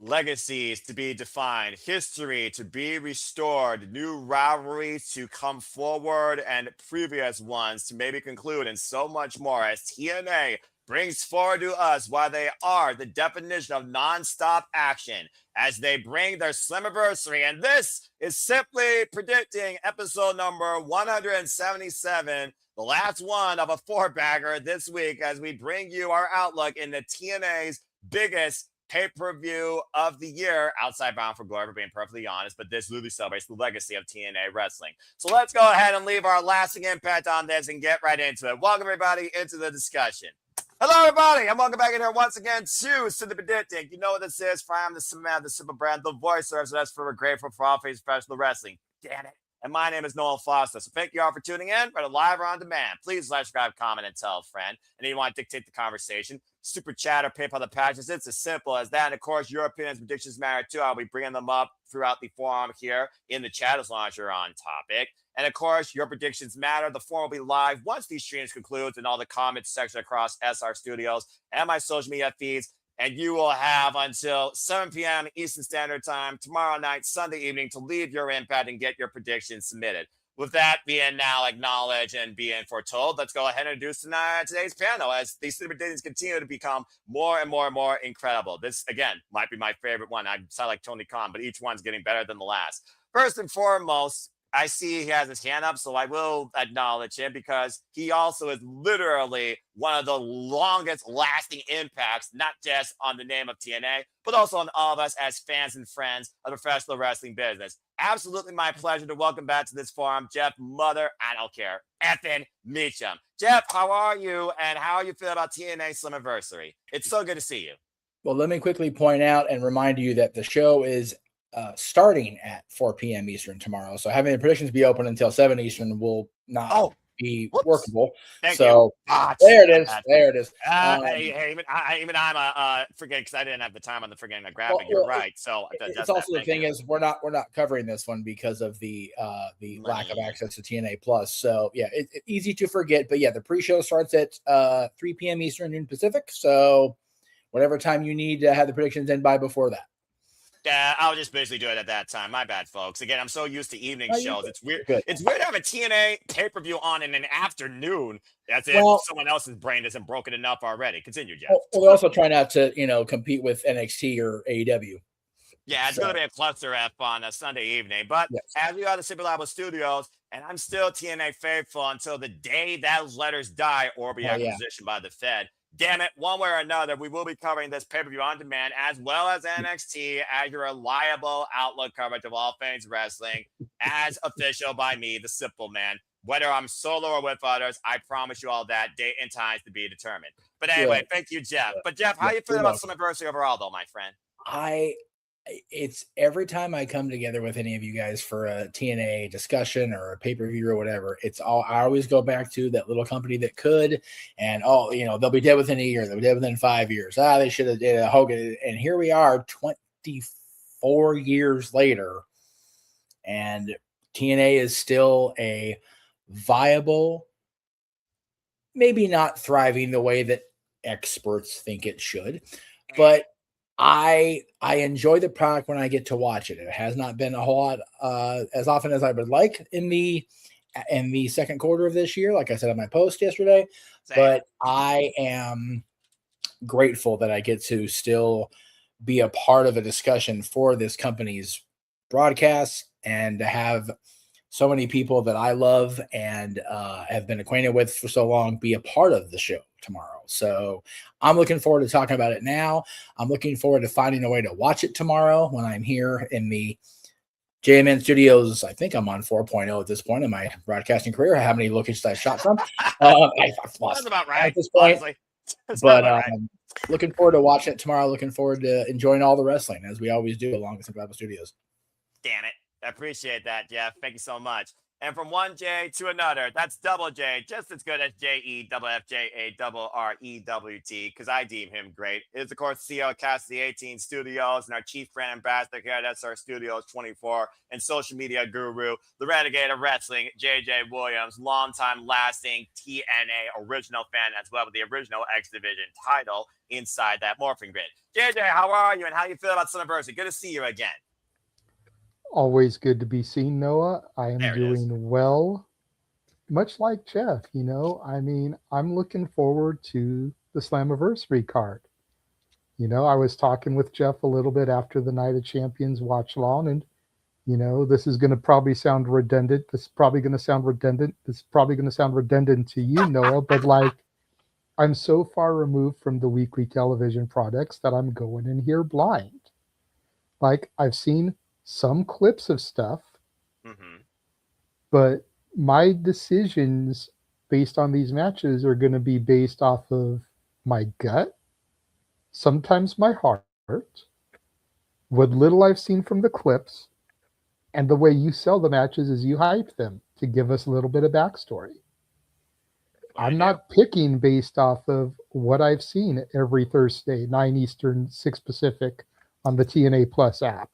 legacies to be defined, history to be restored, new rivalries to come forward, and previous ones to maybe conclude, and so much more as TNA brings forward to us why they are the definition of nonstop action as they bring their Slammiversary. And this is simply predicting episode number 177, the last one of a four-bagger this week, as we bring you our outlook into TNA's biggest pay-per-view of the year, outside Bound for Glory, for being perfectly honest, but this literally celebrates the legacy of TNA wrestling. So let's go ahead and leave our lasting impact on this and get right into it. Welcome, everybody, into the discussion. Hello, everybody, and welcome back in here once again to the Predicting. You know what this is. I'm the man, the simple brand, the voice of us for grateful for all things professional wrestling. Damn it. And my name is Noel Foster. So thank you all for tuning in, whether live or on demand. Please like, subscribe, comment, and tell a friend. And if you want to dictate the conversation, super chat or PayPal the patches. It's as simple as that. And of course, your opinions, predictions matter too. I'll be bringing them up throughout the forum here in the chat as long as you're on topic. And of course, your predictions matter. The forum will be live once these streams concludes in all the comments section across SR Studios and my social media feeds. And you will have until 7 p.m. Eastern Standard Time tomorrow night, Sunday evening, to leave your impact and get your predictions submitted. With that being now acknowledged and being foretold, let's go ahead and introduce today's panel as these predictions continue to become more and more and more incredible. This, again, might be my favorite one. I sound like Tony Khan, but each one's getting better than the last. First and foremost, I see he has his hand up, so I will acknowledge him because he also is literally one of the longest lasting impacts, not just on the name of TNA, but also on all of us as fans and friends of the professional wrestling business. Absolutely my pleasure to welcome back to this forum, Jeff Mother, I don't care, effing Meacham. Jeff, how are you, and how are you feeling about TNA Slammiversary? It's so good to see you. Well, let me quickly point out and remind you that the show is starting at 4 p.m. Eastern tomorrow. So having the predictions be open until 7 Eastern will not be workable. Thank so you. There it is. There it is. Even I'm forgetting because I didn't have the time on the friggin' graphic. You're right. So it's also the thing is we're not covering this one because of the lack of access to TNA Plus. So yeah, it's easy to forget. But yeah, the pre-show starts at 3 p.m. Eastern, noon Pacific. So whatever time you need to have the predictions in by before that. Yeah, I'll just basically do it at that time. My bad, folks. Again, I'm so used to evening shows. It's weird. It's weird to have a TNA pay-per-view on in an afternoon. That's if someone else's brain isn't broken enough already. Continue, Jeff. We'll also try not to, compete with NXT or AEW. Yeah, it's going to be a cluster F on a Sunday evening. But as we are the Super Labo Studios, and I'm still TNA faithful until the day that letters die or be acquisitioned by the Fed. Damn it, one way or another, we will be covering this pay-per-view on demand as well as NXT as your reliable outlook coverage of all things wrestling as official by me, the simple man. Whether I'm solo or with others, I promise you all that date and times to be determined. But anyway, thank you, Jeff. But Jeff, how you feeling about Slammiversary overall, though, my friend? It's every time I come together with any of you guys for a TNA discussion or a pay-per-view or whatever, I always go back to that little company that could, and they'll be dead within a year, they'll be dead within 5 years. They should have did a Hogan, and here we are 24 years later, and TNA is still a viable, maybe not thriving the way that experts think it should, but I enjoy the product when I get to watch it. It has not been a whole lot as often as I would like in the second quarter of this year, like I said on my post yesterday. But I am grateful that I get to still be a part of a discussion for this company's broadcast and to have so many people that I love and have been acquainted with for so long be a part of the show tomorrow. So I'm looking forward to talking about it now. I'm looking forward to finding a way to watch it tomorrow when I'm here in the JMN Studios. I think I'm on 4.0 at this point in my broadcasting career. How many locations I shot from? I've lost That's about right. At this point. But looking forward to watching it tomorrow. Looking forward to enjoying all the wrestling as we always do along with Slammiversary Studios. Damn it. I appreciate that, Jeff. Thank you so much. And from one J to another, that's double J, just as good as JEFFJARREWT, because I deem him great. It is, of course, CEO of Cassidy 18 Studios and our chief brand ambassador here at SR Studios 24 and social media guru, the renegade of wrestling, JJ Williams, longtime lasting TNA original fan as well, with the original X Division title inside that morphing grid. JJ, how are you and how you feel about Slammiversary? Good to see you again. Always good to be seen, Noah. I am There it is. doing well, much like Jeff. I mean, I'm looking forward to the Slammiversary card. I was talking with Jeff a little bit after the Night of Champions watch long, and this is going to probably sound redundant. This is probably going to sound redundant. This is probably going to sound redundant to you, Noah, but like, I'm so far removed from the weekly television products that I'm going in here blind. Like, I've seen some clips of stuff, but my decisions based on these matches are going to be based off of my gut, sometimes my heart, what little I've seen from the clips, and the way you sell the matches is you hype them to give us a little bit of backstory. I'm not picking based off of what I've seen every Thursday, 9 Eastern, 6 Pacific on the TNA Plus app.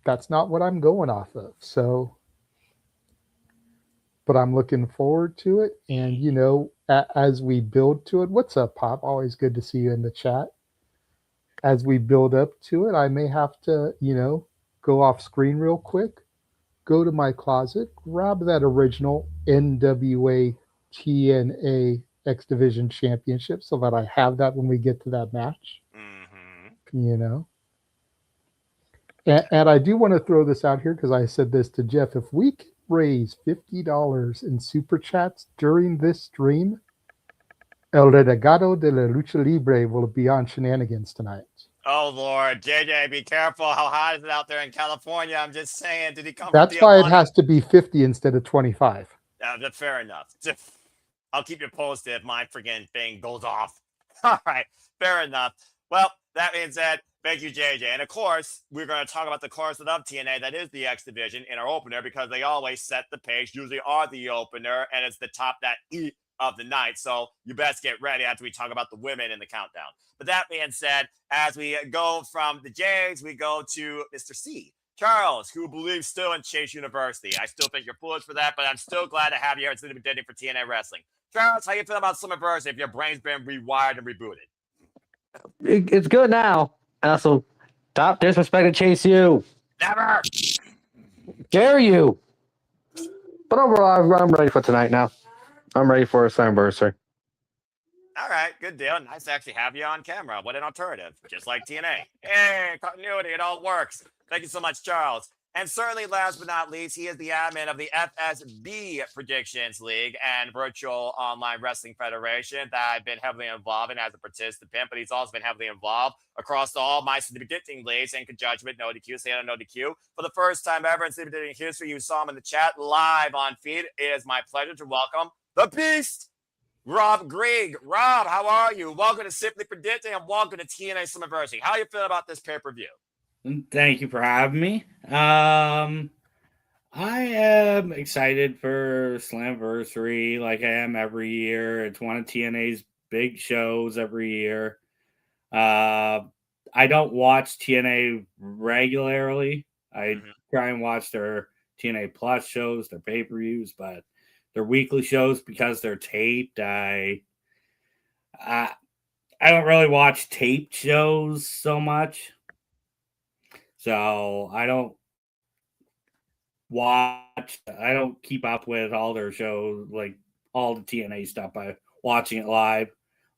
That's not what I'm going off of. So, but I'm looking forward to it. And, as we build to it, what's up, Pop? Always good to see you in the chat. As we build up to it, I may have to, go off screen real quick, go to my closet, grab that original NWA TNA X Division Championship so that I have that when we get to that match. And I do want to throw this out here because I said this to Jeff. If we can raise $50 in super chats during this stream, El Renegado de la Lucha Libre will be on Shenanigans tonight. Oh, Lord. JJ, be careful. How hot is it out there in California? I'm just saying. Did he come That's why it has to be 50 instead of 25. That's fair enough. I'll keep you posted if my friggin' thing goes off. All right. Fair enough. Well, that being said, thank you, JJ. And of course, we're going to talk about the corset of TNA. That is the X Division in our opener because they always set the pace, usually are the opener, and it's the top that of the night. So you best get ready after we talk about the women in the countdown. But that being said, as we go from the Jays, we go to Mr. C. Charles, who believes still in Chase University. I still think you're foolish for that, but I'm still glad to have you here at City for TNA Wrestling. Charles, how you feel about Slammiversary if your brain's been rewired and rebooted? It's good now. And also, stop disrespecting Chase U. Never! Dare you! But overall, I'm ready for tonight now. I'm ready for a Slammiversary. All right, good deal. Nice to actually have you on camera. What an alternative. Just like TNA. Hey, continuity, it all works. Thank you so much, Charles. And certainly, last but not least, he is the admin of the FSB Predictions League and Virtual Online Wrestling Federation that I've been heavily involved in as a participant, but he's also been heavily involved across all my City Predicting leagues and conjunction with No DQ, say no DQ. For the first time ever in City Predicting history, you saw him in the chat live on feed. It is my pleasure to welcome the Beast, Rob Grigg. Rob, how are you? Welcome to Simply Predicting and welcome to TNA Slammiversary. How you feel about this pay-per-view? Thank you for having me. I am excited for Slammiversary like I am every year. It's one of TNA's big shows every year. I don't watch TNA regularly. I try and watch their TNA Plus shows, their pay-per-views, but their weekly shows, because they're taped, I don't really watch taped shows so much. So I don't keep up with all their shows, like all the TNA stuff by watching it live.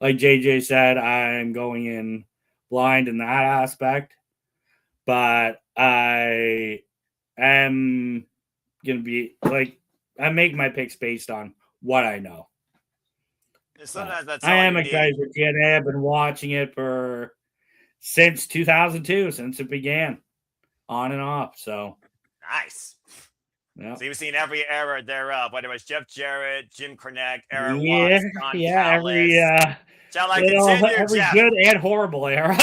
Like JJ said, I'm going in blind in that aspect, but I am going to be like, I make my picks based on what I know. Sometimes that's I am excited for TNA. I've been watching it since 2002, since it began. On and off, so nice. Yep. So you've seen every era thereof, whether it was Jeff Jarrett, Jim Cornette, Aaron Watts, John Callis. Shall I continue, every Jeff? good and horrible era.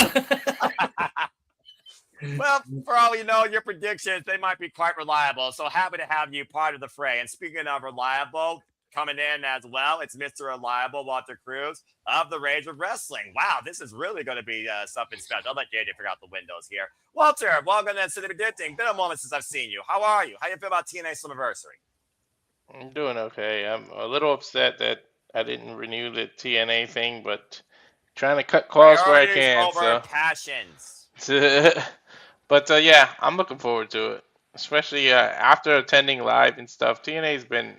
Well, for all you know, your predictions, they might be quite reliable. So happy to have you part of the fray. And speaking of reliable, coming in as well, it's Mr. Reliable, Walter Cruz of the Rage of Wrestling. Wow, this is really going to be something special. I'll let JJ figure out the windows here. Walter, welcome to City Predicting. Been a moment since I've seen you. How are you? How you feel about TNA Slammiversary? I'm doing okay. I'm a little upset that I didn't renew the TNA thing, but trying to cut costs where I Priorities can. over passions. But yeah, I'm looking forward to it, especially after attending live and stuff. TNA's been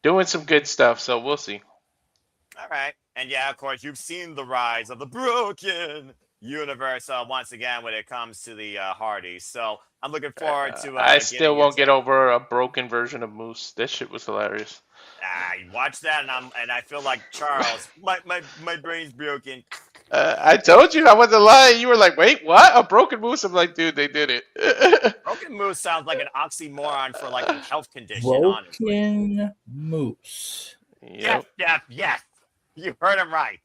doing some good stuff, so we'll see. All right. And yeah, of course, you've seen the rise of the broken universe once again when it comes to the Hardys. So I'm looking forward to. I still won't get over a broken version of Moose. That shit was hilarious. You watch that, and I feel like Charles. My brain's broken. I told you I wasn't lying. You were like, "Wait, what? A broken Moose?" I'm like, "Dude, they did it." Broken moose sounds like an oxymoron for like a health condition. Honestly. Broken Moose. Yep. Yes. You heard him right.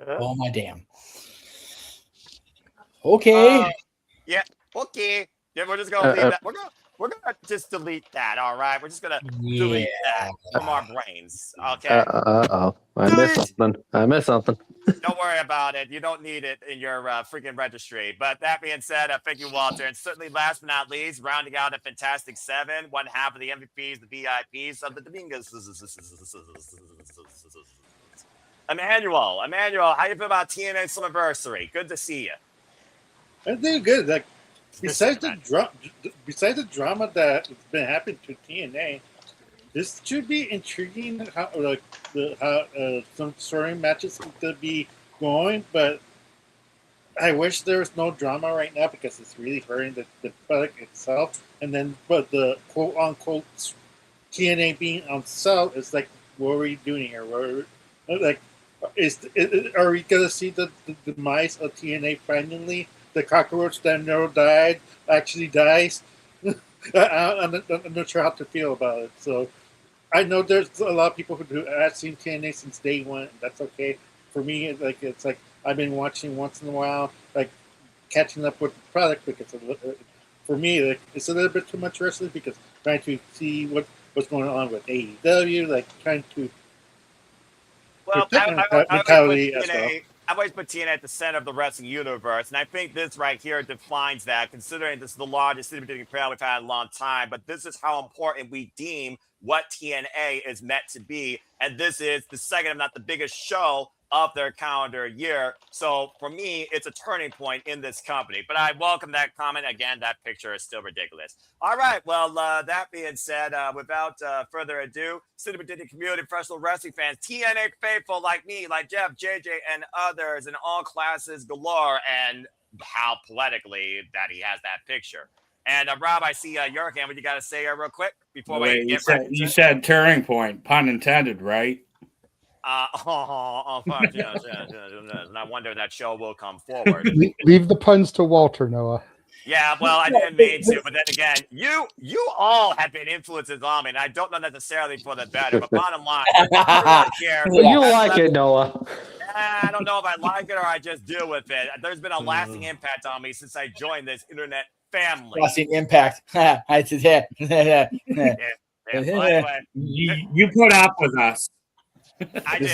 Oh my damn. Okay. Yeah. Okay. Yeah, we're just gonna leave that. We're gonna just delete that. All right. We're just gonna delete that from our brains. Okay. I missed something. Don't worry about it. You don't need it in your freaking registry. But that being said, thank you, Walter. And certainly last but not least, rounding out a fantastic 7, one half of the MVPs, the VIPs of the Domingos. Emmanuel, how you feel about TNA Slammiversary? Good to see you. I'm doing good. Like besides the drama that's been happening to TNA, this should be intriguing. How some story matches could be going, but I wish there was no drama right now because it's really hurting the product itself. And then, but the quote unquote TNA being on sale is like, what are we doing here? Are we gonna see the demise of TNA finally? The cockroach that never died actually dies. I'm not sure how to feel about it. So I know there's a lot of people who have seen TNA since day one. And that's okay. For me, it's like I've been watching once in a while, like catching up with the product because for me, like, it's a little bit too much wrestling because trying to see what's going on with AEW, like trying to. Well, I've always put TNA at the center of the wrestling universe, and I think this right here defines that, considering this is the largest city panel we've had in a long time, but this is how important we deem what TNA is meant to be, and this is the second, if not the biggest show of their calendar year. So for me, it's a turning point in this company. But I welcome that comment. Again, that picture is still ridiculous. All right. Well, that being said, without further ado, City Predicting community, professional wrestling fans, TNA faithful like me, like Jeff, JJ, and others in all classes galore, and how poetically that he has that picture. And Rob, I see your hand. What you got to say real quick before we get right? You said turning point, pun intended, right? And I wonder if that show will come forward. Leave the puns to Walter, Noah. Yeah, well, I didn't mean to, but then again, you all have been influences on me, and I don't know necessarily for the better. But bottom line, you like it, Noah. I don't know if I like it or I just deal with it. There's been a lasting impact on me since I joined this internet family. Lasting impact. I said, anyway, you put up with us. I do.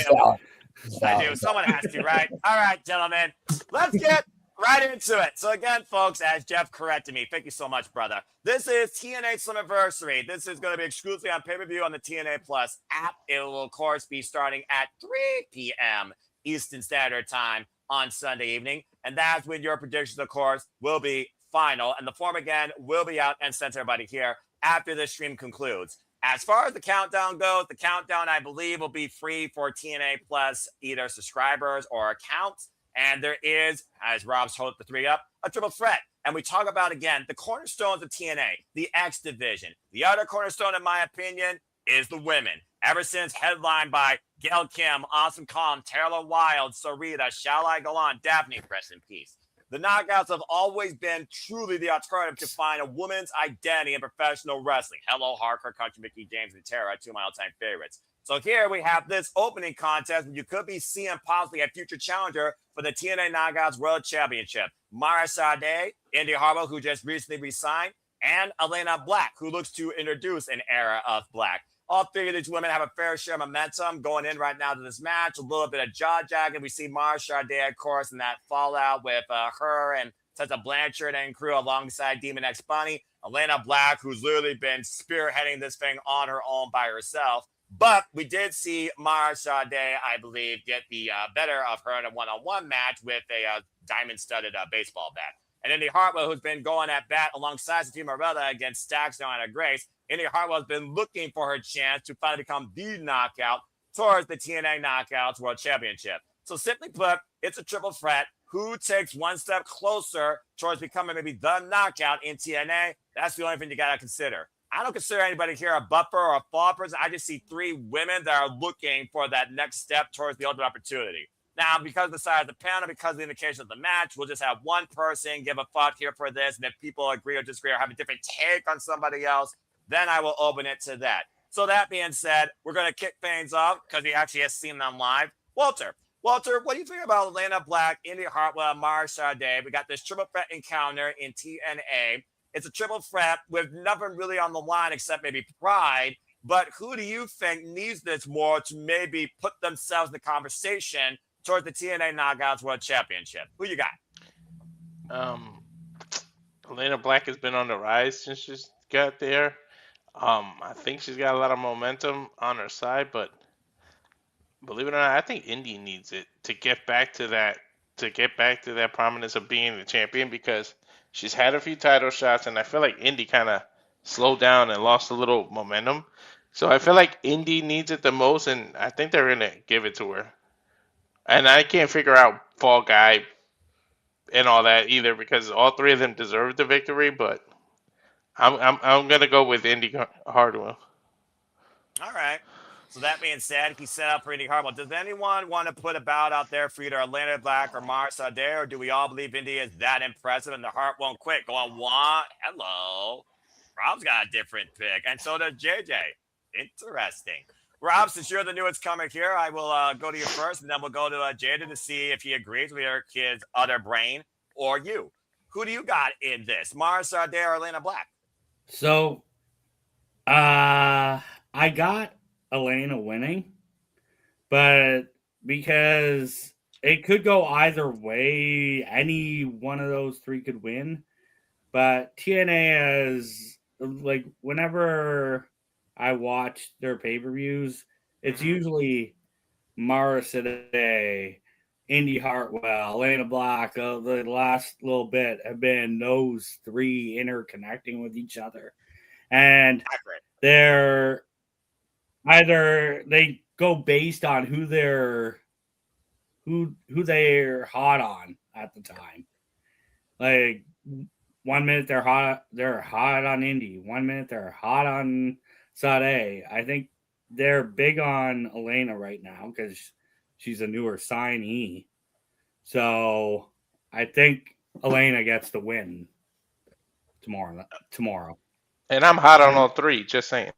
Someone has to, right? All right, gentlemen, let's get right into it. So again, folks, as Jeff corrected me, thank you so much, brother. This is TNA Slammiversary. This is going to be exclusively on pay-per-view on the TNA Plus app. It will, of course, be starting at 3 p.m. Eastern Standard Time on Sunday evening. And that's when your predictions, of course, will be final. And the form, again, will be out and sent to everybody here after the stream concludes. As far as the countdown goes, the countdown, I believe, will be free for TNA Plus either subscribers or accounts. And there is, as Rob's told the 3 up, a triple threat. And we talk about, again, the cornerstones of TNA, the X Division. The other cornerstone, in my opinion, is the women. Ever since headlined by Gail Kim, Awesome Kong, Taylor Wilde, Sarita, Shall I Go On, Daphne, rest in peace. The knockouts have always been truly the alternative to find a woman's identity in professional wrestling. Hello, Harker, Country, Mickey James, and Tara, 2 of my all-time favorites. So here we have this opening contest. You could be seeing possibly a future challenger for the TNA Knockouts World Championship. Mara Sade, Indy Hartwell, who just recently resigned, and Elena Black, who looks to introduce an era of Black. All three of these women have a fair share of momentum going in right now to this match. A little bit of jaw-jacking. We see Mara Sade, of course, in that fallout with her and Tessa Blanchard and crew alongside Demon X Bunny. Elena Black, who's literally been spearheading this thing on her own by herself. But we did see Mara Sade, I believe, get the better of her in a one-on-one match with a diamond-studded baseball bat. And Indy Hartwell, who's been going at bat alongside Steve Morella against Stax and Anna Grace, Indy Hartwell has been looking for her chance to finally become the knockout towards the TNA Knockouts World Championship. So simply put, it's a triple threat. Who takes one step closer towards becoming maybe the knockout in TNA? That's the only thing you got to consider. I don't consider anybody here a buffer or a fall person. I just see three women that are looking for that next step towards the ultimate opportunity. Now, because of the size of the panel, because of the indication of the match, we'll just have one person give a thought here for this. And if people agree or disagree or have a different take on somebody else, then I will open it to that. So that being said, we're going to kick things off because he actually has seen them live. Walter, what do you think about Elena Black, Indy Hartwell, and Mara Sade? We got this triple threat encounter in TNA. It's a triple threat with nothing really on the line except maybe pride. But who do you think needs this more to maybe put themselves in the conversation towards the TNA Knockouts World Championship? Who you got? Elena Black has been on the rise since she's got there. I think she's got a lot of momentum on her side, but believe it or not, I think Indy needs it to get back to that prominence of being the champion, because she's had a few title shots, and I feel like Indy kind of slowed down and lost a little momentum. So I feel like Indy needs it the most, and I think they're gonna give it to her. And I can't figure out Fall Guy and all that either, because all three of them deserve the victory. But I'm gonna go with Indy Hartwell. All right. So that being said, he set up for Indy Hartwell. Does anyone want to put a bout out there for either Elena Black or Mara Sade, or do we all believe Indy is that impressive and the heart won't quit? Going one. Hello. Rob's got a different pick, and so does JJ. Interesting. Rob, since you're the newest comer here, I will go to you first, and then we'll go to JJ to see if he agrees with your kid's other brain or you. Who do you got in this, Mara Sade or Elena Black? So, I got Elena winning, but because it could go either way, any one of those three could win. But TNA is like, whenever I watch their pay-per-views, it's usually Mara Sade, Indy Hartwell, Elena Black. The last little bit have been those three interconnecting with each other, and they're either they go based on who they're hot on at the time. Like, 1 minute they're hot on Indy, 1 minute they're hot on Sade. I think they're big on Elena right now because she's a newer signee. So I think Elena gets the win tomorrow. And I'm hot on all three, just saying.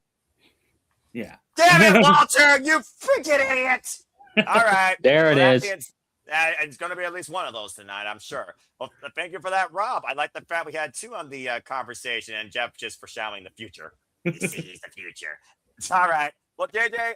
Yeah. Damn it, Walter, you freaking idiot! All right. There it is. It's going to be at least one of those tonight, I'm sure. Well, thank you for that, Rob. I like the fact we had two on the conversation, and Jeff just foreshadowing the future. He sees the future. All right. Well, JJ,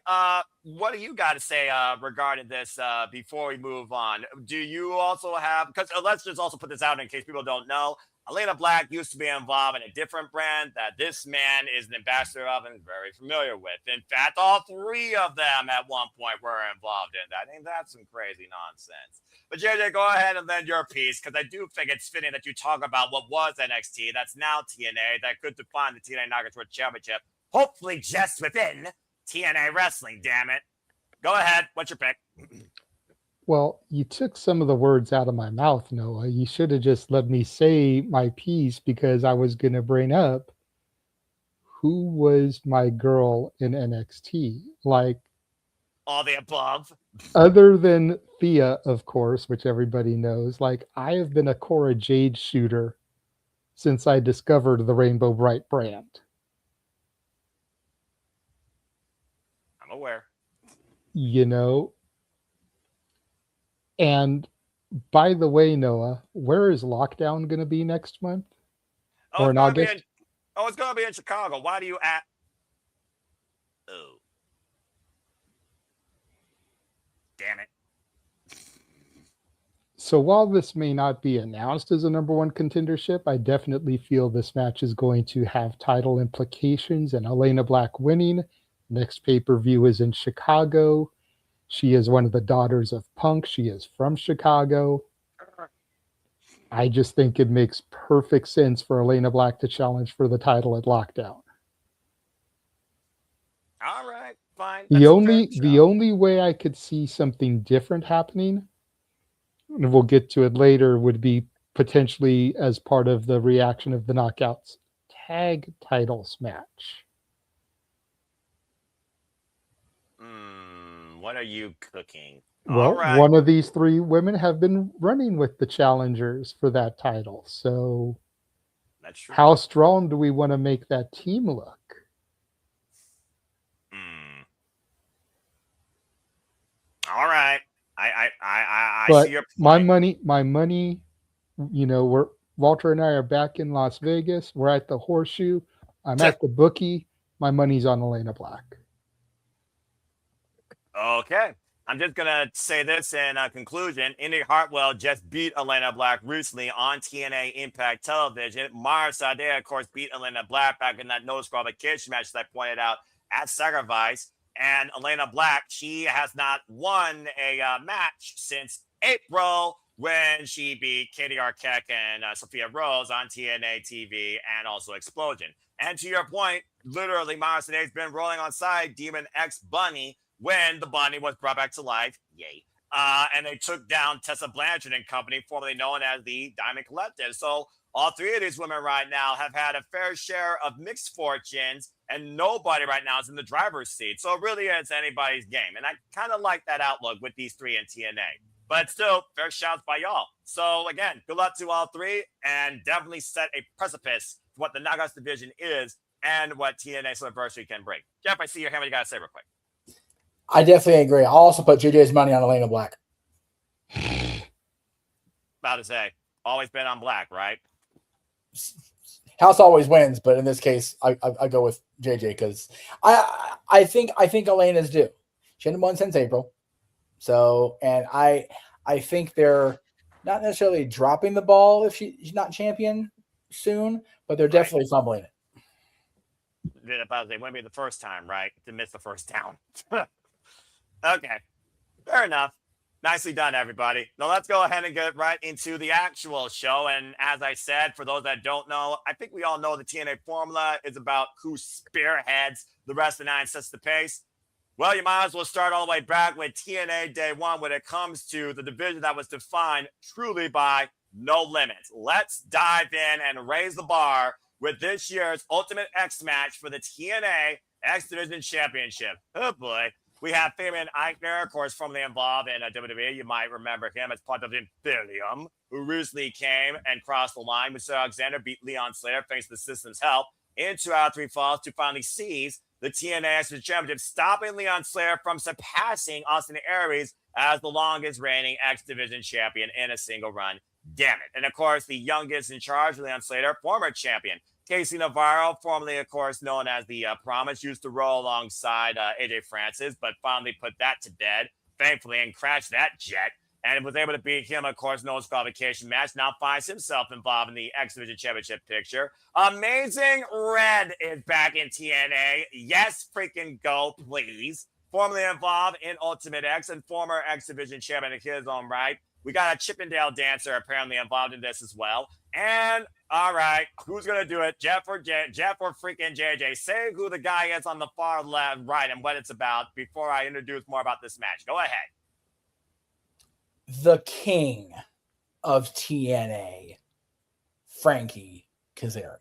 what do you got to say regarding this before we move on? Do you also have, because let's just also put this out in case people don't know, Elena Black used to be involved in a different brand that this man is an ambassador of and very familiar with. In fact, all three of them at one point were involved in that. I think that's some crazy nonsense. But JJ, go ahead and lend your piece, because I do think it's fitting that you talk about what was NXT, that's now TNA, that could define the TNA Knockouts World Championship, hopefully just within TNA Wrestling, damn it. Go ahead. What's your pick? Well, you took some of the words out of my mouth, Noah. You should have just let me say my piece, because I was going to bring up who was my girl in NXT. Like, all the above. Other than Thea, of course, which everybody knows, like, I have been a Cora Jade shooter since I discovered the Rainbow Bright brand. I'm aware. you know. And by the way, Noah, where is lockdown going to be next month Oh, or it's in gonna be August? it's gonna be in Chicago. Why do you ask? Oh, damn it. So while this may not be announced as a number one contendership, I definitely feel this match is going to have title implications and Elena Black winning. Next pay-per-view is in Chicago. She is one of the daughters of Punk. She is from Chicago. I just think it makes perfect sense for Elena Black to challenge for the title at Lockdown. All right, fine. The That's a fair show. only way I could see something different happening, and we'll get to it later, would be potentially as part of the reaction of the Knockouts tag titles match. What are you cooking? Well, All right. one of these three women have been running with the challengers for that title. So That's true. how strong do we want to make that team look? All right. I But see your point. my money, we're Walter and I are back in Las Vegas. We're at the Horseshoe. I'm at the bookie. My money's on Elena Black. Okay. I'm just going to say this in conclusion. Indy Hartwell just beat Elena Black recently on TNA Impact Television. Mara Sade, of course, beat Elena Black back in that no disqualification match that I pointed out at Sacrifice. And Elena Black, she has not won a match since April when she beat Katie Arquette and Sophia Rose on TNA TV and also Explosion. And to your point, literally, Mara Sade's been rolling on side Demon X Bunny when the Bunny was brought back to life. Yay. And they took down Tessa Blanchard and company, formerly known as the Diamond Collective. So all three of these women right now have had a fair share of mixed fortunes, and nobody right now is in the driver's seat. So it really is anybody's game. And I kind of like that outlook with these three in TNA. But still, fair shouts by y'all. So again, good luck to all three, and definitely set a precipice for what the Knockouts division is and what TNA Slammiversary can bring. Jeff, I see your hand. What you got to say real quick? I definitely agree. I'll also put JJ's money on Elena Black. About to say, always been on Black, right? House always wins, but in this case, I go with JJ because I think Elena's due. She hadn't won since April, so and I think they're not necessarily dropping the ball if she's not champion soon, but they're definitely fumbling it. About to say, wouldn't be the first time, right, to miss the first down. Okay, fair enough. Nicely done, everybody. Now let's go ahead and get right into the actual show. And as I said, for those that don't know, I think we all know the TNA formula is about who spearheads the rest of the nine sets the pace. Well, you might as well start all the way back with TNA Day 1 when it comes to the division that was defined truly by no limits. Let's dive in and raise the bar with this year's Ultimate X match for the TNA X Division Championship. Oh, boy. We have Fabian Aichner, of course, formerly involved in WWE. You might remember him as part of Imperium, who recently came and crossed the line. Mr. Alexander beat Leon Slater thanks to the system's help in 2 out of 3 falls to finally seize the TNA X Division Championship, stopping Leon Slater from surpassing Austin Aries as the longest reigning X Division champion in a single run. Damn it. And, of course, the youngest in charge, Leon Slater, former champion. Casey Navarro, formerly, of course, known as the Promise, used to roll alongside AJ Francis, but finally put that to bed, thankfully, and crashed that jet. And was able to beat him, of course, no disqualification match. Now finds himself involved in the X Division Championship picture. Amazing Red is back in TNA. Yes, freaking go, please. Formerly involved in Ultimate X and former X Division champion in his own right. We got a Chippendale dancer apparently involved in this as well. And all right, who's gonna do it? Jeff or freaking JJ? Say who the guy is on the far left, right, and what it's about before I introduce more about this match. Go ahead. The king of TNA, Frankie Kazarian.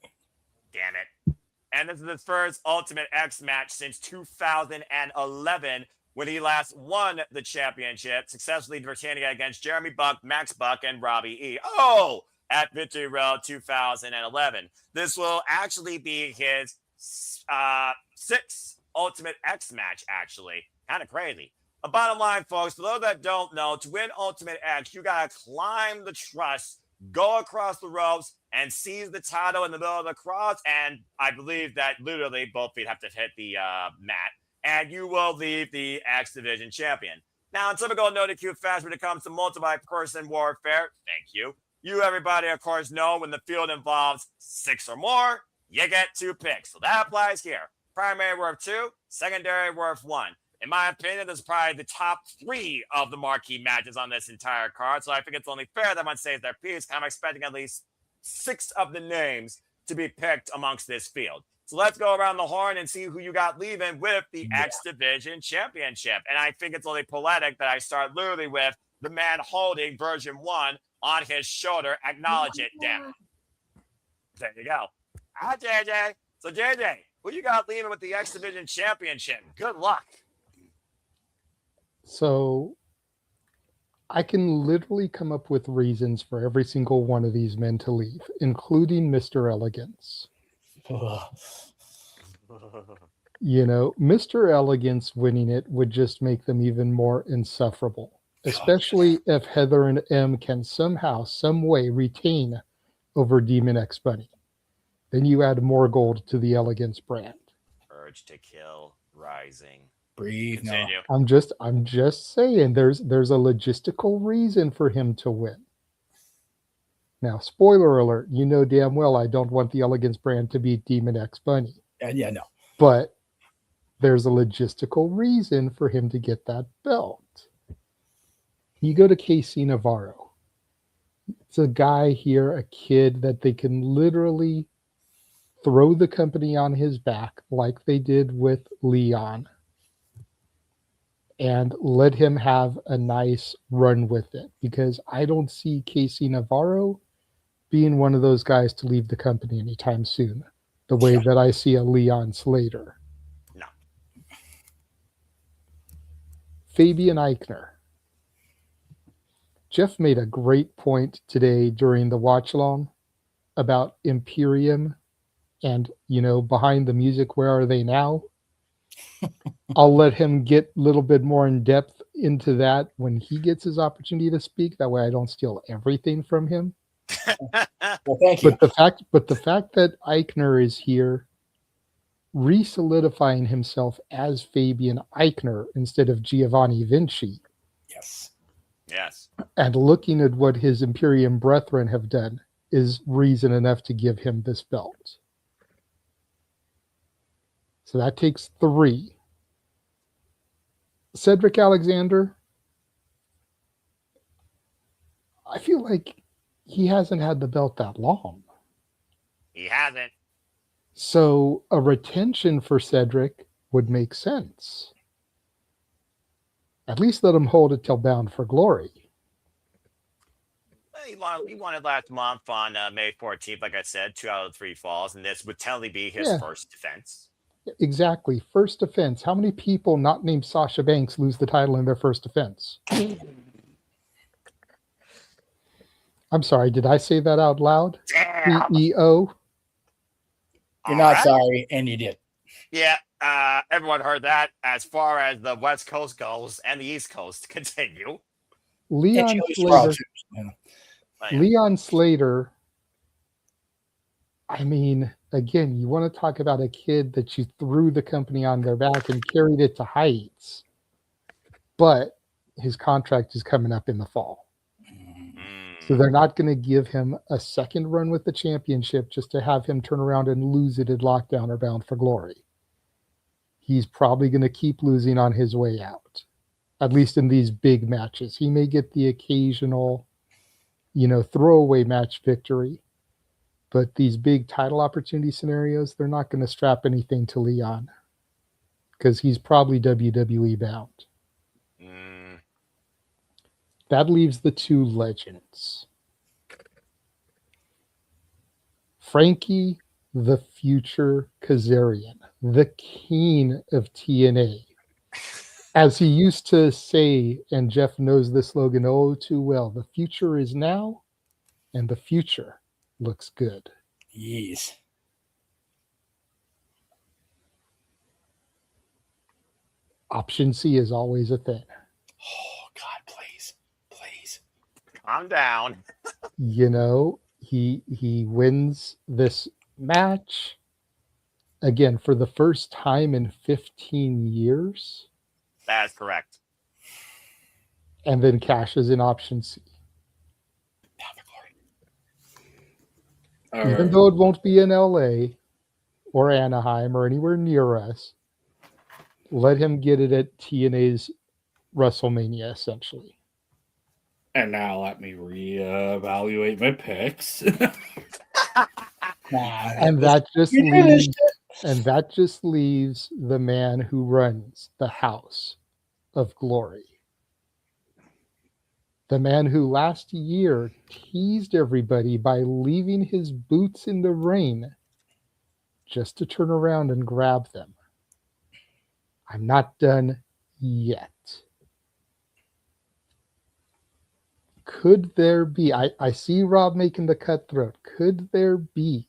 Damn it! And this is his first Ultimate X match since 2011. When he last won the championship, successfully retaining it against Jeremy Buck, Max Buck, and Robbie E. Oh, at Victory Road 2011. This will actually be his 6th Ultimate X match, actually. Kind of crazy. Bottom line, folks, for those that don't know, to win Ultimate X, you got to climb the truss, go across the ropes, and seize the title in the middle of the cross. And I believe that literally both feet have to hit the mat, and you will leave the X Division champion. Now, in typical No DQ fashion, when it comes to multi-person warfare, thank you. You, everybody, of course, know when the field involves 6 or more, you get 2 picks. So that applies here. Primary worth 2, secondary worth 1. In my opinion, this is probably the top 3 of the marquee matches on this entire card. So I think it's only fair that one says their piece. I'm expecting at least 6 of the names to be picked amongst this field. So let's go around the horn and see who you got leaving with the X Division Championship. And I think it's only poetic that I start literally with the man holding version 1 on his shoulder. Acknowledge it, damn it. There you go. Hi, JJ. So, JJ, who you got leaving with the X Division Championship? Good luck. So I can literally come up with reasons for every single one of these men to leave, including Mr. Elegance. You know, Mr. Elegance winning it would just make them even more insufferable, especially if Heather and M can somehow, some way retain over Demon X Bunny. Then you add more gold to the Elegance brand. Urge to kill rising. Breathe. No. I'm just saying there's a logistical reason for him to win. Now, spoiler alert, you know damn well I don't want the Elegance brand to beat Demon X Bunny. Yeah, no. But there's a logistical reason for him to get that belt. You go to KC Navarro. It's a guy here, a kid that they can literally throw the company on his back like they did with Leon and let him have a nice run with it, because I don't see KC Navarro being one of those guys to leave the company anytime soon, the way that I see a Leon Slater. No. Fabian Aichner. Jeff made a great point today during the watch along about Imperium and, you know, behind the music, where are they now? I'll let him get a little bit more in depth into that when he gets his opportunity to speak. That way I don't steal everything from him. Well, thank you. But the fact that Aichner is here re-solidifying himself as Fabian Aichner instead of Giovanni Vinci. Yes. And looking at what his Imperium brethren have done is reason enough to give him this belt. So that takes 3. Cedric Alexander, I feel like he hasn't had the belt that long. He hasn't. So a retention for Cedric would make sense. At least let him hold it till Bound for Glory. He won it last month on May 14th, like I said, 2 out of 3 falls, and this would technically be his first defense. Exactly. First defense. How many people not named Sasha Banks lose the title in their first defense? I'm sorry, did I say that out loud? CEO? You're not sorry, and you did. Yeah, everyone heard that as far as the West Coast goes and the East Coast continue. Leon Slater, I mean, again, you want to talk about a kid that you threw the company on their back and carried it to heights. But his contract is coming up in the fall. So they're not going to give him a second run with the championship just to have him turn around and lose it at Lockdown or Bound for Glory. He's probably going to keep losing on his way out, at least in these big matches. He may get the occasional, you know, throwaway match victory, but these big title opportunity scenarios, they're not going to strap anything to Leon because he's probably WWE bound. That leaves the 2 legends. Frankie, the future Kazarian, the king of TNA. As he used to say, and Jeff knows this slogan oh too well, the future is now, and the future looks good. Yes. Option C is always a thing. Oh God, please, please. Calm down. You know, he wins this match again for the first time in 15 years, That's correct. and then cashes in option C. Down for glory. Even though it won't be in LA or Anaheim or anywhere near us, let him get it at TNA's WrestleMania, essentially. And now let me reevaluate my picks. And that just leaves the man who runs the House of Glory. The man who last year teased everybody by leaving his boots in the rain just to turn around and grab them. I'm not done yet. Could there be, I see Rob making the cutthroat, could there be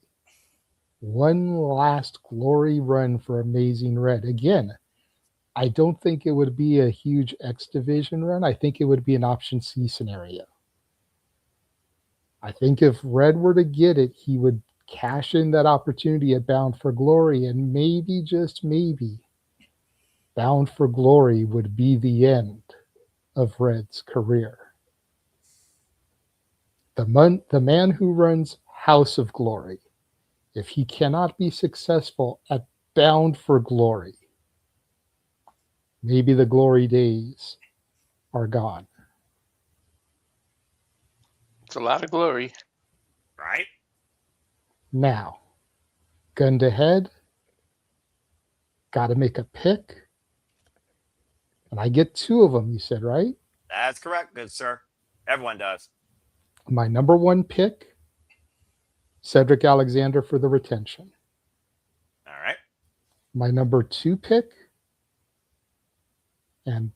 one last glory run for Amazing Red? Again, I don't think it would be a huge X Division run. I think it would be an option C scenario. I think if Red were to get it, he would cash in that opportunity at Bound for Glory, and maybe, just maybe, Bound for Glory would be the end of Red's career. The man who runs House of Glory, if he cannot be successful at Bound for Glory, maybe the glory days are gone. It's a lot of glory. Right? Now, gun to head, got to make a pick. And I get two of them, you said, right? That's correct, good sir. Everyone does. My number one pick, Cedric Alexander for the retention. All right. My number two pick, and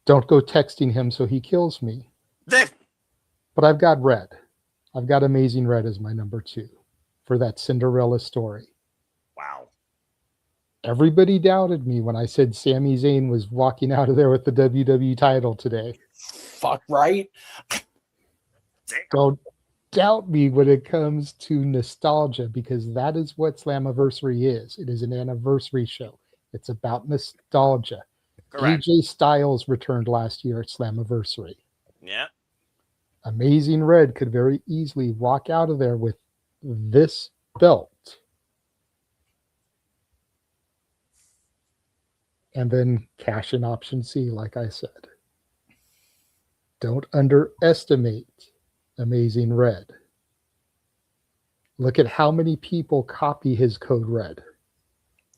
don't go texting him so he kills me, but I've got Red. I've got Amazing Red as my number two for that Cinderella story. Wow. Everybody doubted me when I said Sami Zayn was walking out of there with the WWE title today. Fuck right. Don't doubt me when it comes to nostalgia, because that is what Slammiversary is. It is an anniversary show. It's about nostalgia. Correct. AJ Styles returned last year at Slammiversary. Yeah. Amazing Red could very easily walk out of there with this belt and then cash in option C, like I said. Don't underestimate Amazing Red. Look at how many people copy his code red.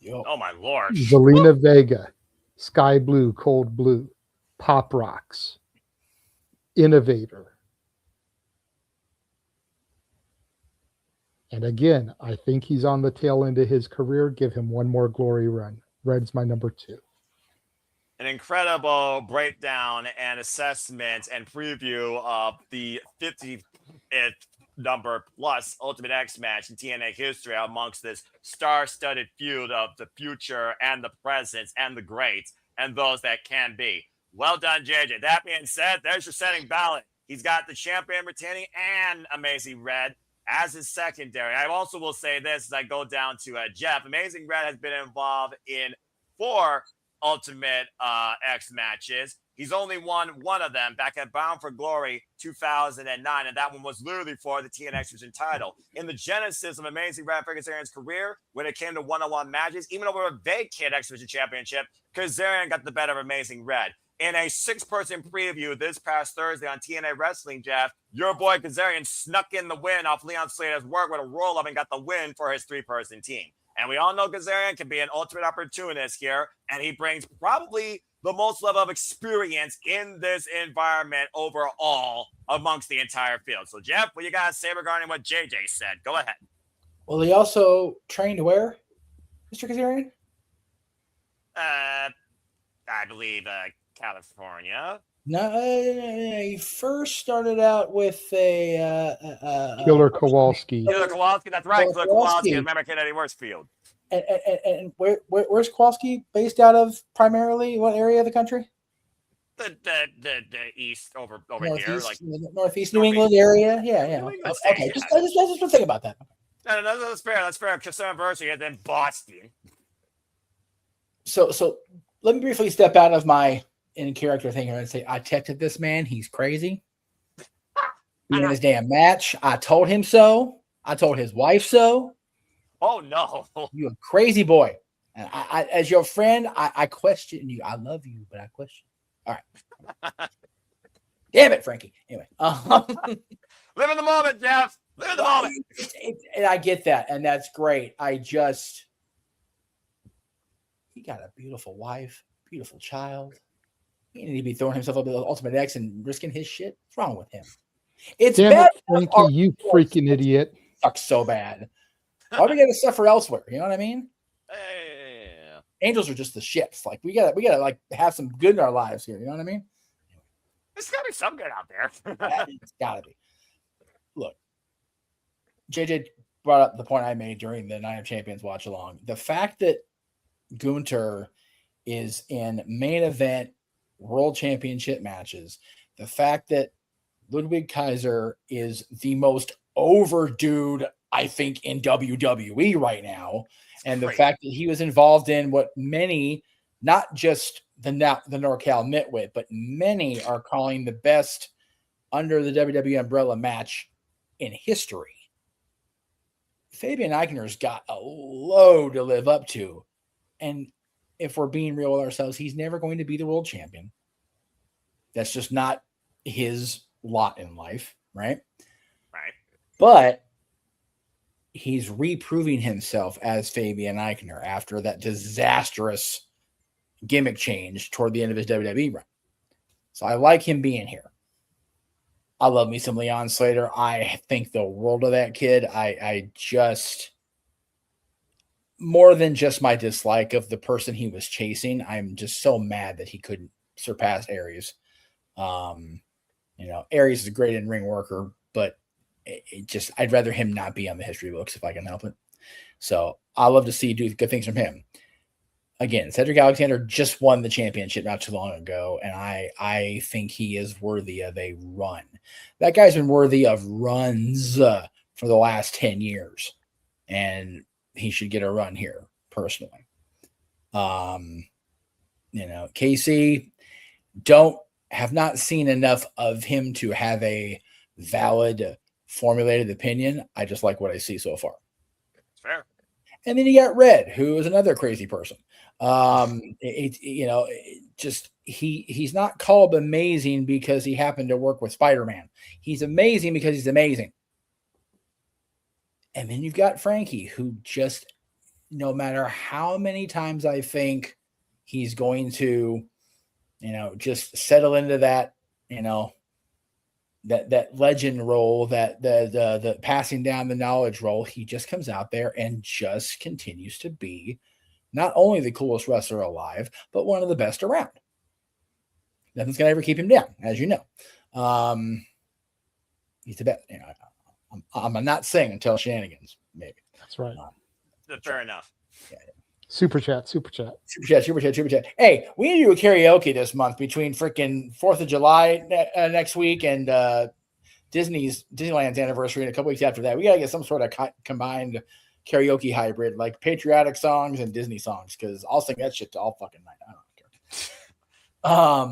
Yo. Oh my lord. Zelina Vega, Sky Blue, Cold Blue, Pop Rocks, Innovator. And again, I think he's on the tail end of his career. Give him one more glory run. Red's my number two. An incredible breakdown and assessment and preview of the 50th number plus Ultimate X match in TNA history amongst this star-studded feud of the future and the present and the great and those that can be. Well done, JJ. That being said, there's your setting ballot. He's got the champion retaining and Amazing Red as his secondary. I also will say this as I go down to Jeff. Amazing Red has been involved in 4 Ultimate X matches. He's only won one of them back at Bound for Glory 2009, and that one was literally for the TNA Division title. In the genesis of Amazing Red Kazarian's career, when it came to one-on-one matches, even over a vacant X Division championship, Kazarian got the better of Amazing Red. In a 6-person preview this past Thursday on TNA Wrestling, Jeff, your boy Kazarian snuck in the win off Leon Slater's work with a roll-up and got the win for his 3-person team. And we all know Kazarian can be an ultimate opportunist here, and he brings probably the most level of experience in this environment overall amongst the entire field. So, Jeff, what you got to say regarding what JJ said? Go ahead. Well, he also trained where, Mr. Kazarian? I believe California. No, he first started out with a Killer Kowalski. Killer Kowalski, that's right. Killer Kowalski, remember Kennedy Worsfield. And where's Kowalski based out of primarily? What area of the country? The east over Northeast, here, like Northeast New England area. Yeah. New England State, Okay, yeah. just want to think about that. No, that's fair. That's fair. Slammiversary and then Boston. So let me briefly step out of my in character thing here and say I texted this man. He's crazy. He in his damn match. I told him so. I told his wife so. Oh no! You a crazy boy. And I as your friend, I question you. I love you, but I question. All right. Damn it, Frankie. Anyway, Live in the moment, Jeff. Live in the moment. And I get that, and that's great. He got a beautiful wife, beautiful child. He need to be throwing himself up to the Ultimate X and risking his shit. What's wrong with him? It's Damn bad. it, Frankie, you freaking idiot. Sucks so bad. Why do we gotta suffer elsewhere? You know what I mean? Yeah. Angels are just the shits. Like we gotta like have some good in our lives here. You know what I mean? There's gotta be some good out there. It's gotta be. Look, JJ brought up the point I made during the Night of Champions watch along. The fact that Gunter is in main event world championship matches, the fact that Ludwig Kaiser is the most over dude, I think, in WWE right now, and the fact that he was involved in what many, not just the NorCal Nitwit, but many are calling the best under the WWE umbrella match in history. Fabian Aichner's got a load to live up to. And if we're being real with ourselves, he's never going to be the world champion. That's just not his lot in life, right? Right. But he's reproving himself as Fabian Aichner after that disastrous gimmick change toward the end of his WWE run. So I like him being here. I love me some Leon Slater. I think the world of that kid. I just, more than just my dislike of the person he was chasing, I'm just so mad that he couldn't surpass Aries. Aries is a great in-ring worker, but I'd rather him not be on the history books if I can help it. So I love to see do good things from him. Again, Cedric Alexander just won the championship not too long ago, and I think he is worthy of a run. That guy's been worthy of runs for the last 10 years, and he should get a run here, personally. KC, have not seen enough of him to have a valid formulated opinion. I just like what I see so far. Fair. And then you got Red, who is another crazy person. He's not called amazing because he happened to work with Spider-Man. He's amazing because he's amazing. And then you've got Frankie, who just, no matter how many times I think he's going to, just settle into that, that legend role, that the passing down the knowledge role, he just comes out there and just continues to be not only the coolest wrestler alive, but one of the best around. Nothing's gonna ever keep him down, as you know. He's the best. I'm not saying until shenanigans, maybe. That's right. Fair enough. Yeah. Super chat. Hey, we need to do a karaoke this month between freaking 4th of July next week and Disneyland's anniversary and a couple weeks after that. We got to get some sort of combined karaoke hybrid, like patriotic songs and Disney songs, because I'll sing that shit to all fucking night. I don't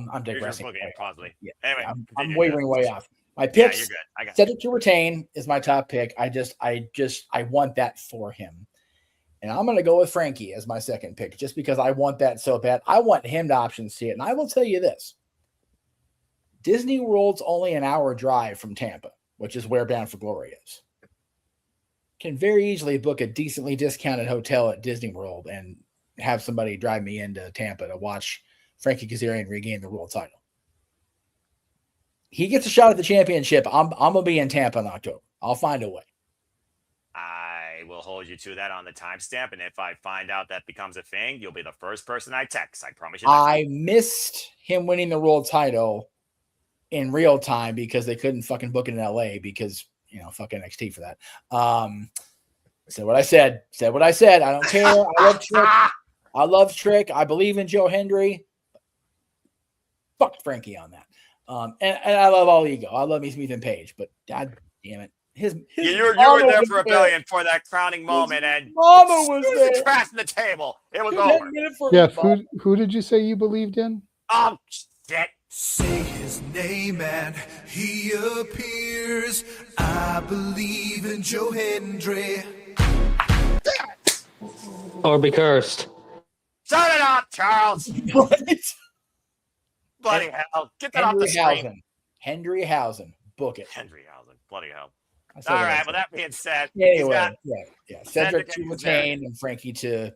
care. I'm digressing. Possibly. Yeah. Anyway, I'm wavering way off. My picks, you're good. I got Cedric to retain is my top pick. I want that for him. And I'm going to go with Frankie as my second pick just because I want that so bad. I want him to option see it. And I will tell you this. Disney World's only an hour drive from Tampa, which is where Bound for Glory is. Can very easily book a decently discounted hotel at Disney World and have somebody drive me into Tampa to watch Frankie Kazarian regain the world title. He gets a shot at the championship. I'm going to be in Tampa in October. I'll find a way. I will hold you to that on the timestamp, and if I find out that becomes a thing, you'll be the first person I text. I promise you that. I missed him winning the world title in real time because they couldn't fucking book it in LA because, fuck NXT for that. Said what I said. Said what I said. I don't care. I love Trick. I love Trick. I believe in Joe Hendry. Fuck Frankie on that. And I love all ego. I love me Smith and Page, but God damn it. You were there for a billion for that crowning moment, and mama was there. crashing the table. It was over. Jeff, who did you say you believed in? Oh shit! Say his name and he appears. I believe in Joe Hendry. Or be cursed. Shut it up, Charles. Right? Bloody hell! Get that off the screen. Hendryhausen. Book it. Hendryhausen. Bloody hell. All right. Well, that being said, anyway, yeah. Cedric to retain and Frankie to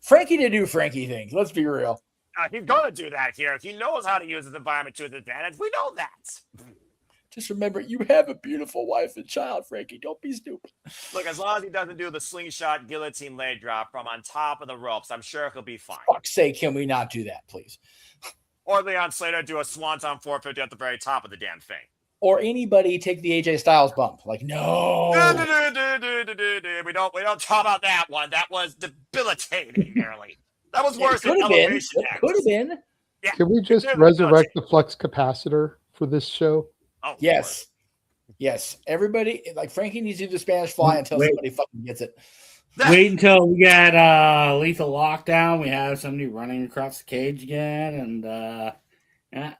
do Frankie things. Let's be real. He's going to do that here. He knows how to use his environment to his advantage. We know that. Just remember, you have a beautiful wife and child, Frankie. Don't be stupid. Look, as long as he doesn't do the slingshot guillotine leg drop from on top of the ropes, I'm sure he'll be fine. For fuck's sake, can we not do that, please? Or Leon Slater do a swanton 450 at the very top of the damn thing. Or anybody take the AJ Styles bump. Like, no. We don't talk about that one. That was debilitating, nearly. That was worse than elevation. It could have been. Yeah. Can we just resurrect the flux capacitor for this show? Oh, yes. Yes. Everybody, like Frankie needs to do the Spanish fly until somebody fucking gets it. Wait until we get lethal lockdown. We have somebody running across the cage again, and yeah.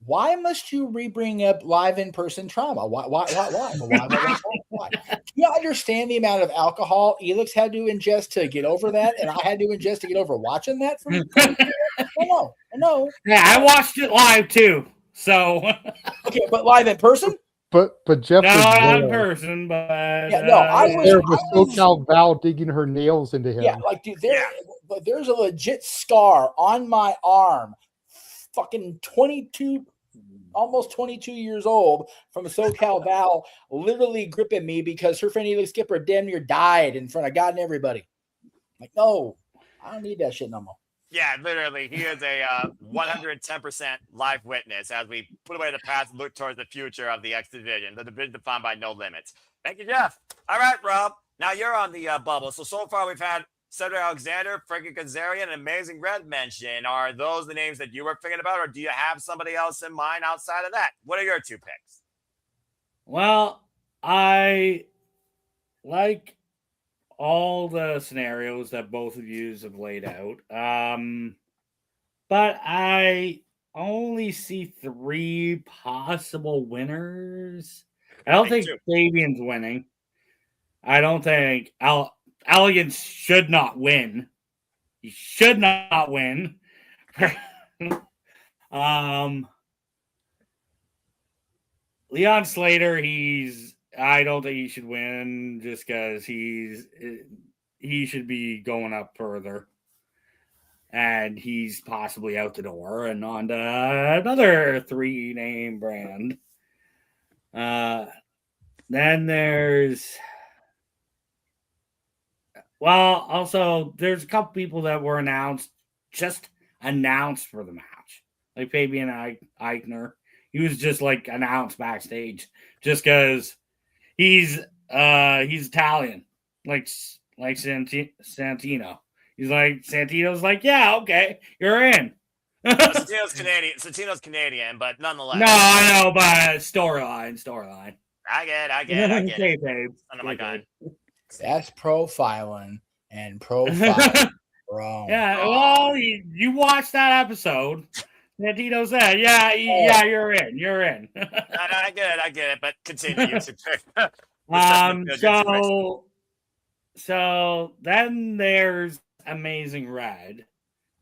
Why must you bring up live in-person trauma? Why? Do you understand the amount of alcohol Elix had to ingest to get over that, and I had to ingest to get over watching that? I know. Yeah, I watched it live too. So okay, but live in person. But Jeff no, was not there. in person, but I was there with SoCal Val digging her nails into him. Yeah, like dude, there's a legit scar on my arm, fucking 22. Almost 22 years old from SoCal Val literally gripping me because her friend Elix Skipper damn near died in front of God and everybody. Like, no, I don't need that shit no more. Yeah, literally, he is a 110% live witness as we put away the past and look towards the future of the X Division, the division defined by no limits. Thank you, Jeff. All right, Rob. Now you're on the bubble. So far we've had Cedric Alexander, Frankie Kazarian, and Amazing Red mention. Are those the names that you were thinking about, or do you have somebody else in mind outside of that? What are your two picks? Well, I like all the scenarios that both of you have laid out. But I only see 3 possible winners. I don't think Fabian's winning. I don't think Elegance should not win. He should not win. Leon Slater, I don't think he should win just because he should be going up further. And he's possibly out the door and on to another 3-name brand. Then there's also there's a couple people that were announced for the match. Like Fabian Aichner. He was just like announced backstage just because he's Italian, like Santino. He's like Santino's like, yeah, okay, you're in. Santino's Canadian, but nonetheless. No, I know, but storyline. I get it. Okay, babe. Oh my God. That's profiling and profiling. Bro. Yeah, well, you watched that episode. Santino said, yeah, you're in. I get it, but continue. So then there's Amazing Red,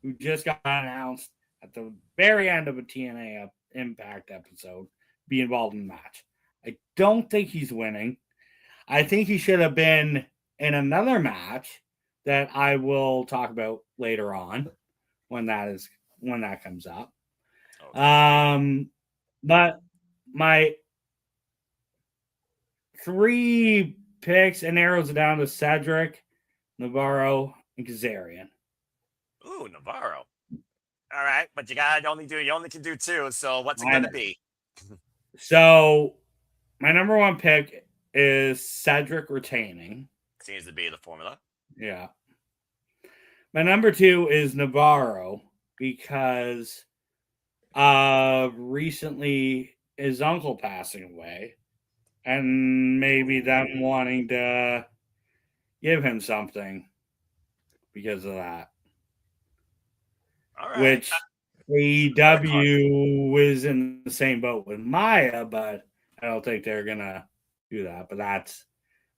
who just got announced at the very end of a TNA Impact episode, be involved in the match. I don't think he's winning. I think he should have been in another match that I will talk about later on when that comes up. Okay. But my 3 picks and narrows it down to Cedric, Navarro, and Kazarian. Ooh, Navarro. All right, but you only can do 2, so what's it going to be? So my number 1 pick is Cedric retaining. Seems to be the formula. Yeah. My number 2 is Navarro because recently his uncle passing away and maybe them wanting to give him something because of that. All right. Which AEW is in the same boat with Maya, but I don't think they're going to do that. But that's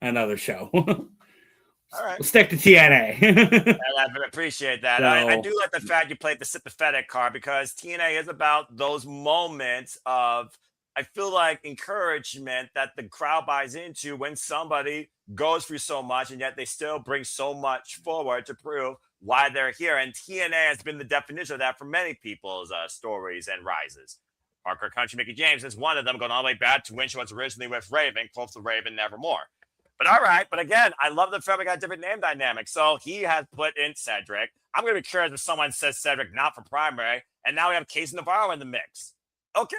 another show. All right. We'll stick to TNA. I appreciate that. So, I do like the fact you played the sympathetic card because TNA is about those moments of, I feel like, encouragement that the crowd buys into when somebody goes through so much and yet they still bring so much forward to prove why they're here. And TNA has been the definition of that for many people's stories and rises. Parker Country Mickey James is one of them, going all the way back to when she was originally with Raven, close to Raven, Nevermore. But all right, but again, I love the fact we got different name dynamics. So he has put in Cedric. I'm going to be curious if someone says Cedric not for primary, and now we have Casey Navarro in the mix. Okay.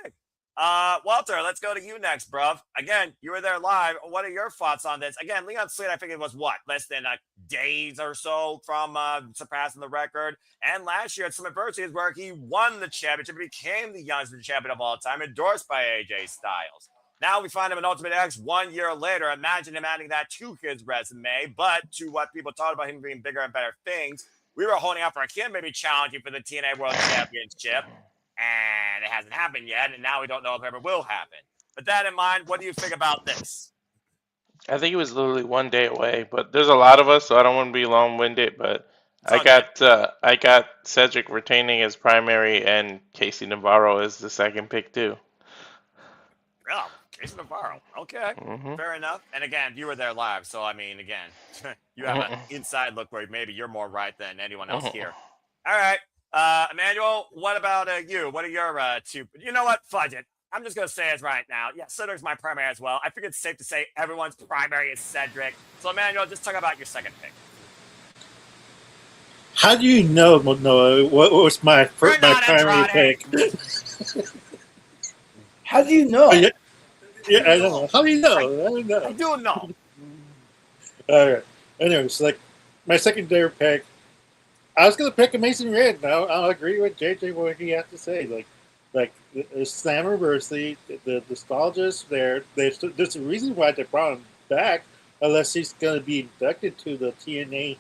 Walter, let's go to you next, bruv. Again, you were there live. What are your thoughts on this? Again, Leon Slater, I think it was less than days or so from surpassing the record. And last year at Slammiversary is where he won the championship, became the youngest champion of all time, endorsed by AJ Styles. Now we find him in Ultimate X 1 year later. Imagine him adding that to his resume. But to what people talked about him being bigger and better things, we were holding out for him maybe challenging for the TNA World Championship. And it hasn't happened yet. And now we don't know if it ever will happen. With that in mind, what do you think about this? I think it was literally 1 day away, but there's a lot of us, so I don't want to be long-winded. But I got Cedric retaining as primary and Casey Navarro as the second pick too. Oh, Casey Navarro. Okay, fair enough. And again, you were there live, so I mean, again, you have an inside look where maybe you're more right than anyone else here. All right, Emmanuel, what about you? What are your two? You know what? Fudge it. I'm just going to say it right now. Yeah, Cedric's my primary as well. I think it's safe to say everyone's primary is Cedric. So, Emmanuel, just talk about your second pick. How do you know, Noah, what was my primary pick? How do you know? Yeah, I don't know. How do you know? I do know. All right. Anyways, like my secondary pick, I was gonna pick Amazing Red. Now I'll agree with JJ what he has to say. Like the Slammiversary, the nostalgia's there. There's a reason why they brought him back, unless he's gonna be inducted to the TNA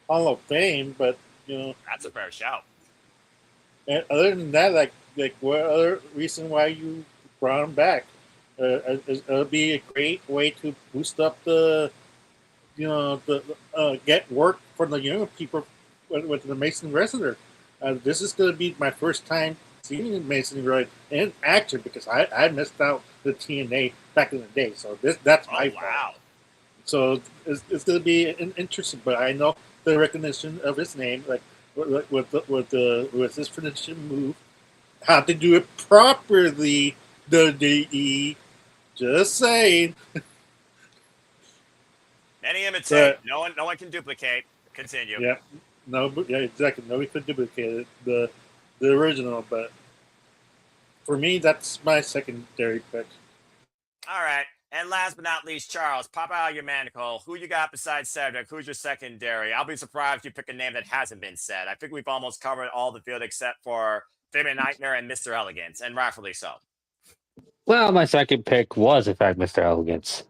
Hall of Fame. But you know, that's a fair shout. And other than that, like what other reason why you brought him back? It'll be a great way to boost up the get work for the younger people with the Mason Wrestler. This is going to be my first time seeing Mason Wrestler in action because I missed out the TNA back in the day. So that's my fault. So it's going to be interesting, but I know the recognition of his name, like with this finishing move, how to do it properly. The DE, just saying. Many imitate. No one can duplicate. Continue. Yeah. Yeah, exactly. Nobody could duplicate it, the original, but for me, that's my secondary pick. All right. And last but not least, Charles, pop out your manacle. Who you got besides Cedric? Who's your secondary? I'll be surprised if you pick a name that hasn't been said. I think we've almost covered all the field except for Fabian Aichner and Mr. Elegance, and rightfully so. Well, my second pick was, in fact, Mr. Elegance.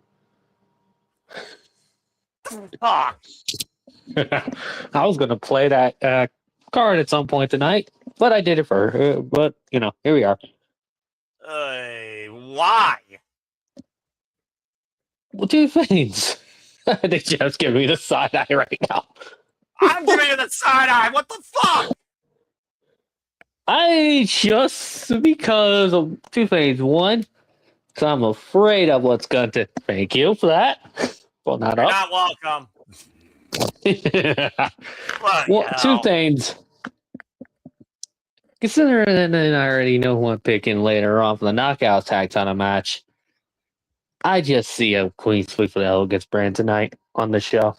I was going to play that card at some point tonight, but I did it for her. But, here we are. Why? Well, two things. I think Jeff's giving me the side eye right now. I'm giving you the side eye. What the fuck? Because of two things. One, because I'm afraid of what's going to. Thank you for that. Well, You're not welcome. Well, two things. Considering that I already know who I'm picking later on for the Knockout Tag Title match, I just see a clean sweep for the Elegance brand tonight on the show.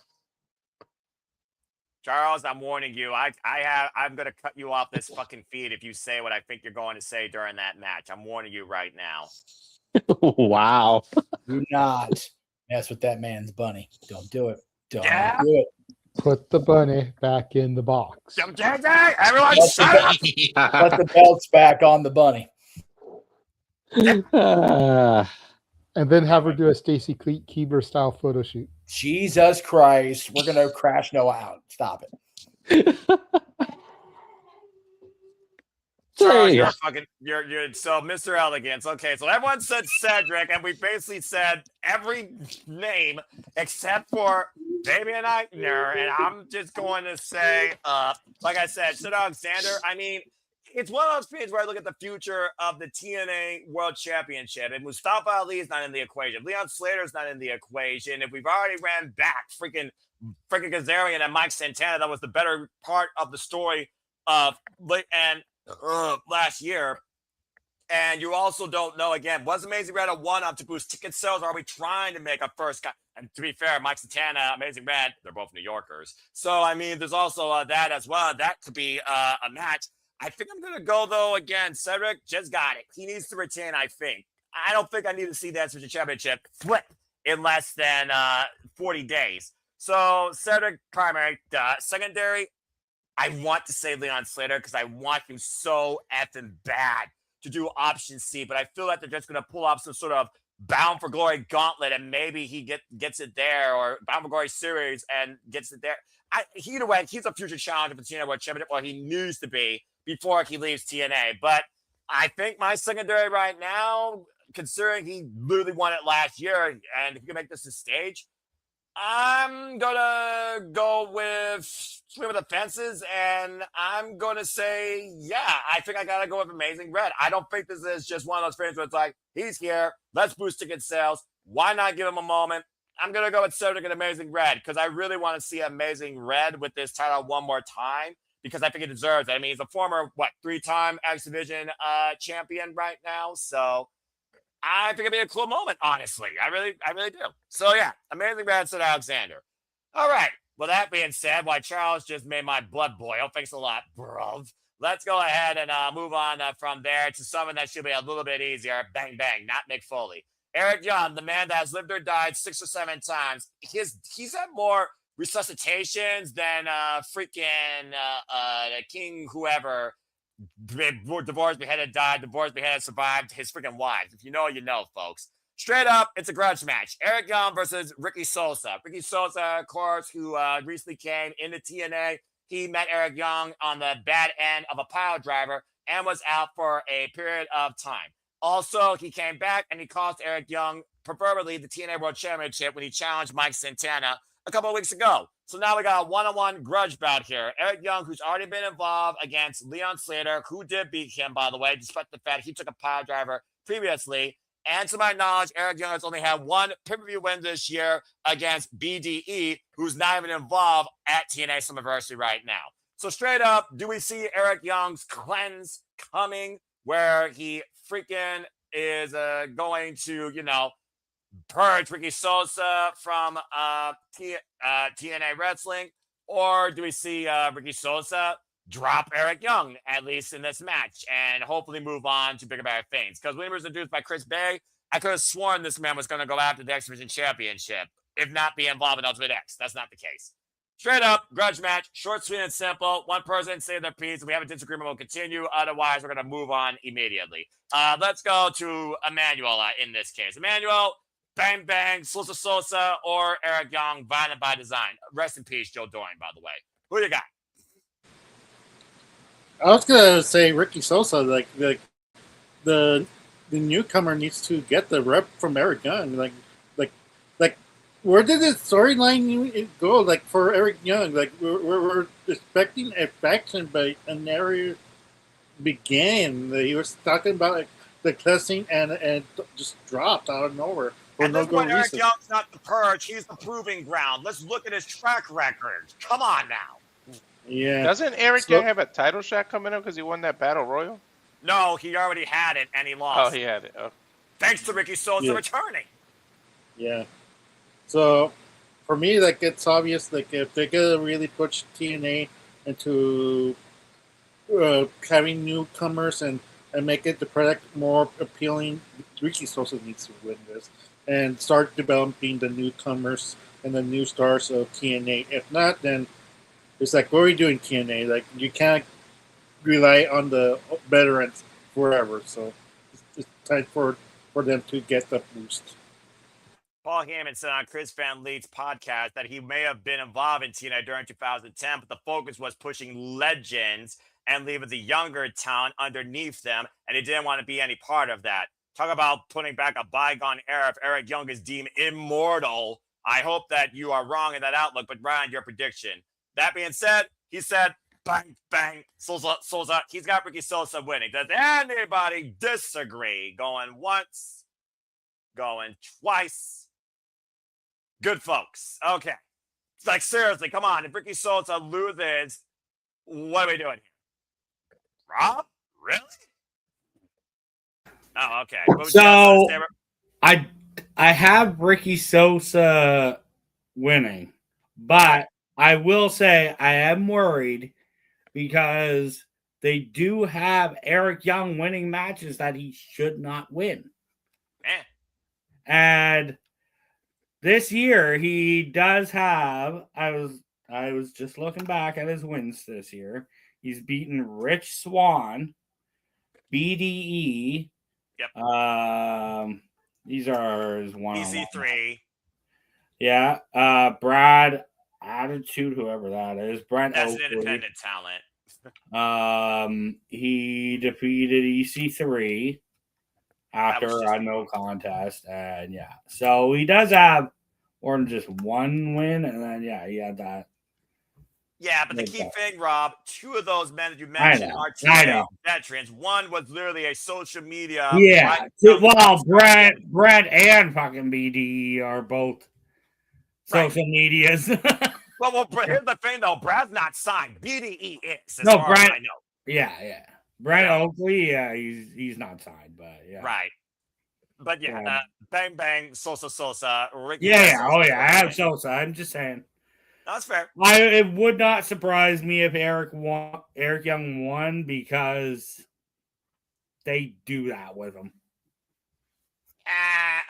Charles, I'm warning you. I'm gonna cut you off this fucking feed if you say what I think you're going to say during that match. I'm warning you right now. Wow. Do not. That's with that man's bunny. Don't do it. Don't Yeah. do it. Put the bunny back in the box. Everyone Let shut up! the belts back on the bunny. And then have her do a Stacy Keebler style photo shoot. Jesus Christ. We're going to crash Noah out. Stop it. Charles, you're so Mr. Elegance. Okay, so everyone said Cedric, and we basically said every name except for Fabian Aichner, and I'm just going to say, like I said, Sid Alexander. I mean, it's one of those things where I look at the future of the TNA World Championship, and Mustafa Ali is not in the equation. Leon Slater is not in the equation. If we've already ran back freaking Kazarian and Mike Santana, that was the better part of the story of last year. And you also don't know, again, was Amazing Red a one-up to boost ticket sales, or are we trying to make a first guy? And to be fair, Mike Santana, Amazing Red, they're both New Yorkers. So, I mean, there's also that as well. That could be a match. I think I'm going to go, though, again, Cedric just got it. He needs to retain, I think. I don't think I need to see the Exhibition Championship flip in less than 40 days. So, Cedric, primary. Secondary, I want to say Leon Slater because I want him so effing bad to do option C, but I feel like they're just going to pull off some sort of Bound for Glory gauntlet, and maybe he gets it there, or Bound for Glory series and gets it there. Either way, he's a future challenger for TNA World Championship, or he needs to be before he leaves TNA. But I think my secondary right now, considering he literally won it last year, and if he can make this a stage, I'm gonna go with swing with the fences, and I'm gonna say, yeah, I think I gotta go with Amazing Red. I don't think this is just one of those things where it's like, he's here, let's boost ticket sales. Why not give him a moment? I'm gonna go with Cedric and Amazing Red because I really want to see Amazing Red with this title one more time because I think he deserves it. I mean, he's a former 3-time X Division champion right now, so I think it'd be a cool moment, honestly. I really do. So, yeah, Amazing Red, Sid Alexander. All right. Well, that being said, why Charles just made my blood boil. Thanks a lot, bro. Let's go ahead and move on from there to someone that should be a little bit easier. Bang, bang, not Mick Foley. Eric Young, the man that has lived or died 6 or 7 times. He's had more resuscitations than freaking King whoever. Divorced, beheaded, died. Divorced, beheaded, survived. His freaking wives. If you know, you know, folks. Straight up, it's a grudge match. Eric Young versus Ricky Sosa. Ricky Sosa, of course, who recently came into TNA. He met Eric Young on the bad end of a pile driver and was out for a period of time. Also, he came back and he cost Eric Young, preferably the TNA World Championship, when he challenged Mike Santana a couple of weeks ago. So now we got a one-on-one grudge bout here. Eric Young, who's already been involved against Leon Slater, who did beat him, by the way, despite the fact he took a pile driver previously. And to my knowledge, Eric Young has only had one pay-per-view win this year against BDE, who's not even involved at TNA Slammiversary right now. So straight up, do we see Eric Young's cleanse coming where he freaking is going to, purge Ricky Sosa from TNA Wrestling? Or do we see Ricky Sosa drop Eric Young, at least in this match, and hopefully move on to bigger, better things? Because when he was introduced by Chris Bay, I could have sworn this man was going to go after the X Division Championship, if not be involved in Ultimate X. That's not the case. Straight up, grudge match, short, sweet, and simple. One person say their piece. If we have a disagreement, we'll continue. Otherwise, we're going to move on immediately. Let's go to Emmanuel in this case. Emmanuel, bang, bang, Sosa, or Eric Young, violent by design. Rest in peace, Joe Doring, by the way. Who you got? I was gonna say Ricky Sosa. Like the newcomer needs to get the rep from Eric Young. Like where did the storyline go? Like for Eric Young, like we're expecting a faction, but an area began. He was talking about like the cussing and just dropped out of nowhere. At this point, Eric Young's not the purge; he's the proving ground. Let's look at his track record. Come on now. Yeah. Doesn't Eric Young have a title shot coming up because he won that Battle Royal? No, he already had it and he lost. Oh, he had it. Oh. Thanks to Ricky Sosa returning. Yeah. So, for me, like, it's obvious, like, if they're going to really push TNA into having newcomers and and make it the product more appealing. Ricky Sosa needs to win this and start developing the newcomers and the new stars of TNA. If not, then it's like, what are we doing, TNA? Like, you can't rely on the veterans forever. So it's time for them to get the boost. Paul Heyman said on Chris Van Leet's podcast that he may have been involved in TNA during 2010, but the focus was pushing legends and leaving the younger talent underneath them, and he didn't want to be any part of that. Talk about putting back a bygone era. If Eric Young is deemed immortal, I hope that you are wrong in that outlook, but Ryan, your prediction. That being said, he said, bang, bang, Sosa. He's got Ricky Sosa winning. Does anybody disagree? Going once, going twice. Good folks. Okay. It's like, seriously, come on. If Ricky Sosa loses, what are we doing here? Rob? Really? Oh, okay. So I have Ricky Sosa winning, but I will say I am worried because they do have Eric Young winning matches that he should not win. And this year he does have, I was just looking back at his wins this year. He's beaten Rich Swann, BDE. Yep. These are his one-on-one. EC3. Yeah. Brad Attitude, whoever that is. Brent That's Oakley. an independent talent. He defeated EC3 after a no contest, and yeah, so he does have more than just one win, and then he had that. Yeah, but the key thing, Rob, two of those men that you mentioned are TNA veterans. One was literally a social media. Yeah, well, Brent and fucking BD are both social medias. Well, here's the thing, though. Brad's not signed. BDE is. No, Brent. I know. Yeah. Brent Oakley, he's not signed, but yeah. Right. But bang, bang, Sosa, Ricky. Yeah. Oh, yeah. I have Sosa. I'm just saying. That's fair. It would not surprise me if Eric Young won because they do that with him.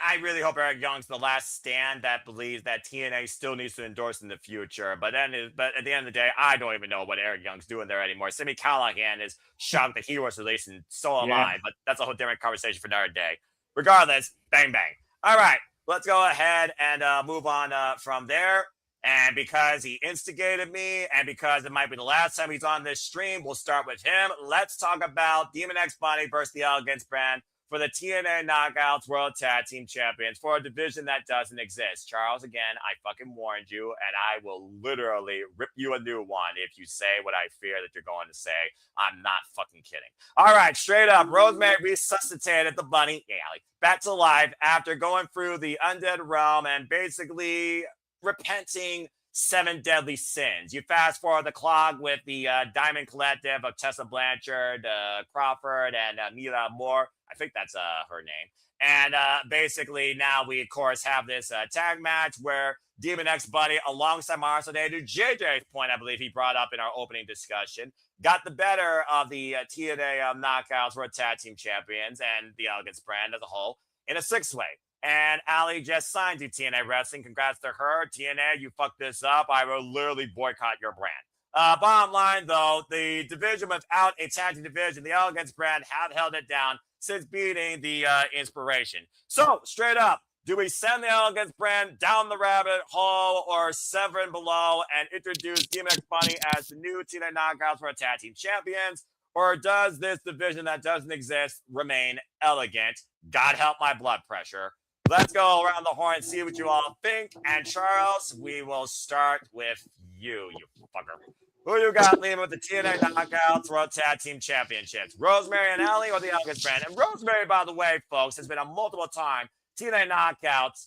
I really hope Eric Young's the last stand that believes that TNA still needs to endorse in the future. But at the end of the day, I don't even know what Eric Young's doing there anymore. Simi Callahan is shocked that he was released, and so am I. But that's a whole different conversation for another day. Regardless, bang, bang. All right, let's go ahead and move on from there. And because he instigated me, and because it might be the last time he's on this stream, we'll start with him. Let's talk about Demon X Bunny versus the Elegance brand for the TNA Knockouts World Tag Team Champions for a division that doesn't exist. Charles, again, I fucking warned you, and I will literally rip you a new one if you say what I fear that you're going to say. I'm not fucking kidding. All right, straight up, Rosemary resuscitated the bunny, Allie, back to life after going through the undead realm and basically repenting 7 deadly sins. You fast forward the clock with the Diamond Collective of Tessa Blanchard, Crawford, and Mila Moore. I think that's her name. And basically now we, of course, have this tag match where Demon X Bunny, alongside Marcel Day, to JJ's point, I believe he brought up in our opening discussion, got the better of the TNA Knockouts World Tag Team Champions and the Elegance brand as a whole in a 6-way. And Allie just signed to TNA Wrestling. Congrats to her. TNA, you fucked this up. I will literally boycott your brand. Bottom line, though, the division without a tag team division, the Elegance brand, have held it down since beating the Inspiration. So, straight up, do we send the Elegance brand down the rabbit hole or 7 below and introduce Demon X Bunny as the new TNA Knockouts for Tag Team Champions? Or does this division that doesn't exist remain elegant? God help my blood pressure. Let's go around the horn and see what you all think. And Charles, we will start with you fucker. Who you got leading with the TNA Knockouts World Tag Team Championships? Rosemary and Allie or the Elegance brand? And Rosemary, by the way, folks, has been a multiple-time TNA Knockouts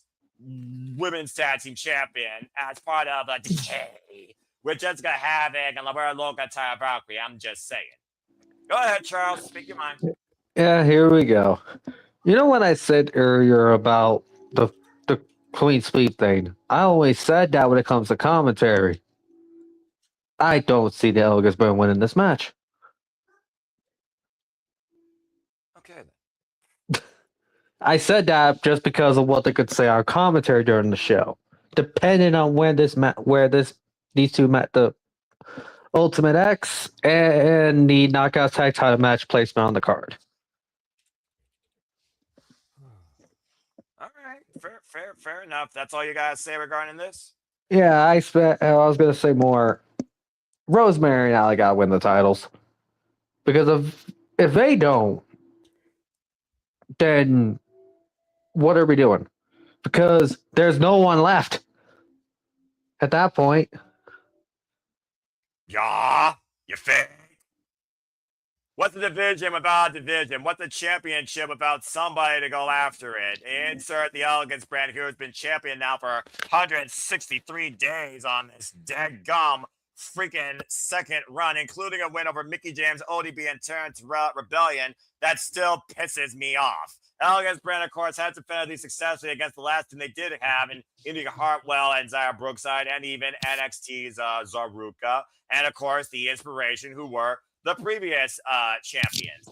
Women's Tag Team Champion as part of a Decay with Jessica Havoc and Lavera Loca Taya Valkyrie. I'm just saying. Go ahead, Charles. Speak your mind. Yeah, here we go. You know what I said earlier about the clean sweep thing? I always said that when it comes to commentary. I don't see the Elegance brand winning this match. I said that just because of what they could say on commentary during the show. Depending on when these two met the Ultimate X and the Knockout Tag Title match placement on the card. All right, fair enough. That's all you guys say regarding this. Yeah, I was gonna say more. Rosemary and Allie gotta win the titles because if they don't, then what are we doing? Because there's no one left at that point. Yeah, you think? What's the division without division? What's the championship without somebody to go after it? Insert the Elegance brand, who has been champion now for 163 days on this dead gum freaking second run, including a win over Mickey James, ODB, and Terrence Rebellion. That still pisses me off. Elegance brand, of course, has defended these successfully against the last team they did have in India Hartwell and Zaya Brookside, and even NXT's Zaruka, and of course the Inspiration, who were the previous champions.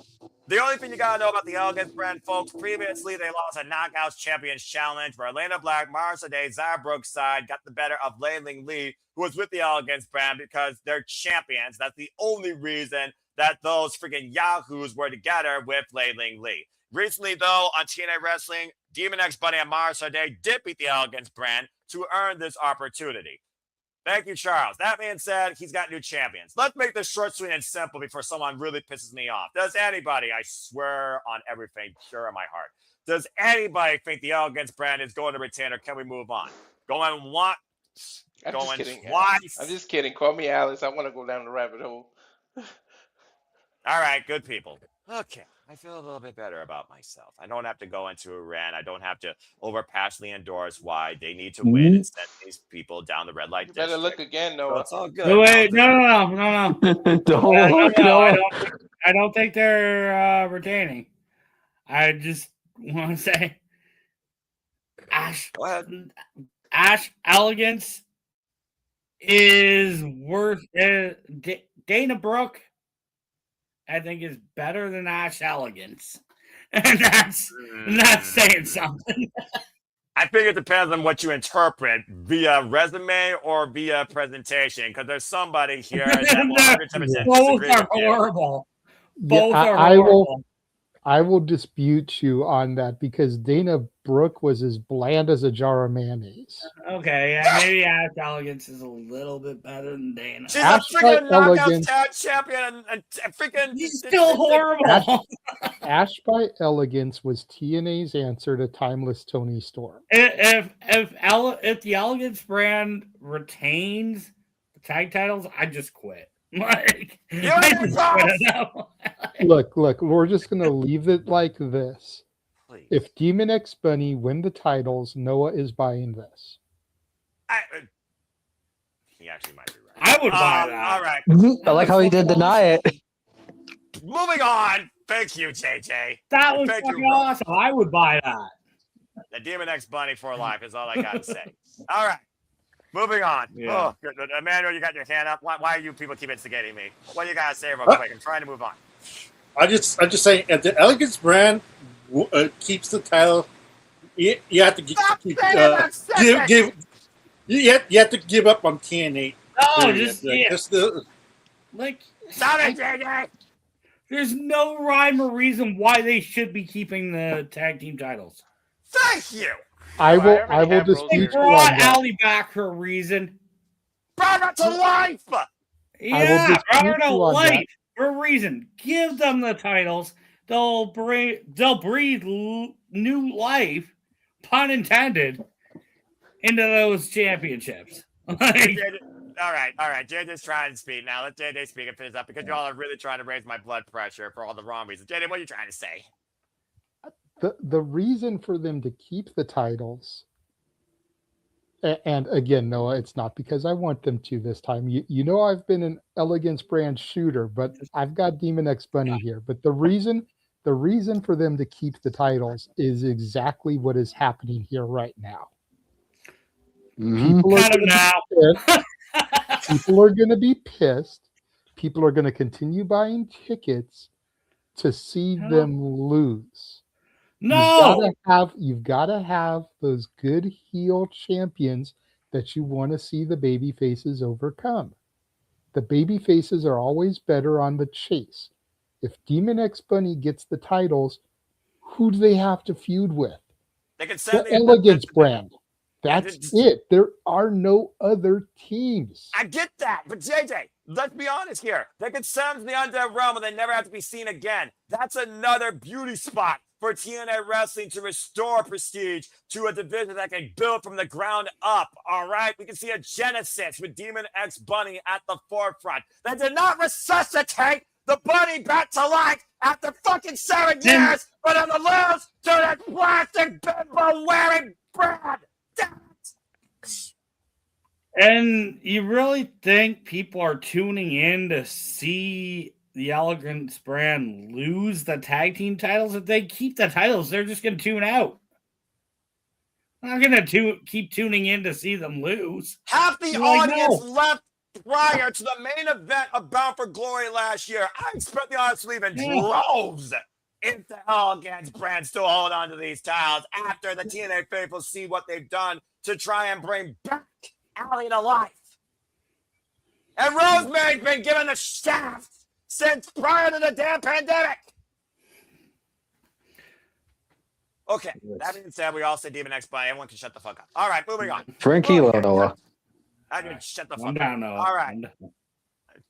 The only thing you gotta know about the Elegance brand, folks, previously they lost a Knockouts Champions Challenge where Elena Black, Marcia Day, Zaya Brookside got the better of Ling Lee, who was with the Elegance brand because they're champions. That's the only reason that those freaking yahoos were together with Ling Lee. Recently, though, on TNA Wrestling, Demon X Bunny and Marcia Day did beat the Elegance brand to earn this opportunity. Thank you, Charles. That being said, he's got new champions. Let's make this short, sweet, and simple before someone really pisses me off. Does anybody, I swear on everything, sure in my heart, does anybody think the Elegance brand is going to retain, or can we move on? Going once, going twice. I'm just kidding. Call me Alice. I want to go down the rabbit hole. All right, good people. Okay, I feel a little bit better about myself. I don't have to go into a rant. I don't have to overpassionately endorse why they need to win and send these people down the red light district. Better look again, So Noah. it's all good. No, wait, no. I don't think they're retaining. I just want to say, Ash Elegance is worth Dana Brooke. I think is better than Ash Elegance, and that's saying something. I think it depends on what you interpret via resume or via presentation, because there's somebody here that will 100% both disagree are with you. horrible. Both are horrible. I will dispute you on that because Dana Brooke was as bland as a jar of mayonnaise. Okay, yeah, maybe Ash Elegance is a little bit better than Dana. She's a freaking knockout tag champion and freaking. He's still horrible. Ash by Elegance was TNA's answer to Timeless Tony Storm. If the Elegance brand retains the tag titles, I just quit. Like, Look, we're just gonna leave it like this. Please. If Demon X Bunny win the titles, Noah is buying this. He actually might be right. I would buy that. All right. I like how he did deny it. Moving on. Thank you, JJ. That was fucking awesome. I would buy that. The Demon X Bunny for life is all I gotta say. All right. Moving on. Yeah. Oh, good. Emmanuel, you got your hand up. Why are you people keep instigating me? What do you guys say real quick? I'm trying to move on. I'm just saying, if the Elegance brand keeps the title, you have to you have to give up on TNA. Stop it, JJ. There's no rhyme or reason why they should be keeping the tag team titles. Thank you. I will dispute you on that. Allie back for a reason. Brought her to life. Yeah, brought her to life for a reason. Give them the titles. They'll breathe new life, pun intended, into those championships. All right. JJ's trying to speak now. Let JJ speak and finish up because y'all are really trying to raise my blood pressure for all the wrong reasons. JJ, what are you trying to say? The reason for them to keep the titles, and again, Noah, it's not because I want them to this time. You know I've been an Elegance brand shooter, but I've got Demon X Bunny here. But the reason for them to keep the titles is exactly what is happening here right now. People are going to be pissed. People are going to continue buying tickets to see them lose. No. You've gotta have those good heel champions that you want to see the baby faces overcome. The baby faces are always better on the chase. If Demon X Bunny gets the titles, who do they have to feud with? They can The send the Elegance brand. Yeah, That's it. There are no other teams. I get that, but JJ, let's be honest here. They can send them to the Undead Realm and they never have to be seen again. That's another beauty spot for TNA Wrestling to restore prestige to a division that can build from the ground up. All right, we can see a genesis with Demon X Bunny at the forefront. They did not resuscitate the bunny back to life after fucking 7 years, but on the lose to that plastic bimbo wearing Brad. And you really think people are tuning in to see the Elegance brand lose the tag team titles? If they keep the titles, they're just going to tune out. I'm not going to keep tuning in to see them lose. Half the audience left prior to the main event of Bound for Glory last year. I expect the audience to leave in droves if the Elegance brand still hold on to these titles after the TNA faithful see what they've done to try and bring back Allie to life. And Rosemary's been given the shaft since prior to the damn pandemic. Okay, that being said, we all say Demon X Bunny. Everyone can shut the fuck up. All right, moving on. Frankie Noah. I can shut the fuck Calm up. down, Noah. All right.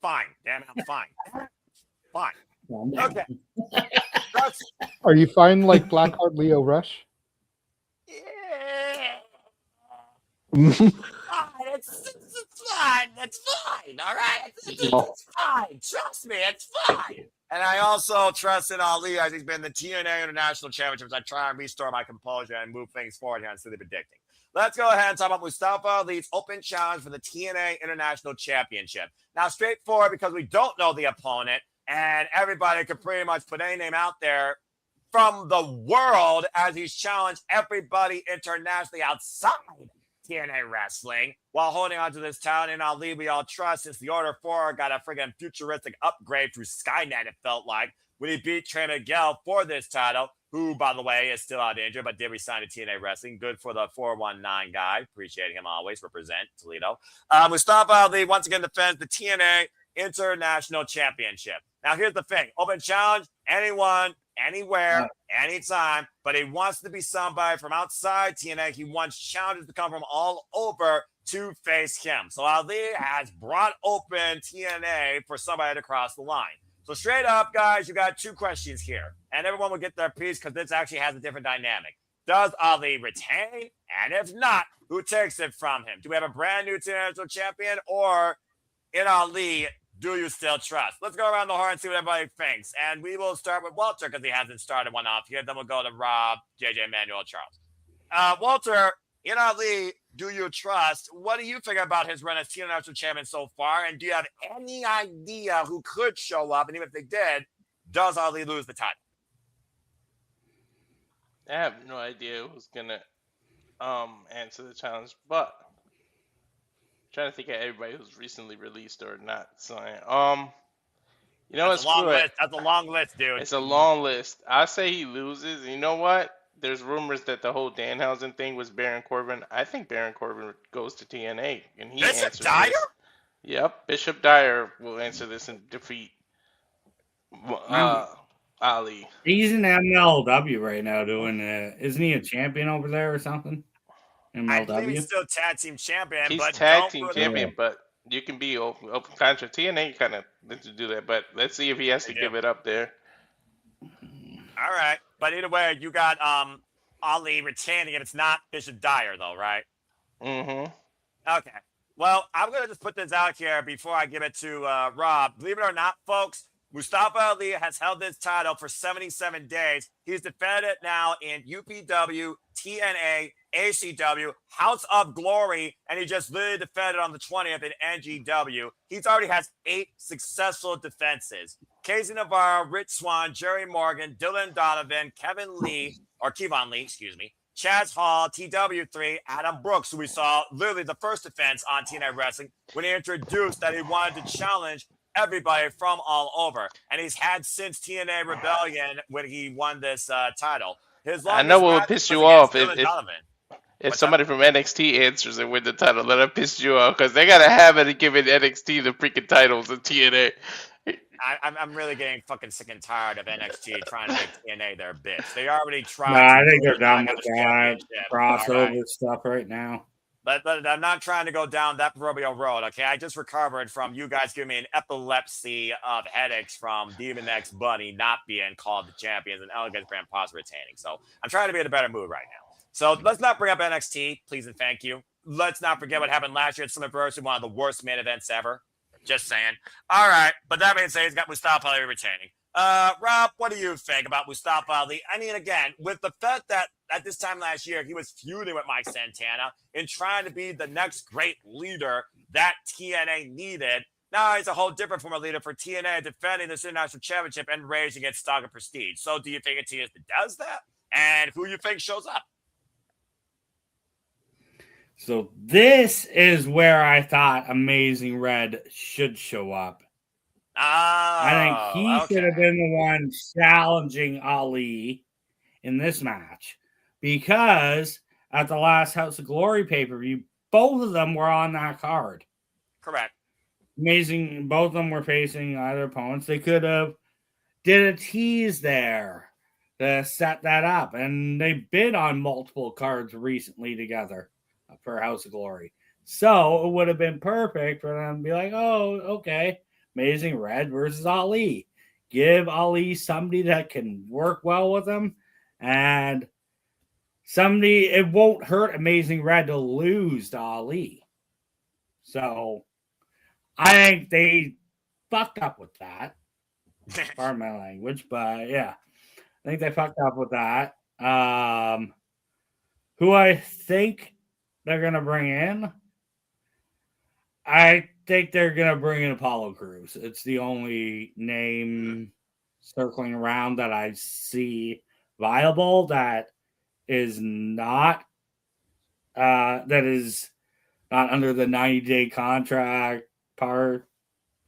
Fine. Damn it, I'm fine. Fine. Okay. Are you fine like Blackheart Leo Rush? It's fine. It's fine. All right. It's fine. Trust me. It's fine. And I also trust in Ali as he's been the TNA International Championships. I try and restore my composure and move things forward here instead of predicting. Let's go ahead and talk about Mustafa Ali's open challenge for the TNA International Championship. Now, straightforward because we don't know the opponent, and everybody could pretty much put any name out there from the world as he's challenged everybody internationally outside TNA Wrestling while holding on to this title. And Ali, we all trust, since the Order 4 got a friggin' futuristic upgrade through Skynet, it felt like, when he beat Trey Miguel for this title, who, by the way, is still out injured, but did resign to TNA Wrestling. Good for the 419 guy. Appreciate him always. Represent Toledo. Mustafa Ali once again defends the TNA International Championship. Now, here's the thing. Open challenge, anyone, anywhere, anytime, but he wants to be somebody from outside TNA. He wants challenges to come from all over to face him. So Ali has brought open TNA for somebody to cross the line. So straight up, guys, you got 2 questions here, and everyone will get their piece because this actually has a different dynamic. Does Ali retain? And if not, who takes it from him? Do we have a brand new international champion, or in Ali, do you still trust? Let's go around the horn and see what everybody thinks. And we will start with Walter because he hasn't started one off here. Then we'll go to Rob, JJ, Emmanuel, Charles. Walter, in Ali, do you trust? What do you think about his run as TNA National Champion so far? And do you have any idea who could show up? And even if they did, does Ali lose the title? I have no idea who's gonna answer the challenge, but I'm trying to think of everybody who's recently released or not. So, you know, That's a long list. That's a long list, dude. It's a long list. I say he loses. You know what? There's rumors that the whole Danhausen thing was Baron Corbin. I think Baron Corbin goes to TNA, and he Bishop answers Dyer? this. Yep, Bishop Dyer will answer this and defeat Ali. He's in MLW right now doing isn't he a champion over there or something? MLW? I believe he's still tag team champion. He's but tag team champion, but you can be open contract. TNA kind of lets you do that, but let's see if he has to give it up there. All right. But either way, you got Ali retaining if it's not Bishop Dyer, though, right? Mm-hmm. Okay. Well, I'm going to just put this out here before I give it to Rob. Believe it or not, folks, Mustafa Ali has held this title for 77 days. He's defended it now in UPW, TNA, ACW, House of Glory, and he just literally defended on the 20th in NGW. He's already has 8 successful defenses. Casey Navarro, Rich Swan, Jerry Morgan, Dylan Donovan, Kevin Lee, or Kevon Lee, excuse me, Chaz Hall, TW3, Adam Brooks, who we saw literally the first defense on TNA Wrestling when he introduced that he wanted to challenge everybody from all over. And he's had since TNA Rebellion when he won this title. His I know longest what would match piss was you against off Dylan Donovan. if What's somebody from NXT answers and win the title. That'll piss you off because they gotta have it giving NXT the freaking titles in TNA. I'm really getting fucking sick and tired of NXT trying to make TNA their bitch. They already No, tried to I think ruin they're the done Knockouts with that Championship. crossover All right. stuff right now. But I'm not trying to go down that proverbial road, okay? I just recovered from you guys giving me an epilepsy of headaches from Demon X Bunny not being called the champions and Elegance Grand Pos retaining. So I'm trying to be in a better mood right now. So let's not bring up NXT, please and thank you. Let's not forget what happened last year at Slammiversary, one of the worst main events ever. Just saying. All right, but that being said, he's got Mustafa Ali retaining. Rob, what do you think about Mustafa Ali? I mean, again, with the fact that at this time last year, he was feuding with Mike Santana and trying to be the next great leader that TNA needed. Now he's a whole different form of leader for TNA, defending this international championship and raising its stock of prestige. So do you think it's TNA that does that? And who you think shows up? So this is where I thought Amazing Red should show up. I think he should have been the one challenging Ali in this match because at the last House of Glory pay-per-view, both of them were on that card. Correct. Amazing. Both of them were facing either opponents. They could have did a tease there to set that up. And they've been on multiple cards recently together for House of Glory. So it would have been perfect for them to be like, oh, okay. Amazing Red versus Ali. Give Ali somebody that can work well with him. And somebody, it won't hurt Amazing Red to lose to Ali. So I think they fucked up with that. Pardon my language, but yeah. I think they fucked up with that. Who I think they're going to bring in? I think they're going to bring in Apollo Crews. It's the only name circling around that I see viable that is not under the 90-day contract part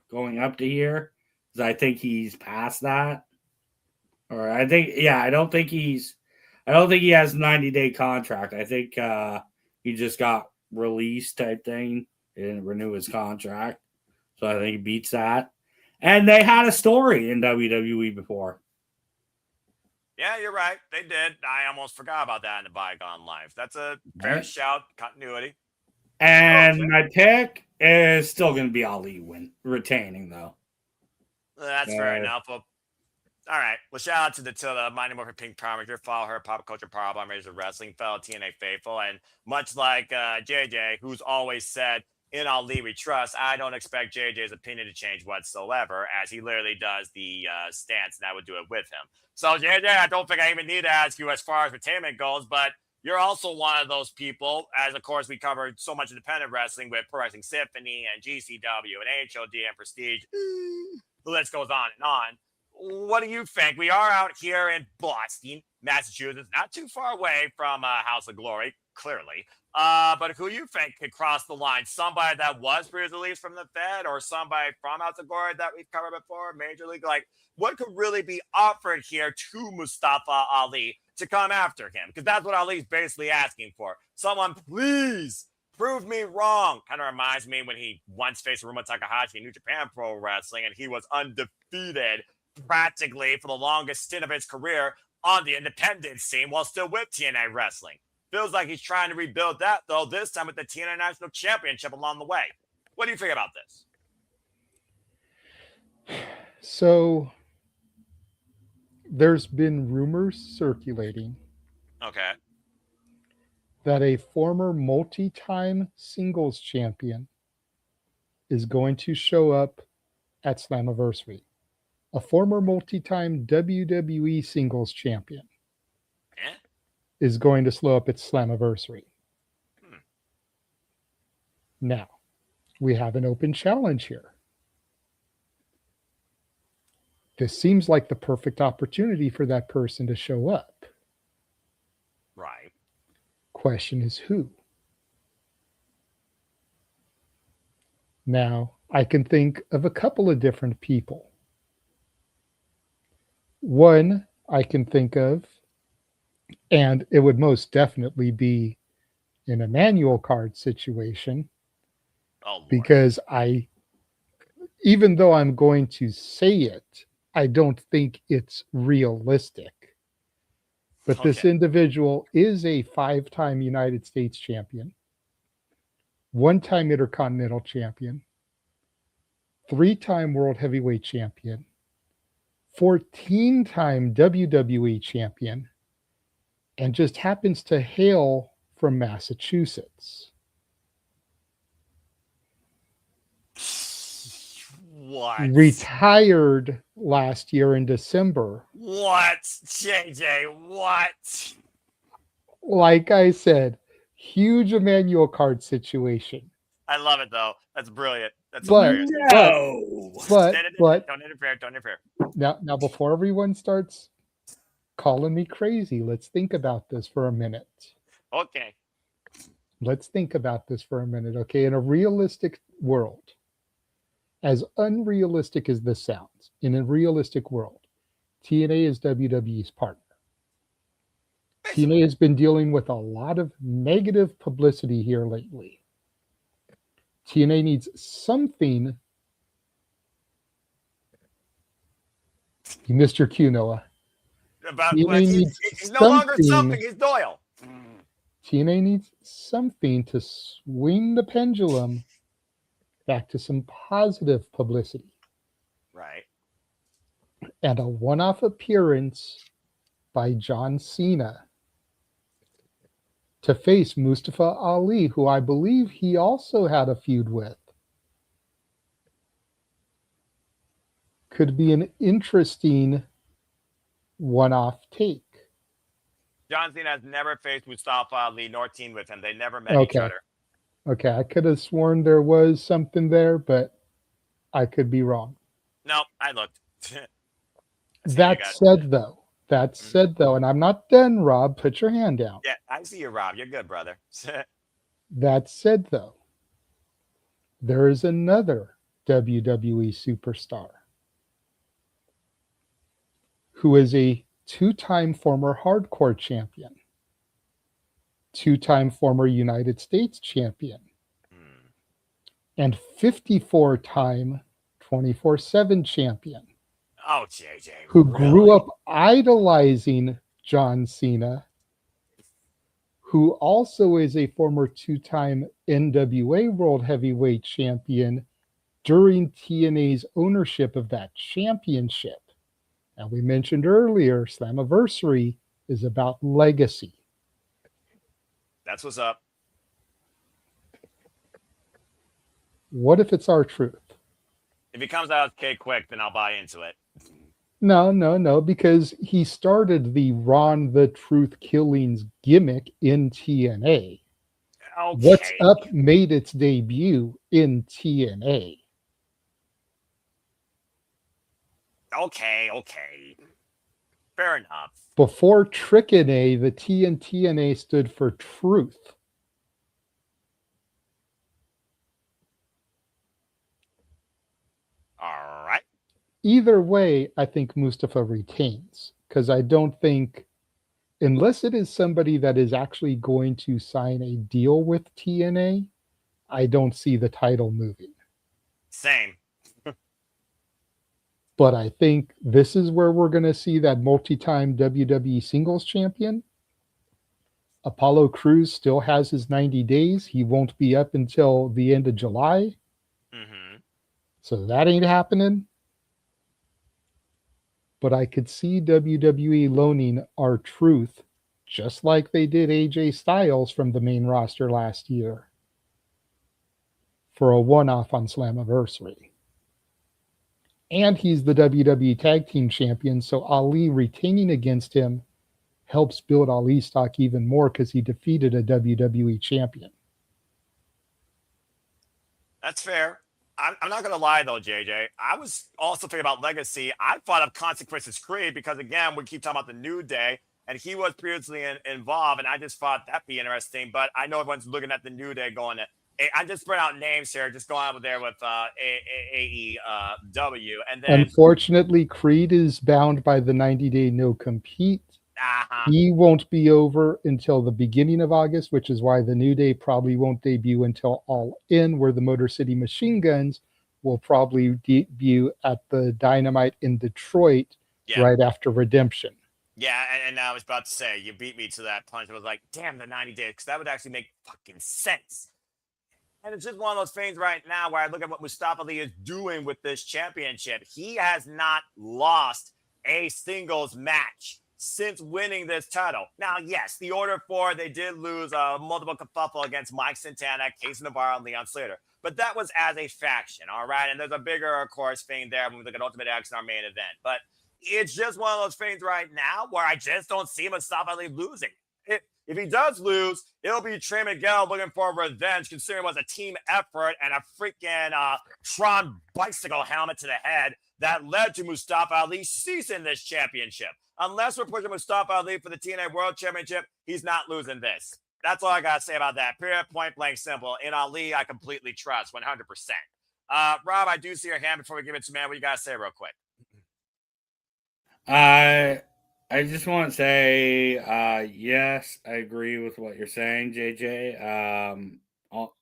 going up to here. Because I think he's past that. Or I don't think he has a 90-day contract. I think he just got released type thing. He didn't renew his contract. So I think he beats that. And they had a story in WWE before. Yeah, you're right. They did. I almost forgot about that in the bygone life. That's a fair shout. Continuity. And my pick is still going to be Ali retaining, though. That's fair enough. Well, all right. Well, shout out to Datilda, minding more for Pink Power. If you follow her Pop Culture Powerbomb, Razor Wrestling, fellow TNA faithful, and much like JJ, who's always said, in Ali we trust, I don't expect JJ's opinion to change whatsoever, as he literally does the stance, and I would do it with him. So, JJ, I don't think I even need to ask you as far as retainment goes, but you're also one of those people, as of course we covered so much independent wrestling with Pro Wrestling Symphony and GCW and HOD and Prestige. The list goes on and on. What do you think? We are out here in Boston, Massachusetts, not too far away from House of Glory, clearly. But who you think could cross the line? Somebody that was released from the Fed or somebody from House of Glory that we've covered before, Major League? Like, what could really be offered here to Mustafa Ali to come after him? Because that's what Ali's basically asking for. Someone, please prove me wrong. Kind of reminds me when he once faced Ruma Takahashi in New Japan Pro Wrestling, and he was undefeated practically for the longest stint of his career on the independent scene while still with TNA Wrestling. Feels like he's trying to rebuild that, though, this time with the TNA National Championship along the way. What do you think about this? So there's been rumors circulating that a former multi-time singles champion is going to show up at Slammiversary. A former multi-time WWE singles champion is going to slow up at Slammiversary. Now, we have an open challenge here. This seems like the perfect opportunity for that person to show up. Right. Question is who? Now, I can think of a couple of different people. One I can think of And it would most definitely be in a manual card situation Oh, Lord. because even though I'm going to say it, I don't think it's realistic. But this Okay. individual is a 5-time United States champion, 1-time Intercontinental champion, 3-time World Heavyweight champion, 14-time WWE champion, and just happens to hail from Massachusetts. What? Retired last year in December. What? JJ, what? Like I said, huge Emmanuel card situation. I love it, though. That's brilliant. That's But- hilarious. No. But Don't interfere. Don't interfere. now before everyone starts calling me crazy, let's think about this for a minute. Okay. Let's think about this for a minute, okay? In a realistic world, as unrealistic as this sounds, in a realistic world, TNA is WWE's partner. TNA has been dealing with a lot of negative publicity here lately. TNA needs something. You missed your cue, Noah. About TNA well, needs he's no longer something. something. He's Doyle. TNA needs something to swing the pendulum back to some positive publicity. Right. And a one-off appearance by John Cena to face Mustafa Ali, who I believe he also had a feud with. Could be an interesting one-off take. John Cena has never faced Mustafa Ali nor teamed with him. They never met each other. Okay, I could have sworn there was something there, but I could be wrong. No, I looked. That said, though, and I'm not done, Rob, put your hand down. Yeah, I see you, Rob. You're good, brother. That said, though, there is another WWE superstar who is a 2-time former hardcore champion, 2-time former United States champion, and 54-time 24/7 champion. Oh, JJ. Who really? grew up idolizing John Cena, who also is a former 2-time NWA World Heavyweight Champion during TNA's ownership of that championship. And we mentioned earlier, Slammiversary is about legacy. That's what's up. What if it's our truth? If he comes out okay quick, then I'll buy into it. No, because he started the Ron the Truth Killings gimmick in TNA. Okay. What's Up made its debut in TNA. Okay. Fair enough. Before TrickNA, the T in TNA stood for truth. All right. Either way, I think Mustafa retains, because I don't think, unless it is somebody that is actually going to sign a deal with TNA, I don't see the title moving. Same. But I think this is where we're going to see that multi-time WWE singles champion. Apollo Crews still has his 90 days. He won't be up until the end of July. Mm-hmm. So that ain't happening. But I could see WWE loaning R-Truth, just like they did AJ Styles from the main roster last year, for a one-off on Slammiversary. And he's the WWE Tag Team Champion, so Ali retaining against him helps build Ali's stock even more because he defeated a WWE champion. That's fair. I'm not going to lie, though, JJ. I was also thinking about legacy. I thought of Consequences Creed because, again, we keep talking about the New Day, and he was previously involved, and I just thought that'd be interesting. But I know everyone's looking at the New Day going to I just spread out names here, just going out there with AEW. And then Unfortunately, Creed is bound by the 90-day no compete. He won't be over until the beginning of August, which is why the New Day probably won't debut until All In, where the Motor City Machine Guns will probably debut at the Dynamite in Detroit right after Redemption. Yeah, and I was about to say, you beat me to that punch. I was like, damn, the 90 days, because that would actually make fucking sense. And it's just one of those things right now where I look at what Mustafa Ali is doing with this championship. He has not lost a singles match since winning this title. Now, yes, the Order 4, they did lose a multiple kerfuffle against Mike Santana, Case Navarro, and Leon Slater. But that was as a faction, all right? And there's a bigger, of course, thing there when we look at Ultimate X in our main event. But it's just one of those things right now where I just don't see Mustafa Ali losing. If he does lose, it'll be Trey Miguel looking for revenge, considering it was a team effort and a freaking Tron bicycle helmet to the head that led to Mustafa Ali seizing this championship. Unless we're pushing Mustafa Ali for the TNA World Championship, he's not losing this. That's all I got to say about that. Period, point blank, simple. In Ali, I completely trust 100%. Rob, I do see your hand before we give it to man. What you got to say real quick? I just want to say, yes, I agree with what you're saying, JJ. All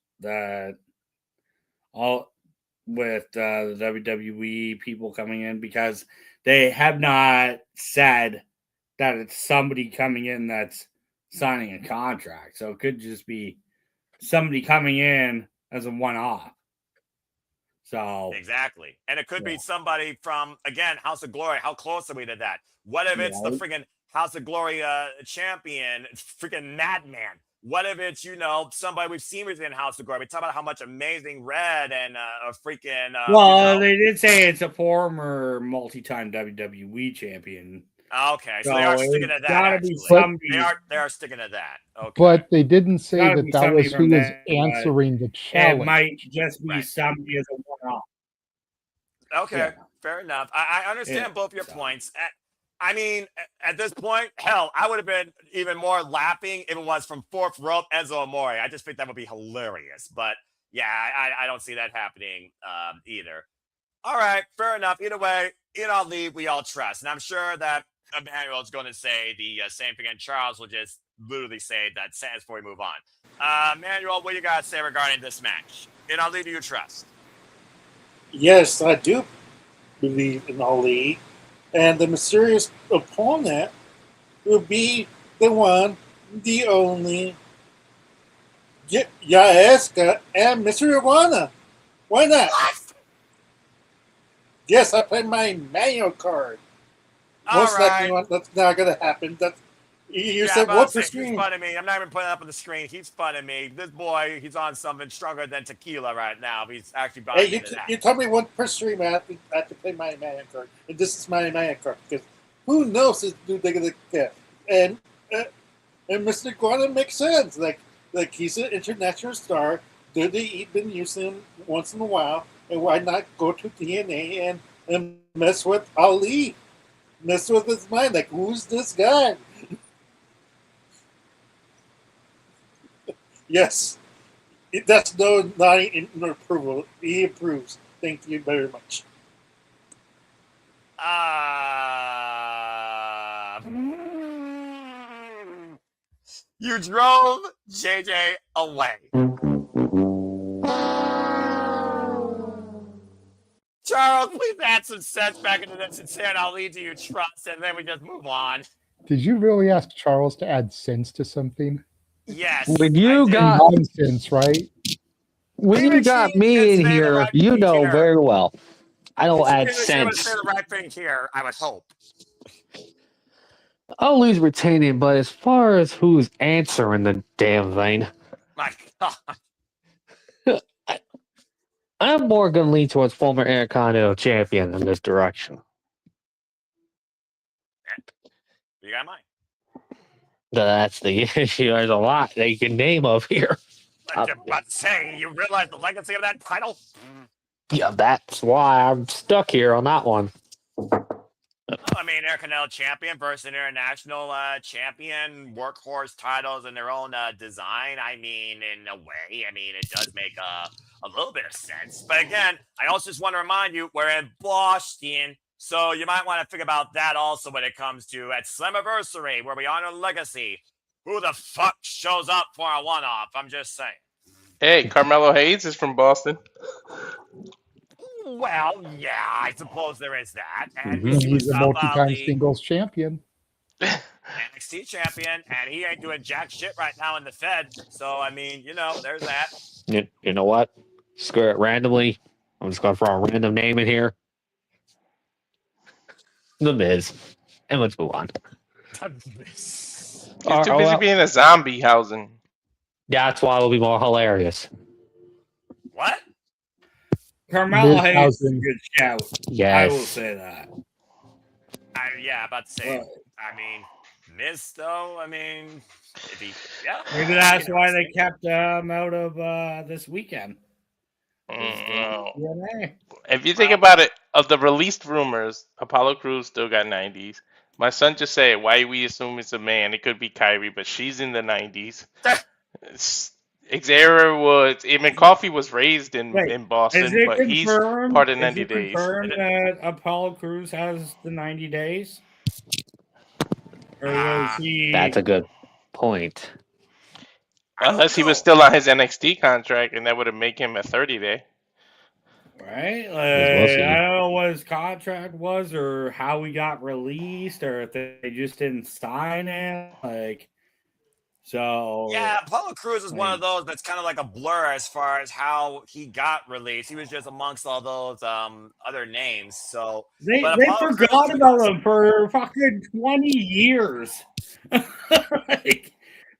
with the WWE people coming in, because they have not said that it's somebody coming in that's signing a contract. So it could just be somebody coming in as a one-off. So exactly. And it could be somebody from, again, House of Glory. How close are we to that? What if it's the freaking House of Glory champion, freaking Madman? What if it's, somebody we've seen within House of Glory? We talk about how much amazing Red and a freaking... they did say it's a former multi-time WWE champion. Okay, so they are sticking to that. They are sticking to that. Okay. But they didn't say that was who was answering the challenge. It might just be somebody as a one-off. Okay, fair enough. I understand both your points. I mean, at this point, hell, I would have been even more laughing if it was from fourth rope Enzo Amore. I just think that would be hilarious. But yeah, I don't see that happening either. All right, fair enough. Either way, in Ali, we all trust. And I'm sure that Emmanuel is going to say the same thing, and Charles will just literally say that sentence before we move on. Emmanuel, what do you got to say regarding this match? In Ali, do you trust? Yes, I do believe in Ali. And the mysterious opponent will be the one, the only, Yaeska and Mr. Iwana. Why not? What? Yes, I played my manual card. Most likely that's not going to happen. You said, what's the screen? He's fun of me. I'm not even putting it up on the screen. He's fun of me. This boy, he's on something stronger than tequila right now. He's actually buying into that. You told me one per stream I have to play my manual card. And this is my manual card. Because who knows this dude they're going to get. And Mr. Guana makes sense. Like he's an international star. They've been using him once in a while. And why not go to TNA and mess with Ali? Mess with his mind. Like, who's this guy? Yes. That's no approval. He approves. Thank you very much. You drove JJ away. Charles, please add some sense back into this and say I'll lead to you trust, and then we just move on. Did you really ask Charles to add sense to something? Yes. When you got nonsense, right? When you got me in here, you know very well. I don't add sense. Say the right thing here, I would hope. I'll lose retaining, but as far as who's answering the damn thing, my God. I'm more going to lean towards former Intercontinental Champion in this direction. You got mine. That's the issue. There's a lot that you can name of here. But say, you realize the legacy of that title? Yeah, that's why I'm stuck here on that one. I mean, Intercontinental Champion versus International Champion, workhorse titles in their own design. I mean, in a way, it does make a little bit of sense. But again, I also just want to remind you, we're in Boston, So you might want to think about that also when it comes to at Slammiversary, where we honor legacy. Who the fuck shows up for a one-off? I'm just saying. Hey, Carmelo Hayes is from Boston. Well, yeah, I suppose there is that. And Mhm. you see He's a Mustafa multi-time Ali, singles champion. NXT champion, and he ain't doing jack shit right now in the Fed. So, I mean, there's that. You know what? Screw it. Randomly, I'm just going to throw a random name in here. The Miz. And let's move on. He's too busy being a zombie housing. That's why it'll be more hilarious. What? Carmelo Hayes is a Miz good shout. Yes. I will say that. About to say. Well, I mean, Miz though. I mean, maybe that's why they kept him out of this weekend. TNA. If you think about it, of the released rumors, Apollo Crews still got 90s. My son just said, why we assume it's a man? It could be Kyrie, but she's in the 90s. Xavier Woods, even Coffee was raised in Boston, but he's part of 90 days. Confirmed that Apollo Crews has the 90 days? Or was he... That's a good point. Unless he was still on his NXT contract, and that would have made him a 30-day. Right? We'll see. I don't know what his contract was or how he got released or if they just didn't sign him. Yeah, Apollo Crews is one of those that's kind of like a blur as far as how he got released. He was just amongst all those other names. So they forgot about him for fucking 20 years.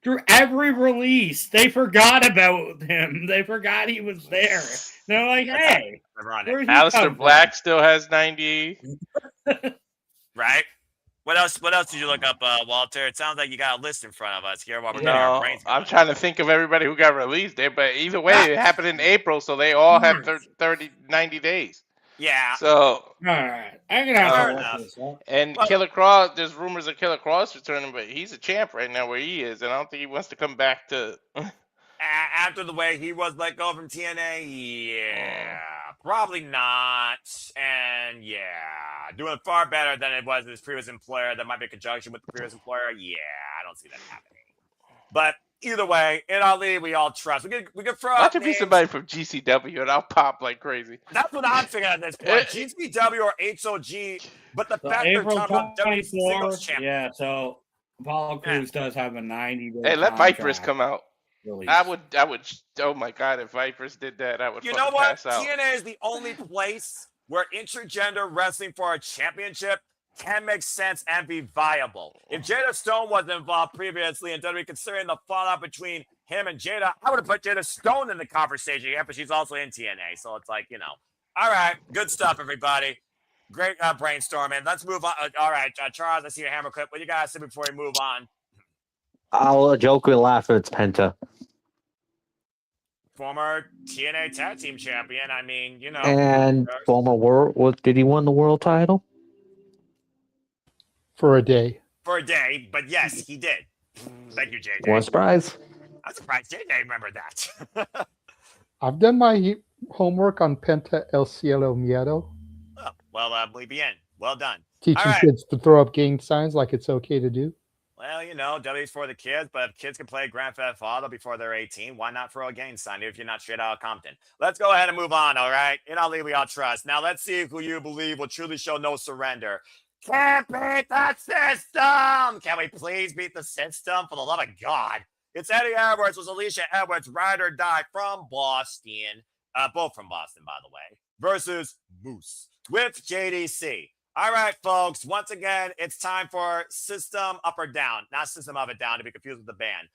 Through every release, they forgot about him. They forgot he was there. They're like, hey, Aleister Black still has 90. Right? What else did you look up, Walter? It sounds like you got a list in front of us here while we're getting our brains going. I'm trying to think of everybody who got released there, but either way, it happened in April, so they all have 90 days. Yeah. So, all right, I can have this. And Killer Cross, there's rumors of Killer Cross returning, but he's a champ right now where he is, and I don't think he wants to come back to. After the way he was let go from TNA, yeah, probably not. And yeah, doing far better than it was his previous employer. That might be a conjunction with the previous employer. Yeah, I don't see that happening. But either way, in Ali, we all trust. We can throw out to be somebody from GCW, and I'll pop like crazy. That's what I'm figuring at this point. GCW or HOG, but the fact they're talking about WWE Singles Champion. Yeah, so Apollo Crews does have a 90-day. Hey, let Vipers come out. I would. Oh my God! If Vipers did that, I would. Pass out. TNA is the only place where intergender wrestling for a championship can make sense and be viable. If Jada Stone wasn't involved previously, and WWE considering the fallout between him and Jada, I would have put Jada Stone in the conversation. Yeah, but she's also in TNA, so it's like All right, good stuff, everybody. Great brainstorming. Let's move on. All right, Charles, I see your hammer clip. What do you guys say before we move on? I'll joke and laugh if it's Penta. Former TNA Tag Team Champion. I mean, And former world. Did he win the world title? For a day. For a day, but yes, he did. Thank you, JJ. One surprise. I'm surprised JJ remembered that. I've done my homework on Penta El Cielo Miedo. Oh, well, muy bien. Well done. Teaching kids to throw up gang signs like it's okay to do. Well, W's for the kids, but if kids can play Grand Theft Auto before they're 18, why not throw a gang sign if you're not straight out of Compton? Let's go ahead and move on, all right? In Ali, we all trust. Now, let's see who you believe will truly show no surrender. Can't beat the system! Can we please beat the system? For the love of God. It's Eddie Edwards with Alicia Edwards, ride or die from Boston. Both from Boston, by the way. Versus Moose with JDC. All right, folks. Once again, it's time for System Up or Down. Not System of a Down to be confused with the band.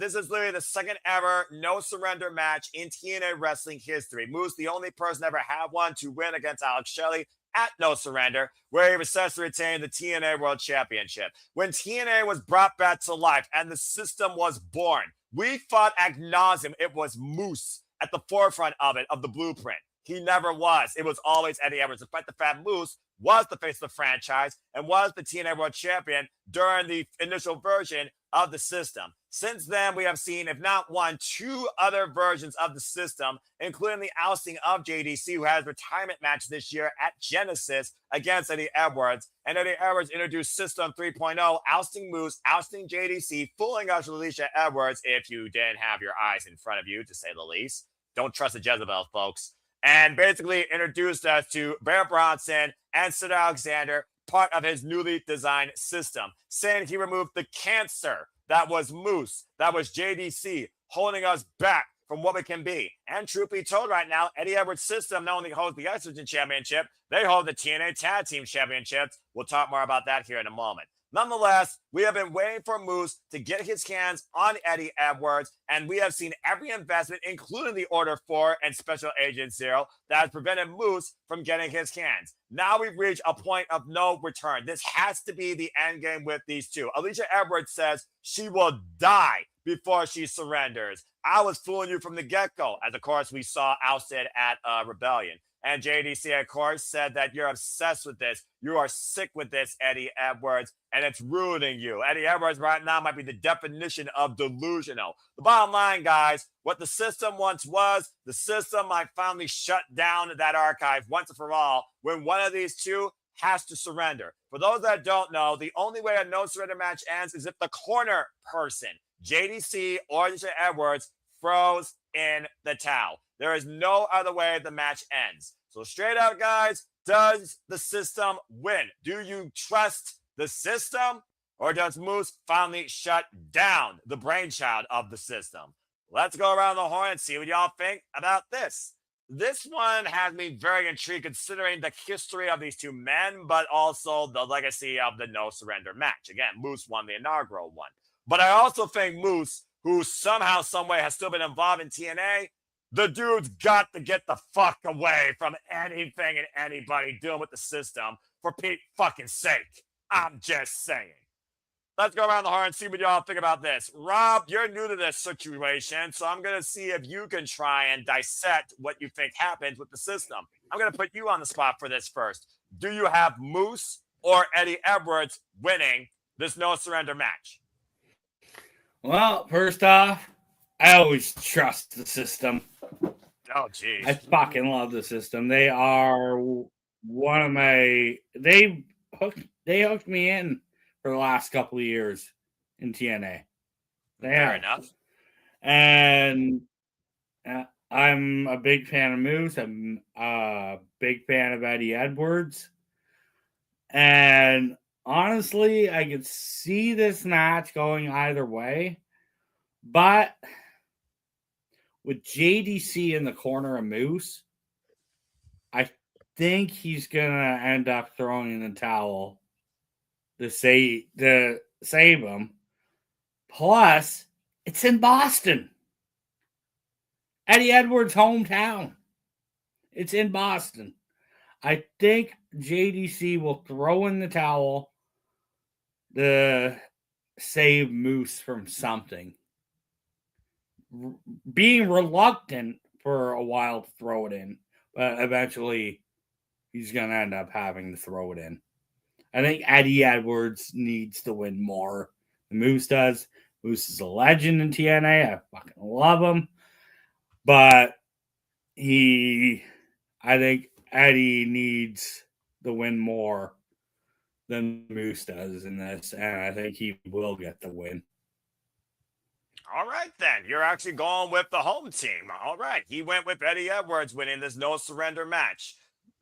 This is literally the second ever no surrender match in TNA wrestling history. Moose, the only person ever had one to win against Alex Shelley at No Surrender, where he was set to retain the TNA World Championship. When TNA was brought back to life and the system was born, we fought ad nauseum. It was Moose at the forefront of it, of the blueprint. He never was. It was always Eddie Edwards. Despite the fact Moose was the face of the franchise and was the TNA World Champion during the initial version of the system. Since then, we have seen, if not one, two other versions of the system, including the ousting of JDC, who has a retirement match this year at Genesis against Eddie Edwards. And Eddie Edwards introduced System 3.0, ousting Moose, ousting JDC, fooling us with Alicia Edwards if you didn't have your eyes in front of you, to say the least. Don't trust the Jezebel, folks. And basically introduced us to Bear Bronson and Sid Alexander, part of his newly designed system, saying he removed the cancer that was Moose, that was JDC, holding us back from what we can be. And truth be told, right now, Eddie Edwards' system not only holds the Estrogen Championship, they hold the TNA Tag Team Championships. We'll talk more about that here in a moment. Nonetheless, we have been waiting for Moose to get his hands on Eddie Edwards, and we have seen every investment, including the Order 4 and Special Agent Zero, that has prevented Moose from getting his hands. Now we've reached a point of no return. This has to be the end game with these two. Alicia Edwards says she will die before she surrenders. I was fooling you from the get-go, as of course we saw ousted at Rebellion. And JDC, of course, said that you're obsessed with this. You are sick with this, Eddie Edwards, and it's ruining you. Eddie Edwards right now might be the definition of delusional. The bottom line, guys, what the system once was, the system might finally shut down that archive once and for all when one of these two has to surrender. For those that don't know, the only way a no-surrender match ends is if the corner person, JDC or Alicia Edwards, throws in the towel. There is no other way the match ends. So straight out, guys, does the system win? Do you trust the system? Or does Moose finally shut down the brainchild of the system? Let's go around the horn and see what y'all think about this. This one has me very intrigued considering the history of these two men, but also the legacy of the no surrender match. Again, Moose won the inaugural one. But I also think Moose, who somehow, someway has still been involved in TNA, the dude's got to get the fuck away from anything and anybody dealing with the system, for Pete's fucking sake. I'm just saying. Let's go around the horn and see what y'all think about this. Rob, you're new to this situation, so I'm going to see if you can try and dissect what you think happens with the system. I'm going to put you on the spot for this first. Do you have Moose or Eddie Edwards winning this no surrender match? Well, first off, I always trust the system. Oh, geez. I fucking love the system. They are one of my... They hooked me in for the last couple of years in TNA. Fair enough. And I'm a big fan of Moose. I'm a big fan of Eddie Edwards. And honestly, I could see this match going either way. But with JDC in the corner of Moose, I think he's going to end up throwing in the towel to save him. Plus, it's in Boston. Eddie Edwards' hometown. It's in Boston. I think JDC will throw in the towel to save Moose from something. Being reluctant for a while to throw it in, but eventually he's going to end up having to throw it in. I think Eddie Edwards needs to win more than Moose does. Moose is a legend in TNA. I fucking love him. But I think Eddie needs to win more than Moose does in this, and I think he will get the win. All right, then. You're actually going with the home team. All right. He went with Eddie Edwards winning this no surrender match.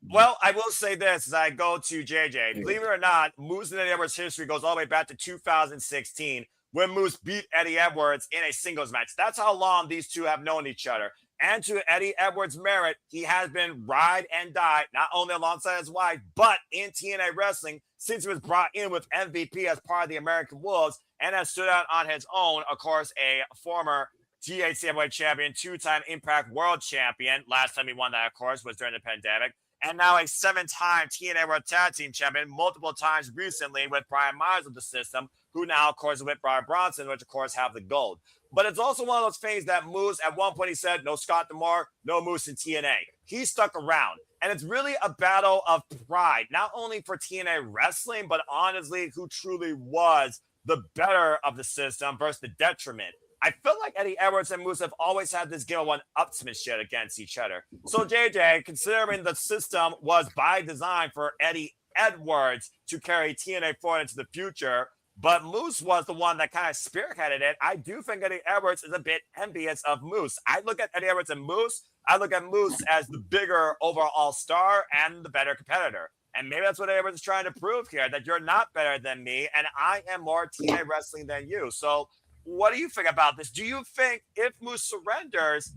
Well, I will say this as I go to JJ. Believe it or not, Moose and Eddie Edwards' history goes all the way back to 2016 when Moose beat Eddie Edwards in a singles match. That's how long these two have known each other. And to Eddie Edwards' merit, he has been ride and die, not only alongside his wife, but in TNA wrestling since he was brought in with MVP as part of the American Wolves and has stood out on his own. Of course, a former GHC heavyweight champion, two-time Impact World Champion. Last time he won that, of course, was during the pandemic. And now a 7-time TNA World Tag Team Champion, multiple times recently with Brian Myers of the system, who now, of course, is with Brian Bronson, which, of course, have the gold. But it's also one of those things that Moose, at one point he said, no Scott D'Amore, no Moose in TNA. He stuck around. And it's really a battle of pride, not only for TNA wrestling, but honestly, who truly was the better of the system versus the detriment. I feel like Eddie Edwards and Moose have always had this game of one-upsmanship against each other. So, JJ, considering the system was by design for Eddie Edwards to carry TNA forward into the future, but Moose was the one that kind of spearheaded it, I do think Eddie Edwards is a bit envious of Moose. I look at Eddie Edwards and Moose, I look at Moose as the bigger overall star and the better competitor. And maybe that's what Eddie Edwards is trying to prove here, that you're not better than me, and I am more TNA wrestling than you. So what do you think about this? Do you think if Moose surrenders,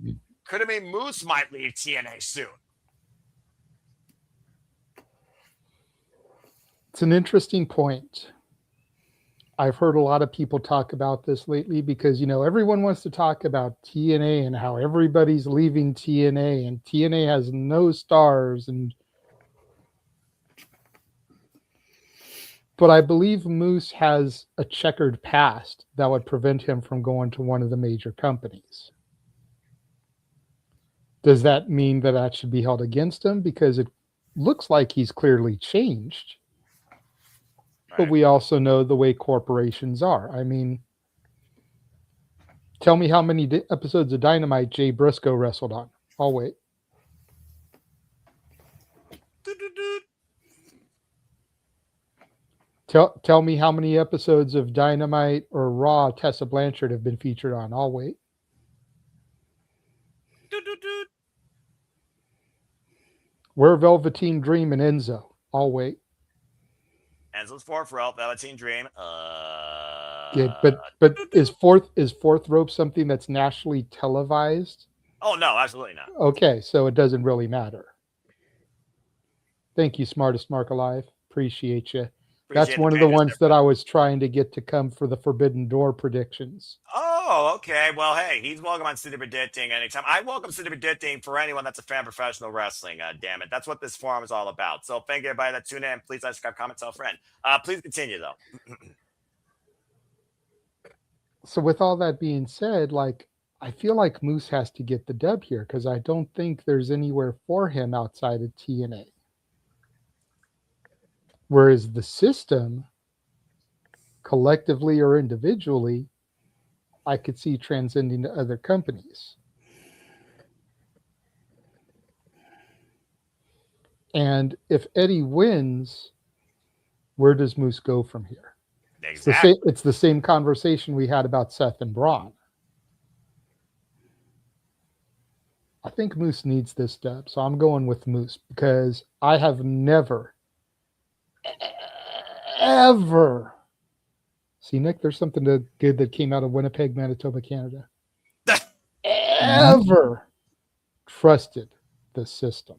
could it mean Moose might leave TNA soon? It's an interesting point. I've heard a lot of people talk about this lately because, everyone wants to talk about TNA and how everybody's leaving TNA and TNA has no stars. But I believe Moose has a checkered past that would prevent him from going to one of the major companies. Does that mean that should be held against him? Because it looks like he's clearly changed. But we also know the way corporations are. I mean, tell me how many episodes of Dynamite Jay Briscoe wrestled on. I'll wait. Tell me how many episodes of Dynamite or Raw Tessa Blanchard have been featured on. I'll wait. Where Velveteen Dream and Enzo. I'll wait. Enzo's fourth rope, Velveteen Dream. Yeah, but is fourth rope something that's nationally televised? Oh no, absolutely not. Okay, so it doesn't really matter. Thank you, smartest Mark alive. Appreciate you. That's one of the ones that I was trying to get to come for the Forbidden Door predictions. Oh, okay. Well, hey, he's welcome on City Predicting anytime. I welcome City Predicting for anyone that's a fan of professional wrestling. Damn it. That's what this forum is all about. So thank you, everybody that tuned in. Please like, subscribe, comment, tell a friend. Please continue, though. So with all that being said, I feel like Moose has to get the dub here because I don't think there's anywhere for him outside of TNA. Whereas the system, collectively or individually, I could see transcending to other companies. And if Eddie wins, where does Moose go from here? Exactly. It's the same conversation we had about Seth and Braun. I think Moose needs this dub, so I'm going with Moose because I have never, ever. See, Nick, there's something good that came out of Winnipeg, Manitoba, Canada. Ever trusted the system.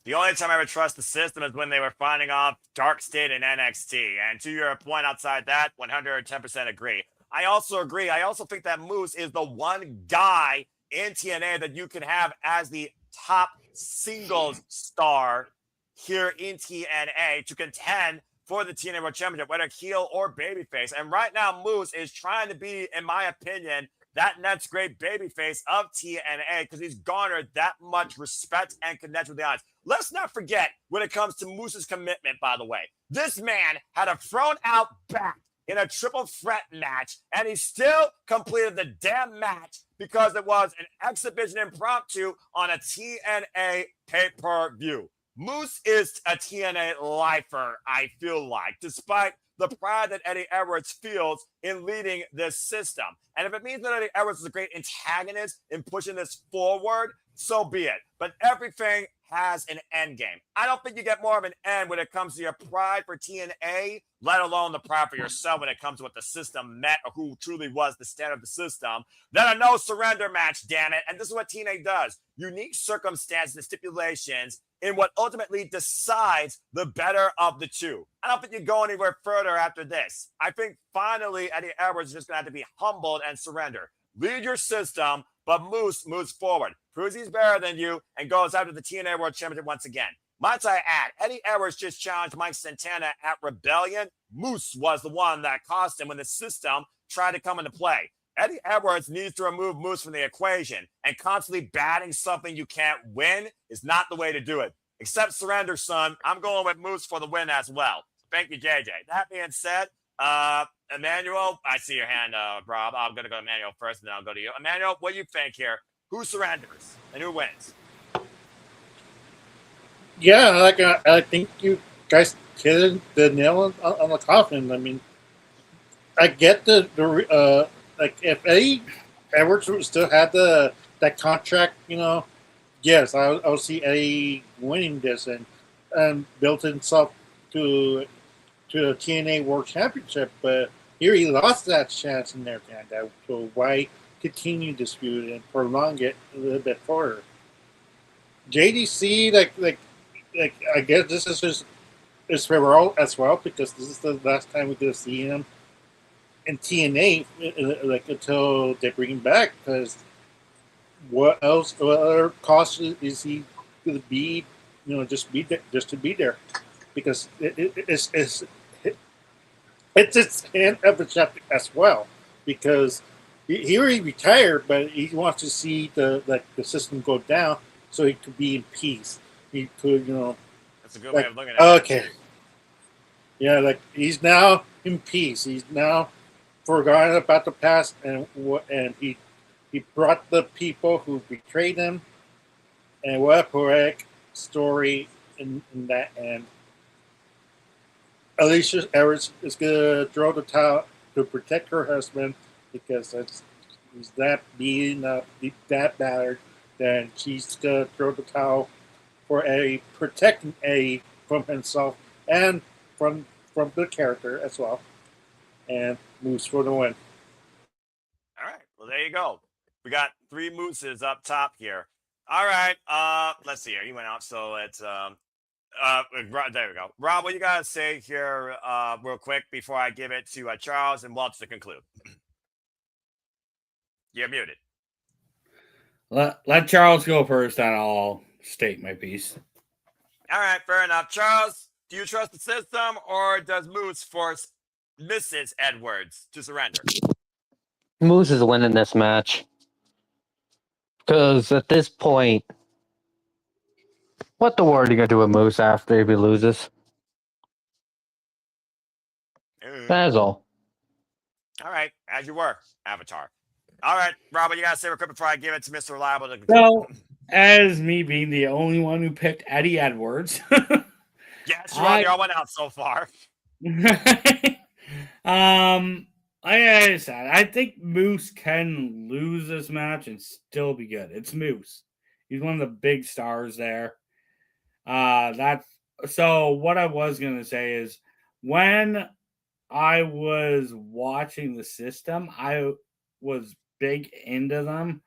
The only time I ever trust the system is when they were finding off Dark State and NXT. And to your point outside that, 110% agree. I also agree. I also think that Moose is the one guy in TNA that you can have as the top singles star here in TNA to contend for the TNA World Championship, whether heel or babyface. And right now, Moose is trying to be, in my opinion, that next great babyface of TNA because he's garnered that much respect and connection with the audience. Let's not forget when it comes to Moose's commitment, by the way. This man had a thrown out back in a triple threat match, and he still completed the damn match because it was an exhibition impromptu on a TNA pay-per-view. Moose is a TNA lifer, I feel like, despite the pride that Eddie Edwards feels in leading this system. And if it means that Eddie Edwards is a great antagonist in pushing this forward, so be it. But everything has an end game. I don't think you get more of an end when it comes to your pride for TNA, let alone the pride for yourself when it comes to what the system meant or who truly was the standard of the system, than a no surrender match, damn it. And this is what TNA does. Unique circumstances and stipulations in what ultimately decides the better of the two. I don't think you go anywhere further after this. I think finally Eddie Edwards is just going to have to be humbled and surrender. Lead your system, but Moose moves forward, proves he's better than you, and goes after the TNA World Championship once again. Might I add, Eddie Edwards just challenged Mike Santana at Rebellion. Moose was the one that cost him when the system try to come into play. Eddie Edwards needs to remove Moose from the equation, and constantly batting something you can't win is not the way to do it. Accept surrender, son. I'm going with Moose for the win as well. Thank you, JJ. That being said, Emmanuel, I see your hand, Rob. I'm going to go to Emmanuel first, and then I'll go to you. Emmanuel, what do you think here? Who surrenders and who wins? Yeah, like I think you guys hit the nail on the coffin. I mean, I get the like if Eddie Edwards still had that contract, yes, I would see Eddie winning this and built himself to a TNA World Championship. But here he lost that chance in there, so why continue this feud and prolong it a little bit further? JDC, like I guess this is his farewell as well, because this is the last time we get to see him in TNA, like until they bring him back. Because what other cost is he going to be? Just to be there, because it's his hand of a chapter as well. Because he already retired, but he wants to see the system go down so he could be in peace. He could, That's a good way of looking at it. Okay. Yeah, like he's now in peace. He's now forgotten about the past, and he brought the people who betrayed him. And what a poetic story in that end. Alicia Edwards is gonna throw the towel to protect her husband, because he's that beaten up, that battered. Then she's gonna throw the towel for protecting Eddie from himself and from the character as well, and moves for the win. All right. Well, there you go. We got 3 mooses up top here. All right. Let's see here. You went out, so let's there we go. Rob, what you gotta say here, real quick, before I give it to Charles and Walter to conclude? You're muted. Let Charles go first, and I'll state my piece. All right, fair enough. Charles, do you trust the system, or does Moose force Mrs. Edwards to surrender? Moose is winning this match. Because at this point, what the world are you going to do with Moose after he loses? That is all. All right, as you were, Avatar. All right, Rob, what you got to say real quick before I give it to Mr. Reliable to conclude? So, as me being the only one who picked Eddie Edwards, yes, you're on the one out so far. Like I said, I think Moose can lose this match and still be good. It's Moose. He's one of the big stars there. So what I was gonna say is, when I was watching the system, I was big into them,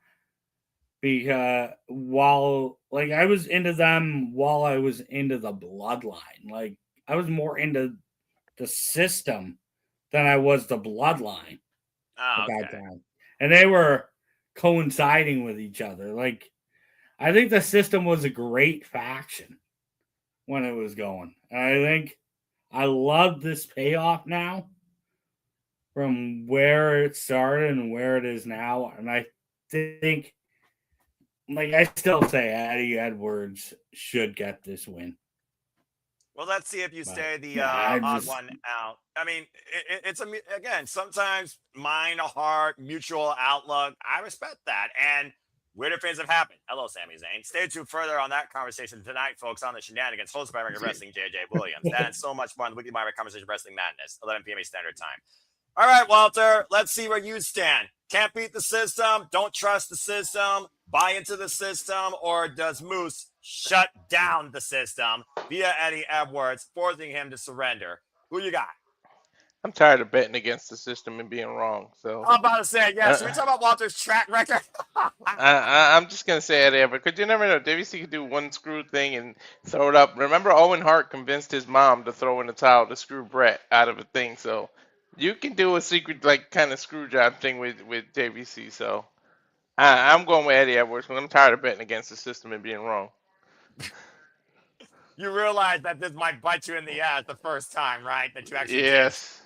because I was into them while I was into the bloodline. Like, I was more into the system than I was the bloodline at that time. And they were coinciding with each other. Like, I think the system was a great faction when it was going. And I think I love this payoff now from where it started and where it is now. And I think, I still say Eddie Edwards should get this win. Well, let's see if you stay the odd one out. I mean, it's again, sometimes mind, heart, mutual outlook. I respect that. And weirder things have happened. Hello, Sami Zayn. Stay tuned further on that conversation tonight, folks, on the Shenanigans, hosted by Ring of Wrestling, JJ Williams. That and so much more on the weekly My Conversation Wrestling Madness, 11 p.m. Standard Time. All right, Walter, let's see where you stand. Can't beat the system, don't trust the system, buy into the system, or does Moose shut down the system via Eddie Edwards, forcing him to surrender? Who you got? I'm tired of betting against the system and being wrong. So I'm about to say, yeah. Should we talk about Walter's track record? I'm just gonna say Eddie Edwards, because you never know. WC could do one screw thing and throw it up. Remember, Owen Hart convinced his mom to throw in the towel to screw Brett out of a thing. So you can do a secret, kind of screw job thing with JVC. So I'm going with Eddie Edwards, because I'm tired of betting against the system and being wrong. You realize that this might bite you in the ass the first time, right? That you actually yes.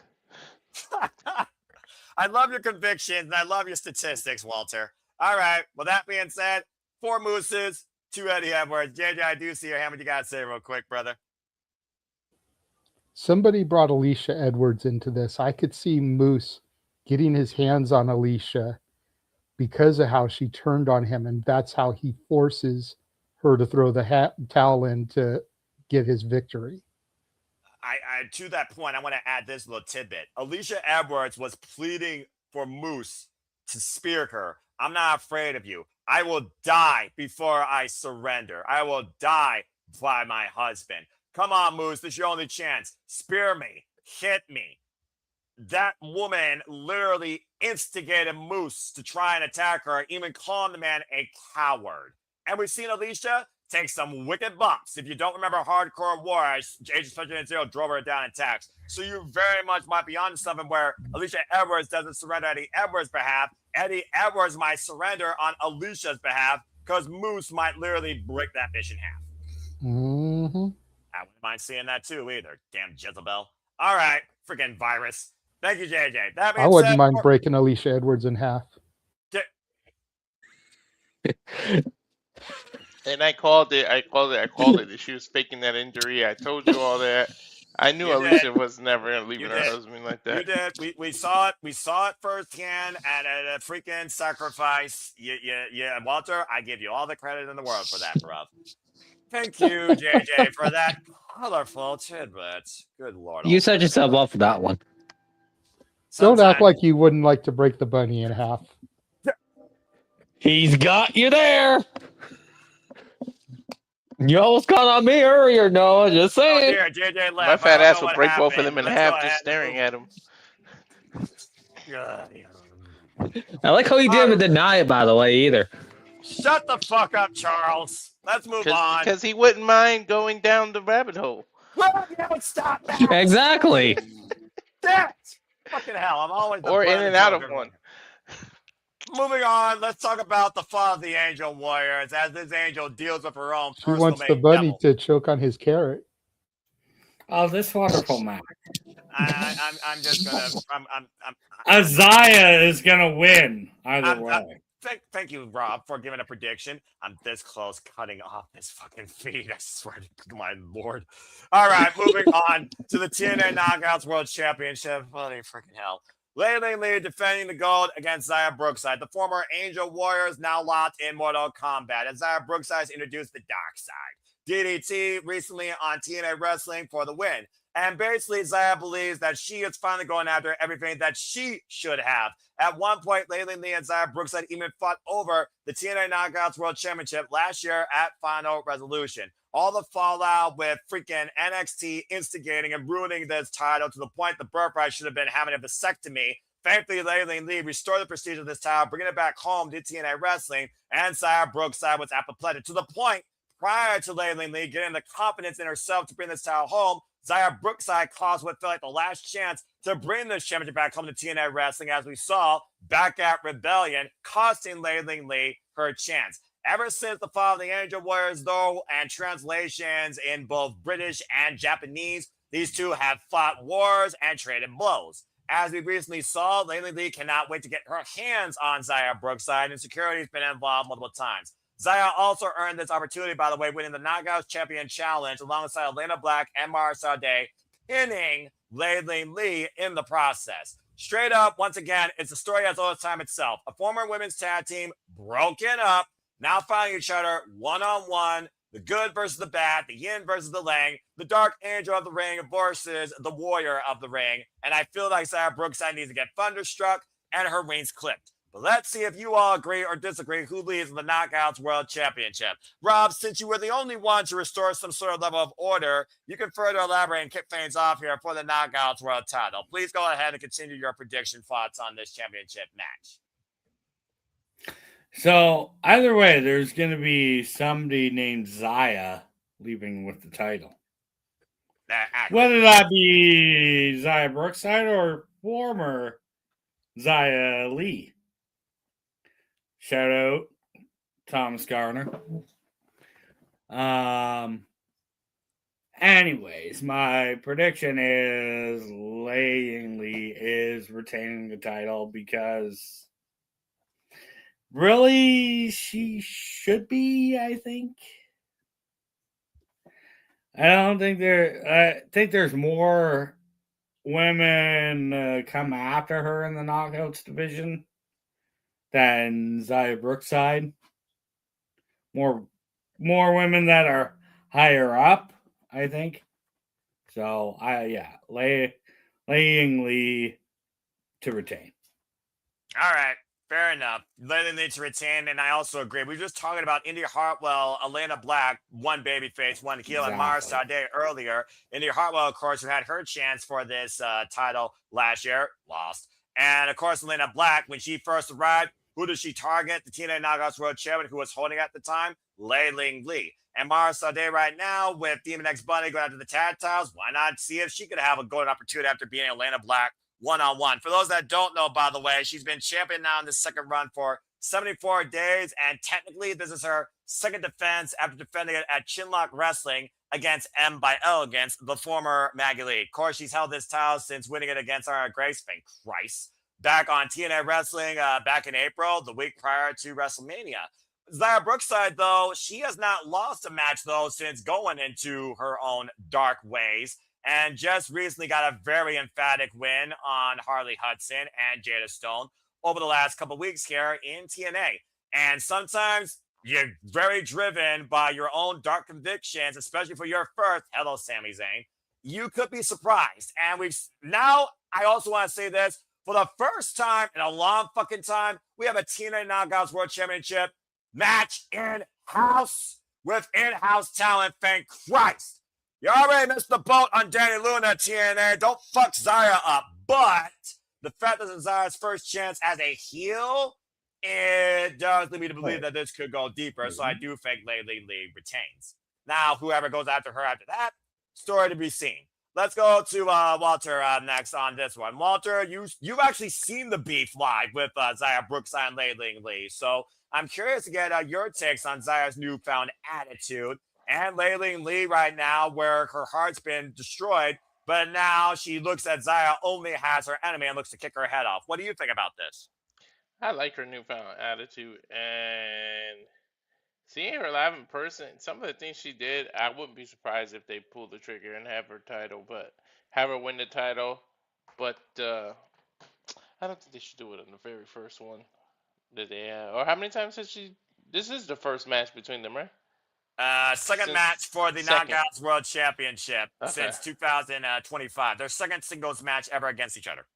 I love your convictions and I love your statistics, Walter. All right. Well, that being said, 4 Mooses, 2 Eddie Edwards. JJ, I do see your hand. What you got to say real quick, brother? Somebody brought Alicia Edwards into this. I could see Moose getting his hands on Alicia because of how she turned on him, and that's how he forces her to throw the towel in to get his victory. I to that point, I want to add this little tidbit. Alicia Edwards was pleading for Moose to spear her. I'm not afraid of you. I will die before I surrender. I will die by my husband. Come on, Moose. This is your only chance. Spear me. Hit me. That woman literally instigated Moose to try and attack her, even calling the man a coward. And we've seen Alicia take some wicked bumps. If you don't remember Hardcore War, Agent Special Zero drove her down in attacks. So you very much might be onto something where Alicia Edwards doesn't surrender Eddie Edwards' behalf. Eddie Edwards might surrender on Alicia's behalf because Moose might literally break that bitch in half. Mm-hmm. I wouldn't mind seeing that too either. Damn Jezebel. All right, freaking virus. Thank you, JJ. That being I wouldn't said, mind breaking Alicia Edwards in half. And I called it. I called it. She was faking that injury. I told you all that. I knew Alicia was never gonna leave her husband like that. You did. We saw it. We saw it firsthand at a freaking sacrifice. Yeah, Walter. I give you all the credit in the world for that, bro. Thank you, JJ, for that colorful tidbit. Good Lord. You set yourself up for that one. Don't act like you wouldn't like to break the bunny in half. He's got you there. You almost caught on me earlier, Noah. Just saying. Oh, dear, JJ left. My fat ass will break both of them in half just staring at him. I like how he didn't even deny it, by the way, either. Shut the fuck up, Charles. Let's move on. Because he wouldn't mind going down the rabbit hole. Well, don't stop that. Exactly. That. Fucking hell, I'm always or in and out of one. Moving on, let's talk about the fall of the Angel Warriors as this angel deals with her own She personal wants the bunny to choke on his carrot. Oh, this wonderful man. I'm just gonna. Isaiah is gonna win either way. Thank you, Rob, for giving a prediction. I'm this close cutting off this fucking feed. I swear to my lord. All right, moving on to the TNA Knockouts World Championship. Holy freaking hell. Lee defending the gold against Xia Brookside. The former Angel Warriors now locked in Mortal Kombat. And Xia Brookside has introduced the dark side. DDT recently on TNA Wrestling for the win. And basically, Xia believes that she is finally going after everything that she should have. At one point, Lee and Xia Brookside even fought over the TNA Knockouts World Championship last year at Final Resolution. All the fallout with freaking NXT instigating and ruining this title to the point the Birthright should have been having a vasectomy. Thankfully, Lee restored the prestige of this title, bringing it back home to TNA Wrestling, and Xia Brookside was apoplectic to the point prior to Lee getting the confidence in herself to bring this title home. Xia Brookside caused what felt like the last chance to bring this championship back home to TNA Wrestling, as we saw back at Rebellion, costing Lee her chance. Ever since the fall of the Angel Warriors, though, and translations in both British and Japanese, these two have fought wars and traded blows. As we recently saw, Lee cannot wait to get her hands on Xia Brookside, and security has been involved multiple times. Xia also earned this opportunity, by the way, winning the Knockouts Champion Challenge alongside Elena Black and Mara Sade, pinning Lee in the process. Straight up, once again, it's a story as old as time itself. A former women's tag team broken up, now finding each other one-on-one, the good versus the bad, the yin versus the yang, the dark angel of the ring versus the warrior of the ring. And I feel like Xia Brookside needs to get thunderstruck and her wings clipped. But let's see if you all agree or disagree who leads in the Knockouts World Championship. Rob, since you were the only one to restore some sort of level of order, you can further elaborate and kick things off here for the Knockouts World title. Please go ahead and continue your prediction thoughts on this championship match. So either way, there's going to be somebody named Xia leaving with the title. Whether that be Xia Brookside or former Xia Lee. Shout out Thomas Garner. Anyways, my prediction is Ying is retaining the title because really she should be, I think. I think there's more women come after her in the knockouts division than Xia Brookside. More women that are higher up, I think. So Ying to retain. All right. Fair enough. Letting Lee to retain, and I also agree. We were just talking about India Hartwell, Elena Black, one babyface, one heel, and Mara Sade earlier. India Hartwell, of course, who had her chance for this title last year, lost. And, of course, Elena Black, when she first arrived, who did she target? The TNA Knockouts World Champion, who was holding at the time? Lei Ling Lee. And Mara Sade right now, with Demon X Bunny going after the tag titles, why not see if she could have a golden opportunity after being Elena Black one-on-one. For those that don't know, by the way, she's been champion now in the second run for 74 days, and technically this is her second defense after defending it at Chinlock Wrestling against M by Elegance, the former Maggie Lee. Of course, she's held this title since winning it against our Grace, thank Christ, back on TNA Wrestling back in April, the week prior to WrestleMania. Xia Brookside, though, she has not lost a match, though, since going into her own dark ways, and just recently got a very emphatic win on Harley Hudson and Jada Stone over the last couple of weeks here in TNA. And sometimes you're very driven by your own dark convictions, especially for your first, hello, Sami Zayn. You could be surprised. And I also want to say this, for the first time in a long fucking time, we have a TNA Knockouts World Championship match in-house with in-house talent, thank Christ. You already missed the boat on Danny Luna, TNA. Don't fuck Xia up. But the fact that it's Zaya's first chance as a heel, it does lead me to believe that this could go deeper. So I do think Lei Ling Lee retains. Now, whoever goes after her after that, story to be seen. Let's go to Walter next on this one. Walter, you've actually seen the beef live with Xia Brookside and Lei Ling Lee. So I'm curious to get your takes on Zaya's newfound attitude. And Lei Ling Lee right now, where her heart's been destroyed, but now she looks at Xia only as her enemy and looks to kick her head off. What do you think about this? I like her newfound attitude, and seeing her live in person, some of the things she did, I wouldn't be surprised if they pulled the trigger and have her win the title. But I don't think they should do it in the very first one that they have. Or how many times has she? This is the first match between them, right? Second match for the Knockouts World Championship since 2025. Their second singles match ever against each other.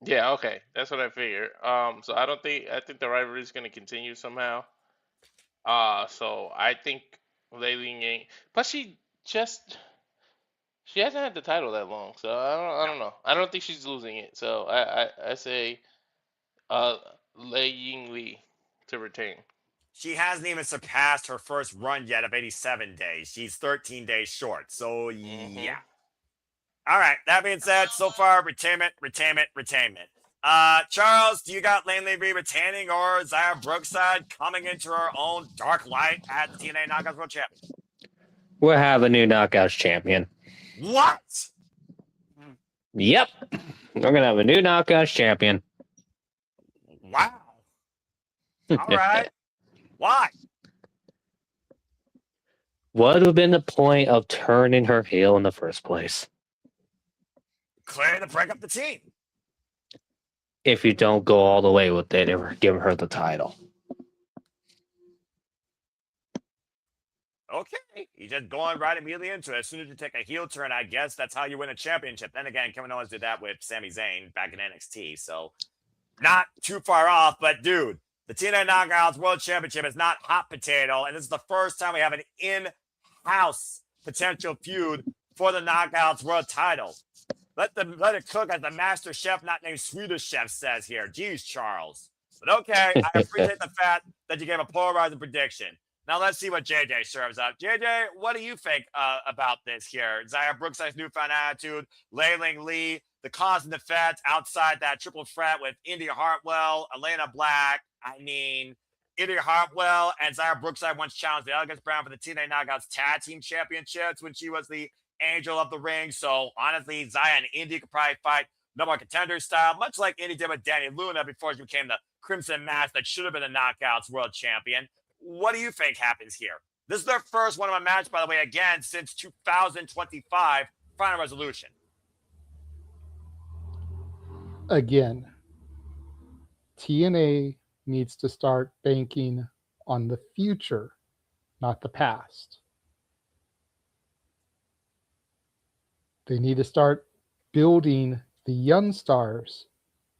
Yeah, okay. That's what I figured. So I think the rivalry is going to continue somehow. So I think Lei Ling Lee, but she hasn't had the title that long, so I don't know. I don't think she's losing it. So I say Lei Ying Lee to retain. She hasn't even surpassed her first run yet of 87 days. She's 13 days short. So, yeah. All right. That being said, so far, retainment. Charles, do you got Lei Ling Lee retaining or Xia Brookside coming into her own dark light at the TNA Knockouts World Championship? We'll have a new Knockouts champion. What? Yep. We're going to have a new Knockouts champion. Wow. All right. Why? What would have been the point of turning her heel in the first place? Clear to break up the team. If you don't go all the way with it or give her the title. Okay. You're just going right immediately into it. As soon as you take a heel turn, I guess that's how you win a championship. Then again, Kevin Owens did that with Sami Zayn back in NXT. So not too far off, but dude, the TNA Knockouts World Championship is not hot potato, and this is the first time we have an in-house potential feud for the Knockouts World title. Let it cook, as the master chef, not named Swedish Chef, says here. Jeez, Charles. But okay, I appreciate the fact that you gave a polarizing prediction. Now let's see what JJ serves up. JJ, what do you think about this here? Xia Brookside's newfound attitude, Lei Ling Lee, the cause and effect outside that triple threat with India Hartwell, Elena Black. I mean, Indy Hartwell and Zaya Brookside once challenged the Elegance Brown for the TNA Knockouts Tag Team Championships when she was the Angel of the Ring. So honestly, Zaya and Indy could probably fight number one contender style, much like Indy did with Danny Luna before she became the Crimson Mask that should have been the Knockouts World Champion. What do you think happens here? This is their first one-on-one match, by the way, again, since 2025 Final Resolution. Again, TNA needs to start banking on the future, not the past. They need to start building the young stars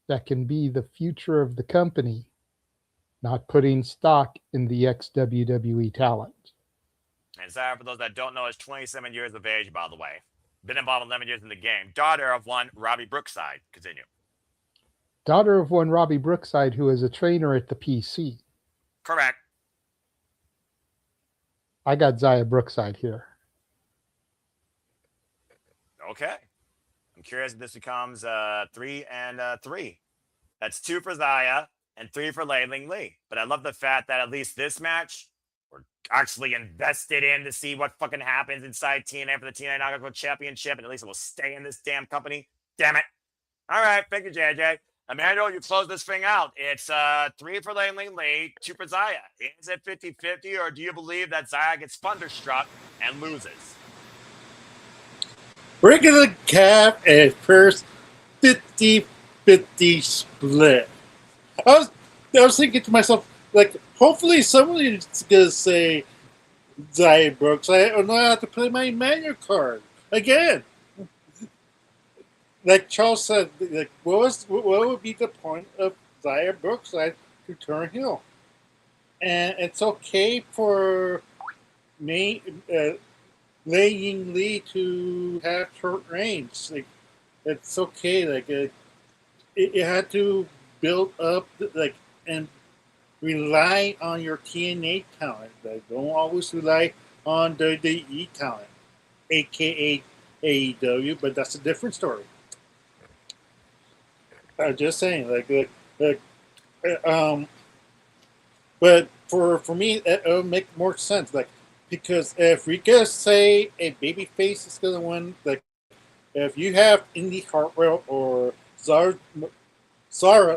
that can be the future of the company, not putting stock in the ex-WWE talent. And Sarah, for those that don't know, is 27 years of age, by the way. Been involved 11 years in the game. Daughter of one Robbie Brookside. Continue. Daughter of one Robbie Brookside, who is a trainer at the PC. Correct. I got Zaya Brookside here. Okay. I'm curious if this becomes 3 and 3. That's 2 for Zaya and 3 for Lei Ling Lee. But I love the fact that at least this match, we're actually invested in to see what fucking happens inside TNA for the TNA Knockouts World Championship, and at least it will stay in this damn company. Damn it. All right, thank you, JJ. Emmanuel, you close this thing out. It's 3 for Lei Ling Lee, 2 for Zaya. Is it 50-50, or do you believe that Zaya gets thunderstruck and loses? We're going to have a first 50-50 split. I was thinking to myself, like, hopefully somebody's going to say Zaya Brookside, or not have to play my Emmanuel card again. Like Charles said, like, what would be the point of Zaya Brookside to turn heel? And it's okay for me, Lei Ying Lee to have short range. Like, it's okay. Like, it had to build up, like, and rely on your TNA talent. Like, don't always rely on WWE talent, aka AEW. But that's a different story. I'm just saying, but for me, it'll make more sense, like, because if we could say a babyface is gonna win, like, if you have Indy Hartwell or Zara,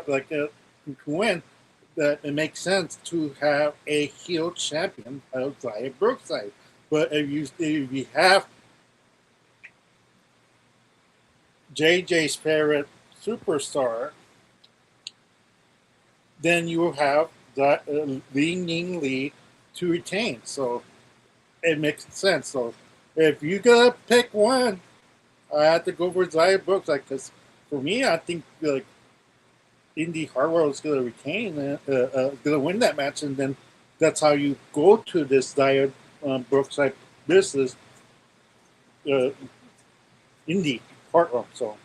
like, to win, that it makes sense to have a heel champion of Zaya Brookside. But if you have JJ's favorite superstar, then you will have that Ying Lee to retain. So it makes sense. So if you gotta pick one, I have to go for Zaya Brookside, because for me, I think like Indy Hartwell is gonna retain, gonna win that match, and then that's how you go to this Zaya Brookside business. Indy Hartwell. So.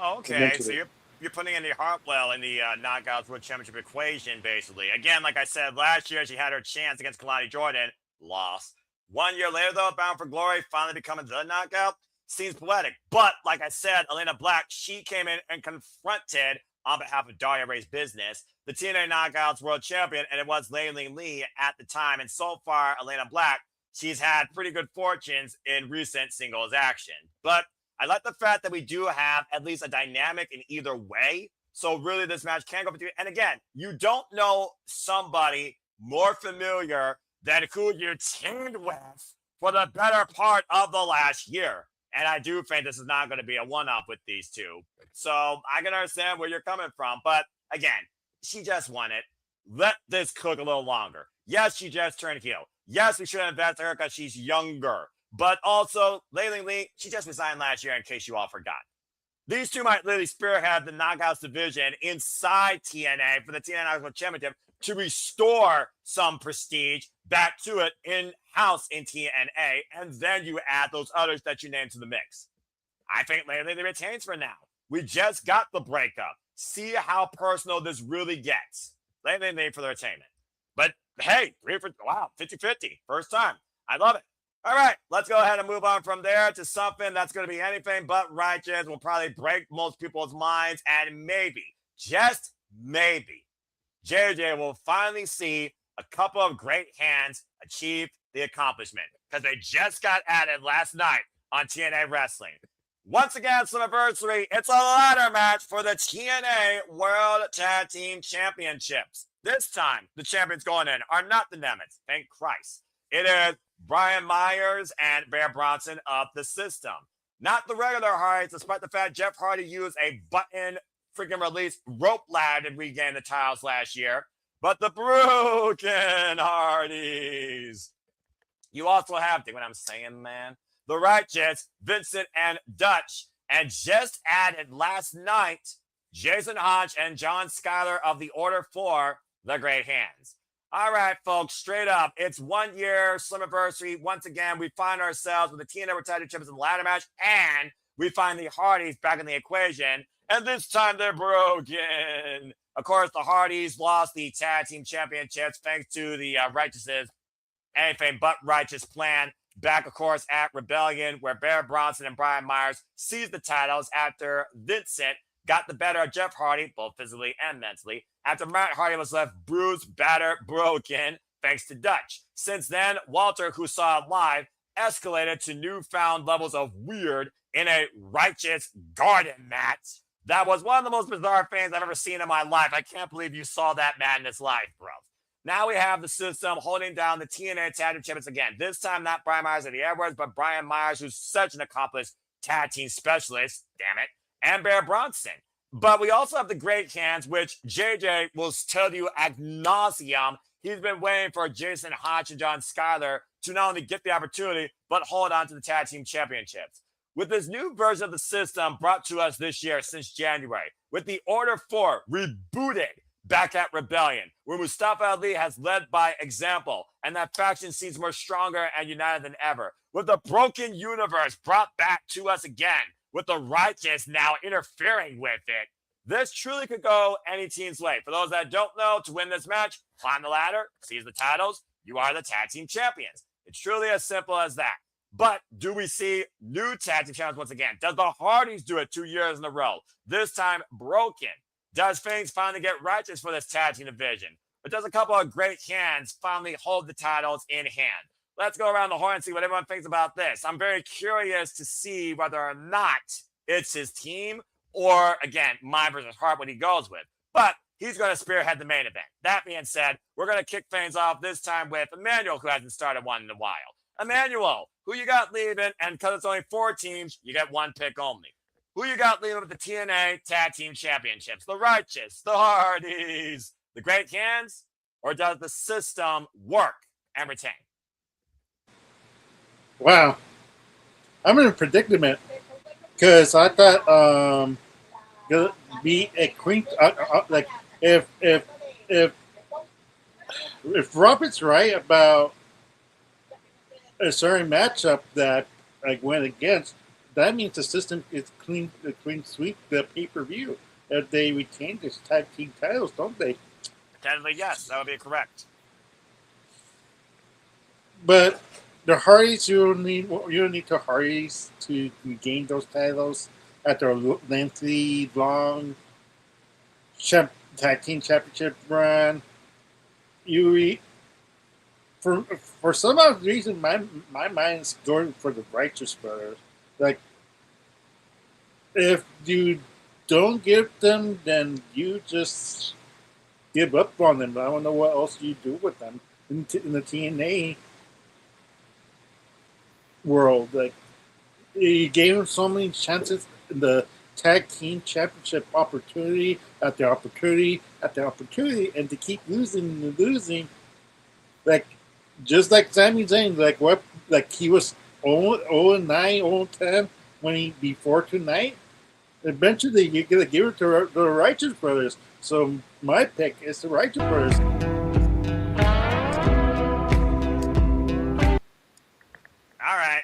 Oh, okay. So you're putting Indy Hartwell in the Knockouts World Championship equation, basically. Again, like I said, last year she had her chance against Kalani Jordan, lost. 1 year later, though, Bound for Glory, finally becoming the knockout, seems poetic. But like I said, Elena Black, she came in and confronted, on behalf of Daria Ray's business, the TNA Knockouts World Champion, and it was Lei Ling Lee at the time. And so far, Elena Black, she's had pretty good fortunes in recent singles action. But I like the fact that we do have at least a dynamic in either way. So really this match can go between. And again, you don't know somebody more familiar than who you teamed with for the better part of the last year. And I do think this is not going to be a one-off with these two. So I can understand where you're coming from. But again, she just won it. Let this cook a little longer. Yes, she just turned heel. Yes, we should invest in her because she's younger. But also, Lei Ling Lee, she just resigned last year, in case you all forgot. These two might literally spearhead the Knockouts division inside TNA for the TNA Knockouts World Championship to restore some prestige back to it in-house in TNA, and then you add those others that you named to the mix. I think Lei Ling Lee retains for now. We just got the breakup. See how personal this really gets. Lei Ling Lee for the retainment. But hey, 50-50. First time. I love it. All right, let's go ahead and move on from there to something that's going to be anything but righteous. Will probably break most people's minds, and maybe, just maybe, JJ will finally see a couple of great hands achieved the accomplishment because they just got added last night on TNA Wrestling. Once again, Slammiversary, it's a ladder match for the TNA World Tag Team Championships. This time, the champions going in are not the Nemeth, thank Christ. It is Brian Myers and Bear Bronson of the System. Not the regular Hardys, despite the fact Jeff Hardy used a button freaking release rope ladder to regain the titles last year, but the Broken Hardys. You also have, think what I'm saying, man? The Righteous, Vincent, and Dutch, and just added last night, Jason Hodge and John Schuyler of the Order 4, the Great Hands. All right, folks, straight up, it's 1 year Slammiversary. Once again, we find ourselves with the TNA World Tag Team Champions in the ladder match, and we find the Hardys back in the equation, and this time they're broken. Of course, the Hardys lost the Tag Team Championships thanks to the Righteous's anything but righteous plan. Back, of course, at Rebellion, where Bear Bronson and Brian Myers seized the titles after Vincent got the better of Jeff Hardy, both physically and mentally, after Matt Hardy was left bruised, battered, broken, thanks to Dutch. Since then, Walter, who saw it live, escalated to newfound levels of weird in a righteous garden match. That was one of the most bizarre things I've ever seen in my life. I can't believe you saw that madness live, bro. Now we have the System holding down the TNA Tag Team Champions again. This time, not Brian Myers and the Edwards, but Brian Myers, who's such an accomplished tag team specialist, damn it, and Bear Bronson. But we also have the Great Hands, which JJ will tell you ad nauseum. He's been waiting for Jason Hodge and John Schuyler to not only get the opportunity, but hold on to the Tag Team Championships. With this new version of the System brought to us this year since January, with the Order 4 rebooted back at Rebellion, where Mustafa Ali has led by example, and that faction seems more stronger and united than ever. With the Broken Universe brought back to us again, with the Righteous now interfering with it, this truly could go any team's way. For those that don't know, to win this match, climb the ladder, seize the titles, you are the tag team champions. It's truly as simple as that. But do we see new tag team champions once again? Does the Hardys do it 2 years in a row? This time, broken. Does things finally get righteous for this tag team division? But does a couple of Great Hands finally hold the titles in hand? Let's go around the horn and see what everyone thinks about this. I'm very curious to see whether or not it's his team or, again, mind versus heart, what he goes with. But he's going to spearhead the main event. That being said, we're going to kick things off this time with Emmanuel, who hasn't started one in a while. Emmanuel, who you got leaving? And because it's only 4 teams, you get 1 pick only. Who you got leaving with the TNA Tag Team Championships? The Righteous, the Hardys, the Great Hands, or does the System work and retain? Wow. I'm in a predicament because I thought it'd be a queen. Like if Robert's right about a certain matchup that I went against, that means the System is clean sweep the pay-per-view. If they retain these tag team titles, don't they? Technically, yes, that would be correct. But the Hardys, you don't need the Hardys to regain those titles after a lengthy, long tag team championship run. For some odd reason, my mind's going for the Righteous Brothers. Like, if you don't give them, then you just give up on them. I don't know what else you do with them in the TNA world. Like, you gave them so many chances in the tag team championship opportunity after opportunity after opportunity, and to keep losing and losing, like just like Sami Zayn, like he was 0-9, 0-10 when he before tonight. Eventually, you're gonna give it to the Righteous Brothers. So my pick is the Righteous Brothers. All right.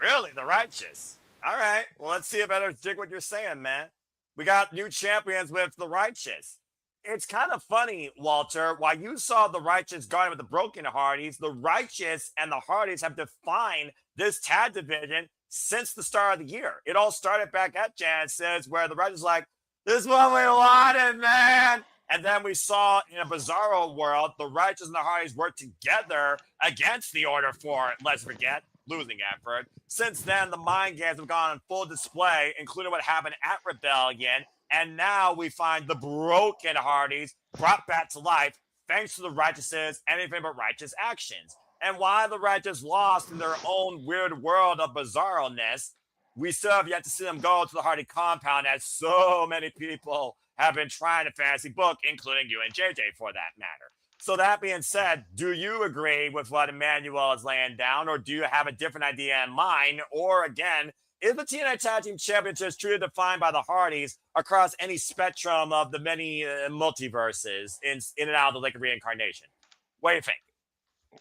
Really? The Righteous? All right. Well, let's see if I dig what you're saying, man. We got new champions with the Righteous. It's kind of funny, Walter, while you saw the Righteous guarding with the Broken Hardys, the Righteous and the Hardys have defined this tag division since the start of the year. It all started back at Genesis, where the Righteous like, this is what we wanted, man. And then we saw in a bizarro world, the Righteous and the Hardys work together against the Order for, let's forget, losing effort. Since then, the mind games have gone on full display, including what happened at Rebellion. And now we find the broken Hardys brought back to life thanks to the Righteous' anything but righteous actions. And while the Righteous lost in their own weird world of bizarroness, we still have yet to see them go to the Hardy compound, as so many people have been trying to fantasy book, including you and JJ for that matter. So that being said, do you agree with what Emmanuel is laying down, or do you have a different idea in mind? Or again, is the TNA Tag Team Championships truly defined by the Hardys across any spectrum of the many multiverses in and out of the Lake of Reincarnation? What do you think?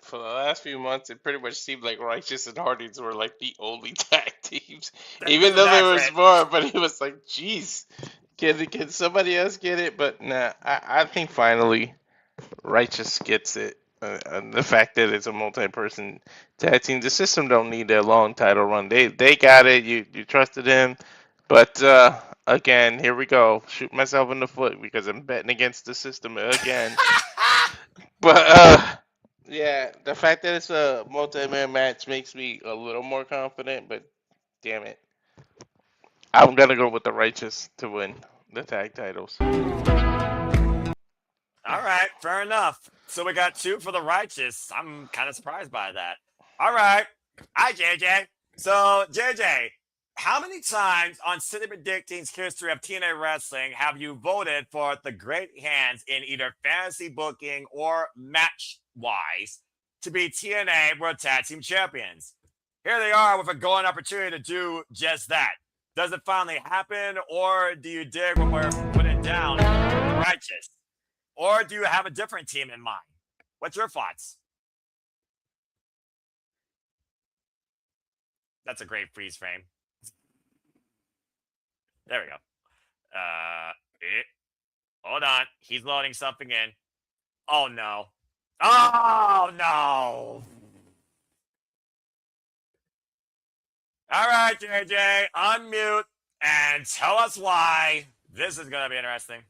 For the last few months, it pretty much seemed like Righteous and Hardys were like the only tag teams, even though there was more. But it was like, geez, can somebody else get it? But nah, I think finally Righteous gets it. And the fact that it's a multi-person tag team, the system don't need a long title run. They got it. You trusted him, but again, here we go. Shoot myself in the foot because I'm betting against the system again. But yeah, the fact that it's a multi-man match makes me a little more confident. But damn it, I'm gonna go with the Righteous to win the tag titles. All right, fair enough. So we got 2 for the Righteous. I'm kind of surprised by that. All right. Hi, JJ. So, JJ, how many times on City Predicting's history of TNA Wrestling have you voted for the Great Hands in either fantasy booking or match-wise to be TNA World Tag Team Champions? Here they are with a golden opportunity to do just that. Does it finally happen, or do you dig what we're putting down the Righteous? Or do you have a different team in mind? What's your thoughts? That's a great freeze frame. There we go. Hold on. He's loading something in. Oh, no. Oh, no. All right, JJ, unmute and tell us why. This is going to be interesting.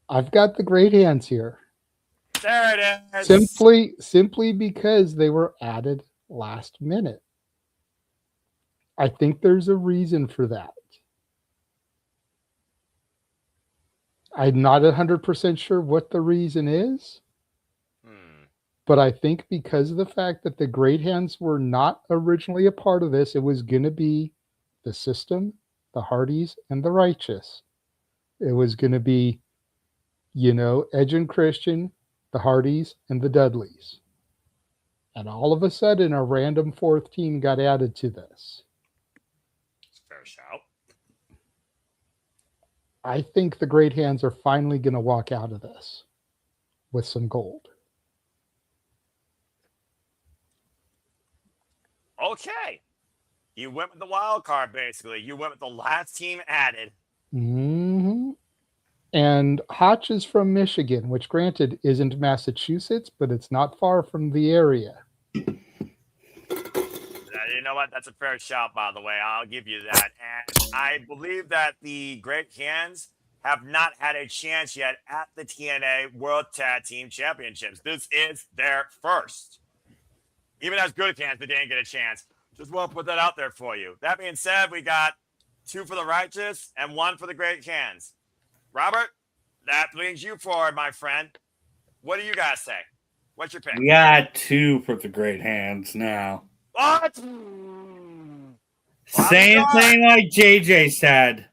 I've got the Great Hands here. There it is. Simply because they were added last minute. I think there's a reason for that. I'm not 100% sure what the reason is, but I think because of the fact that the Great Hands were not originally a part of this, it was going to be the System, the Hardys, and the Righteous. It was going to be, Edge and Christian, the Hardys, and the Dudleys. And all of a sudden, a random 4th team got added to this. Fair shout. I think the Great Hands are finally going to walk out of this with some gold. Okay. You went with the wild card, basically. You went with the last team added. Mm-hmm. And Hotch is from Michigan, which granted isn't Massachusetts, but it's not far from the area. You know what? That's a fair shout, by the way. I'll give you that. And I believe that the Great Hands have not had a chance yet at the TNA World Tag Team Championships. This is their first. Even as Good Hands, they didn't get a chance. Just want to put that out there for you. That being said, we got 2 for the Righteous and 1 for the Great Hands. Robert, that brings you forward, my friend. What do you guys say? What's your pick? We got 2 for the Great Hands now. What? Same thing like JJ said.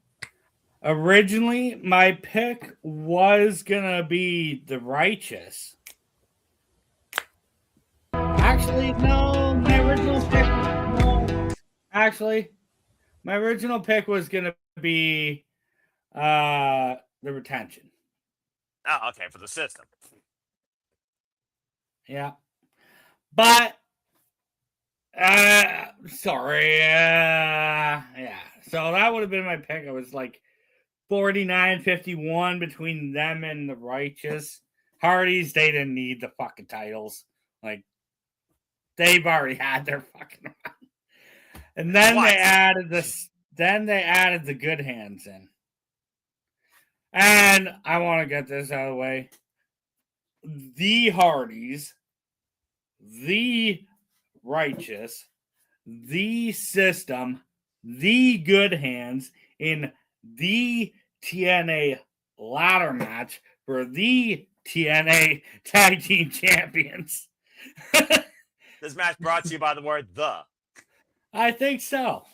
Originally, my pick was going to be the Righteous. Actually, no. My original pick was going to be the Retention. Oh, okay, for the System. Yeah. But sorry. Yeah. So that would have been my pick. I was like 49-51 between them and the Righteous. Hardys, they didn't need the fucking titles. Like, they've already had their fucking run. And then they added this. Then they added the Good Hands in. And I want to get this out of the way. The Hardys, the Righteous, the System, the Good Hands in the TNA ladder match for the TNA Tag Team Champions. This match brought to you by the word "the." I think so.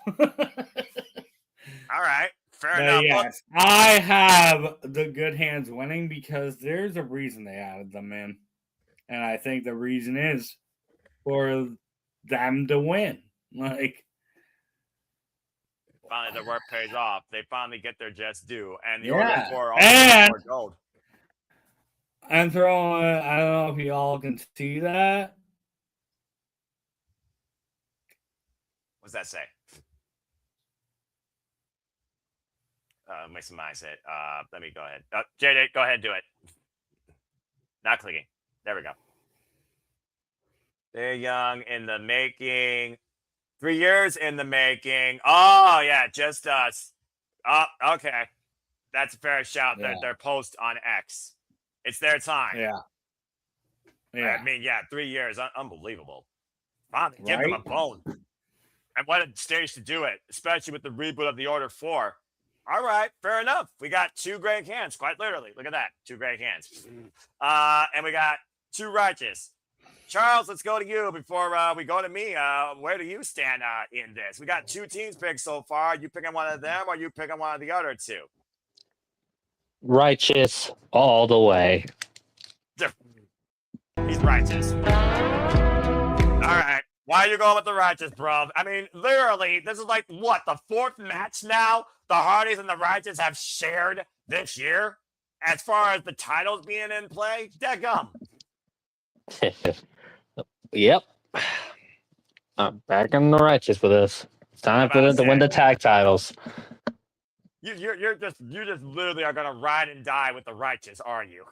All right, fair But enough. yes, I have the Good Hands winning because there's a reason they added them in. And I think the reason is for them to win. Like, Finally, their work pays off. They finally get their just due, and the Yeah, Order 4 also and- gets more gold. I'm throwing, I don't know if you all can see that. What's that say? Make some eyes hit. Let me go ahead. JJ, go ahead and do it. Not clicking. There we go. They're young in the making. 3 years in the making. Oh, yeah, just us. Oh, okay. That's a fair shout. Yeah. Their post on X. It's their time. Yeah. Yeah. I mean, yeah, 3 years. Unbelievable. Finally, give them a Right? bone. And what a stage to do it, especially with the reboot of the Order 4. All right, fair enough. We got 2 great hands, quite literally. Look at that. 2 great hands. And we got 2 righteous. Charles, let's go to you before we go to me. Where do you stand in this? We got 2 teams picked so far. You picking one of them or you picking one of the other 2? Righteous all the way. He's righteous. All right. Why are you going with the righteous, bro? I mean, literally, this is like, what, the 4th match now the Hardys and the Righteous have shared this year? As far as the titles being in play? Dadgum. Yep. I'm back in the Righteous for this. It's time for them to win the tag titles. You just literally are gonna ride and die with the Righteous, are you?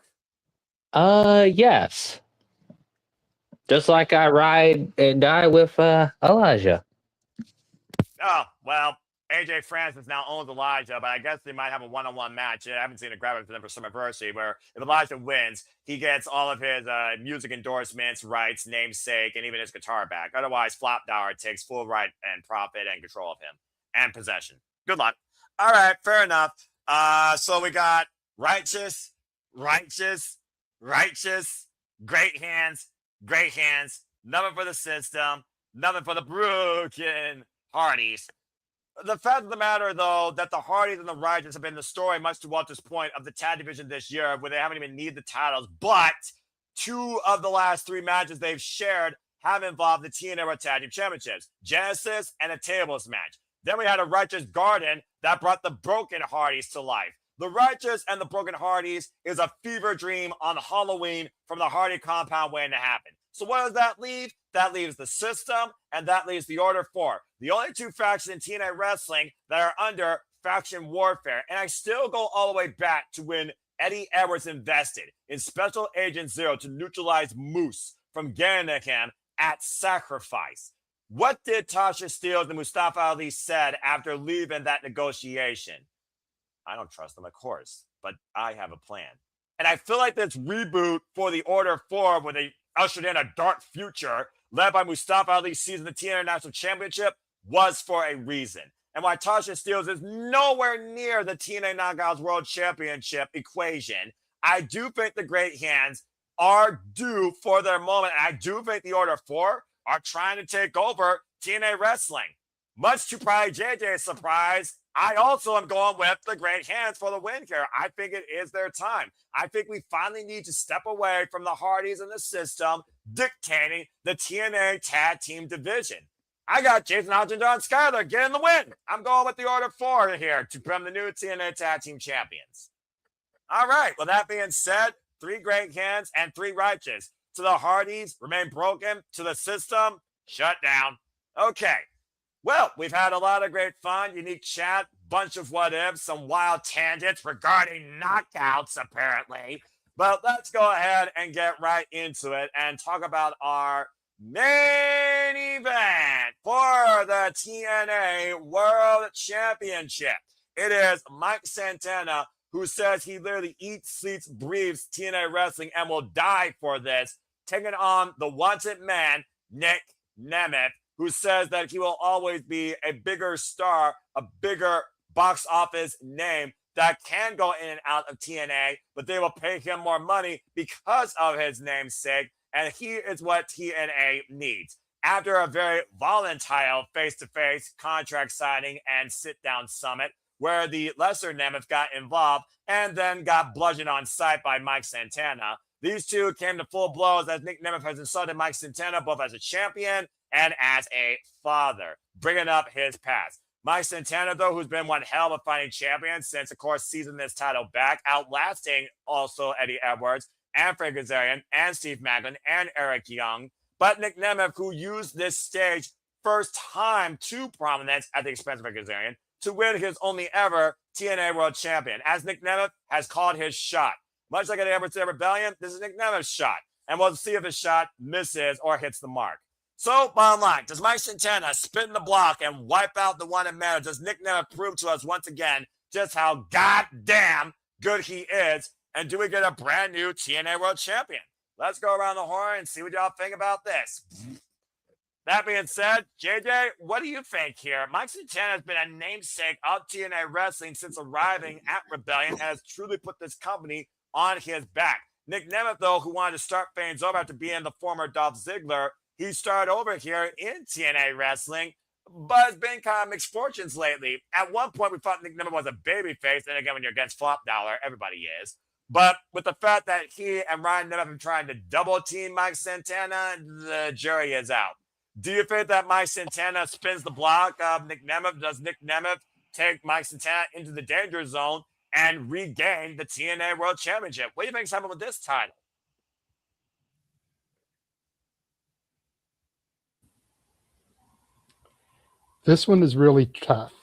Yes. Just like I ride and die with Elijah. Oh, well, AJ Francis now owns Elijah, but I guess they might have a one-on-one match. I haven't seen a grab for them for Slammiversary, where if Elijah wins, he gets all of his music endorsements, rights, namesake, and even his guitar back. Otherwise, Flopdower takes full right and profit and control of him and possession. Good luck. All right, fair enough. So we got righteous, great hands, nothing for the system, nothing for the broken Hardys. The fact of the matter, though, that the Hardys and the Righteous have been the story much to Walter's point of the tag division this year, where they haven't even needed the titles, but 2 of the last 3 matches they've shared have involved the TNA Tag Team Championships, Genesis and a tables match. Then we had a Righteous Garden that brought the Broken Hardys to life. The Righteous and the Broken Hardys is a fever dream on Halloween from the Hardy compound waiting to happen. So what does that leave? That leaves the system, and that leaves the Order 4. The only 2 factions in TNA wrestling that are under faction warfare. And I still go all the way back to when Eddie Edwards invested in Special Agent Zero to neutralize Moose from Gannigan at Sacrifice. What did Tasha Steelz and Mustafa Ali said after leaving that negotiation? I don't trust them, of course, but I have a plan. And I feel like this reboot for the Order 4, where they ushered in a dark future led by Mustafa Ali seizing the TNA National Championship, was for a reason. And why Tasha Steelz is nowhere near the TNA Knockouts World Championship equation, I do think the Great Hands are due for their moment. And I do think the Order 4 are trying to take over TNA wrestling. Much to probably JJ's surprise, I also am going with the Great Hands for the win here. I think it is their time. I think we finally need to step away from the Hardys and the system dictating the TNA tag team division. I got Jason Hodge and Don Skyler getting the win. I'm going with the Order 4 here to become the new TNA tag team champions. All right. Well, that being said, 3 Great Hands and 3 Righteous. To the Hardys, remain broken. To the system, shut down. Okay. Well, we've had a lot of great fun, unique chat, bunch of what ifs, some wild tangents regarding knockouts, apparently. But let's go ahead and get right into it and talk about our main event for the TNA World Championship. It is Mike Santana who says he literally eats, sleeps, breathes TNA wrestling and will die for this, taking on the wanted man, Nick Nemeth, who says that he will always be a bigger star, a bigger box office name that can go in and out of TNA, but they will pay him more money because of his namesake, and he is what TNA needs. After a very volatile face-to-face contract signing and sit-down summit, where the lesser Nemeth got involved and then got bludgeoned on sight by Mike Santana, these two came to full blows as Nick Nemeth has insulted Mike Santana both as a champion and as a father, bringing up his past. Mike Santana, though, who's been one hell of a fighting champion since, of course, seizing this title back, outlasting also Eddie Edwards and Frankie Kazarian and Steve Maclin and Eric Young. But Nick Nemeth, who used this stage first time to prominence at the expense of Kazarian to win his only ever TNA World Champion, as Nick Nemeth has called his shot. Much like at Edwards Rebellion, this is Nick Nemeth's shot, and we'll see if his shot misses or hits the mark. So, bottom line, does Mike Santana spin the block and wipe out the wanted man, or does Nick Nemeth prove to us once again just how goddamn good he is, and do we get a brand new TNA World Champion? Let's go around the horn and see what y'all think about this. That being said, JJ, what do you think here? Mike Santana has been a namesake of TNA Wrestling since arriving at Rebellion and has truly put this company on his back. Nick Nemeth, though, who wanted to start things over after being the former Dolph Ziggler, he started over here in TNA Wrestling, but has been kind of mixed fortunes lately. At one point, we thought Nick Nemeth was a babyface, and again, when you're against Flop Dollar, everybody is. But with the fact that he and Ryan Nemeth are trying to double team Mike Santana, the jury is out. Do you think that Mike Santana spins the block of Nick Nemeth? Does Nick Nemeth take Mike Santana into the danger zone and regain the TNA World Championship? What do you think's happening with this title? This one is really tough.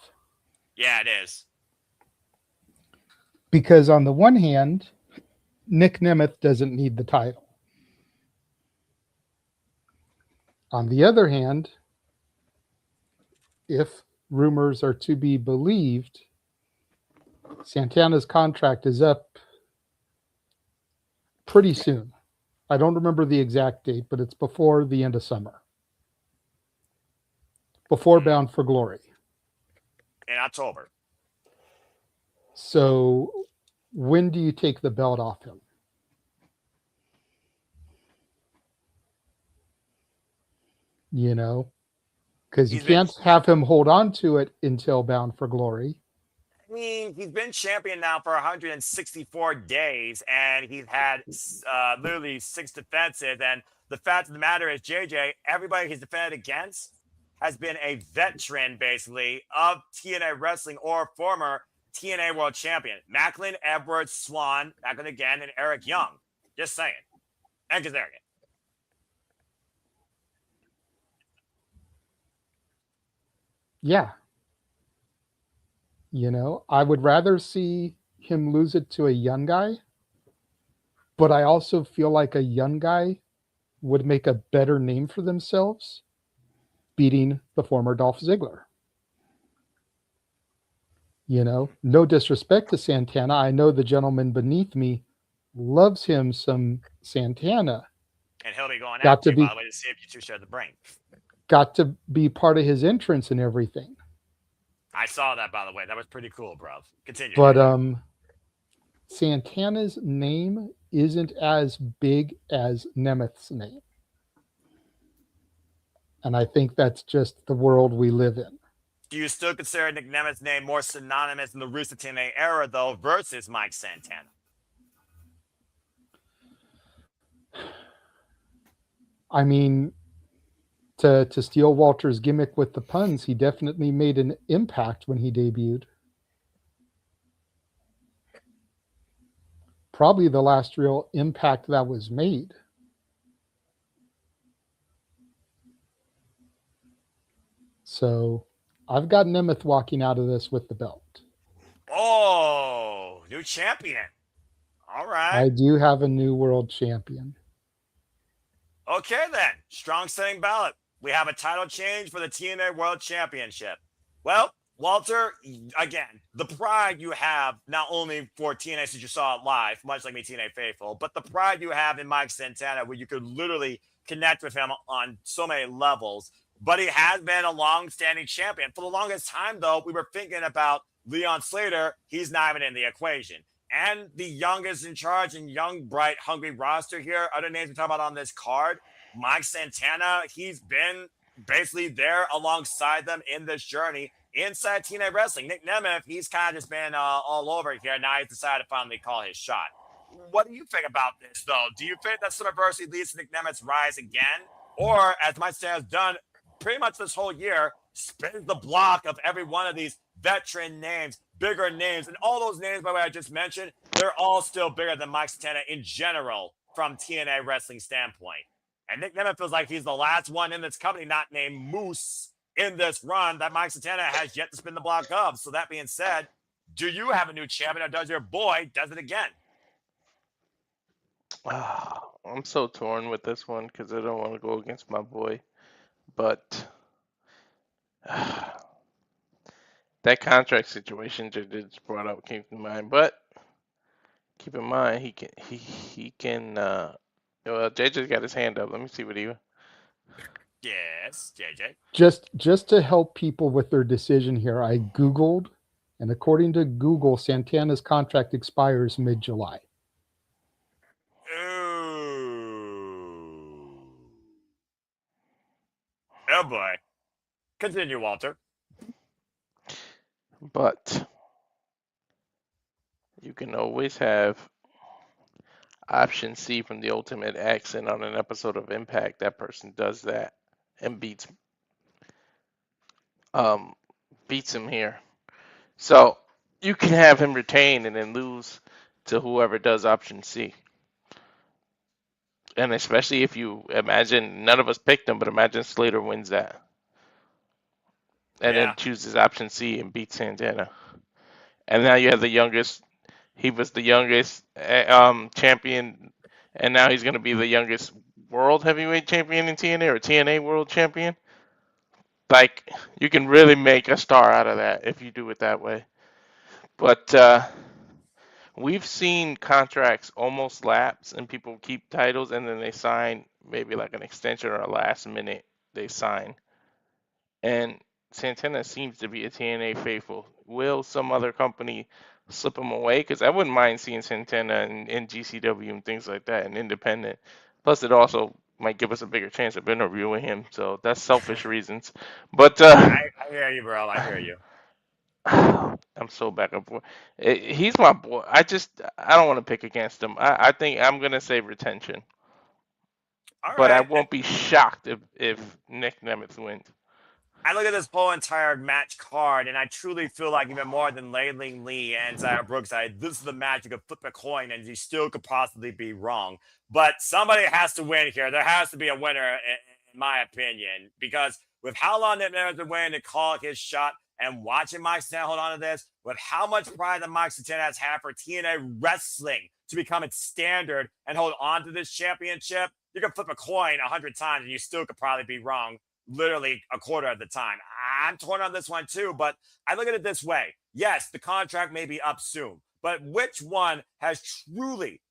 Yeah, it is. Because on the one hand, Nick Nemeth doesn't need the title. On the other hand, if rumors are to be believed, Santana's contract is up pretty soon. I don't remember the exact date, but it's before the end of summer. Before Bound for Glory. In October. So when do you take the belt off him? You know, because you can't have him hold on to it until Bound for Glory. I mean, he's been champion now for 164 days, and he's had literally 6 defenses. And the fact of the matter is, JJ, everybody he's defended against has been a veteran, basically, of TNA Wrestling or former TNA World Champion. Maclin, Edwards, Swan, Maclin again, and Eric Young. Just saying. And Kazarian. Yeah. You know, I would rather see him lose it to a young guy, but I also feel like a young guy would make a better name for themselves beating the former Dolph Ziggler. You know, no disrespect to Santana. I know the gentleman beneath me loves him some Santana. And he'll be going out to, by the way, to see if you two share the brain. Got to be part of his entrance and everything. I saw that, by the way. That was pretty cool, bro. Continue. But Santana's name isn't as big as Nemeth's name. And I think that's just the world we live in. Do you still consider Nick Nemeth's name more synonymous in the Rooster TNA era, though, versus Mike Santana? I mean, to steal Walter's gimmick with the puns, he definitely made an impact when he debuted. Probably the last real impact that was made. So I've got Nemeth walking out of this with the belt. Oh, new champion. All right. I do have a new world champion. Okay, then. Strong setting ballot. We have a title change for the TNA World Championship. Well, Walter, again, the pride you have not only for TNA since you saw it live, much like me, TNA faithful, but the pride you have in Mike Santana, where you could literally connect with him on so many levels. But he has been a long-standing champion. For the longest time, though, we were thinking about Leon Slater. He's not even in the equation. And the youngest in charge and young, bright, hungry roster here, other names we talk about on this card, Mike Santana, he's been basically there alongside them in this journey inside TNA Wrestling. Nick Nemeth, he's kind of just been all over here. Now he's decided to finally call his shot. What do you think about this, though? Do you think that Slammiversary leads to Nick Nemeth's rise again? Or, as Mike Santana has done pretty much this whole year, spins the block of every one of these veteran names, bigger names, and all those names, by the way, I just mentioned, they're all still bigger than Mike Santana in general from TNA Wrestling standpoint. And Nick Nemeth feels like he's the last one in this company not named Moose in this run that Mike Santana has yet to spin the block of. So that being said, do you have a new champion, or does your boy does it again? I'm so torn with this one because I don't want to go against my boy, but that contract situation just brought up came to mind. But keep in mind he can. Well, JJ's got his hand up. Let me see what he. Yes, JJ. Just to help people with their decision here, I Googled, and according to Google, Santana's contract expires mid-July. Ooh. Oh boy. Continue, Walter. But you can always have option C from the Ultimate X, and on an episode of Impact, that person does that and beats him here. So you can have him retain and then lose to whoever does option C. And especially if you imagine, none of us picked him, but imagine Slater wins that. And then chooses option C and beats Santana. And now you have the youngest. He was the youngest champion, and now he's going to be the youngest world heavyweight champion in TNA, or TNA world champion. Like, you can really make a star out of that if you do it that way. But we've seen contracts almost lapse and people keep titles and then they sign maybe like an extension or a last minute they sign. And Santana seems to be a TNA faithful. Will some other company slip him away? Because I wouldn't mind seeing Santana in GCW and things like that and independent. Plus, it also might give us a bigger chance of interviewing him. So that's selfish reasons. But I hear you, bro. I hear you. I'm so back and forth. He's my boy. I don't want to pick against him. I think I'm gonna say retention. But I won't be shocked if Nick Nemeth wins. I look at this whole entire match card, and I truly feel like even more than Layling Lee and Brookside, this is the match you could flip a coin and you still could possibly be wrong. But somebody has to win here. There has to be a winner, in my opinion, because with how long Nick Nemeth has been waiting to call his shot and watching Mike Santana hold on to this, with how much pride that Mike Santana has had for TNA Wrestling to become its standard and hold on to this championship, you can flip a coin 100 times and you still could probably be wrong. Literally a quarter of the time. I'm torn on this one too, but I look at it this way. Yes, the contract may be up soon, but which one has truly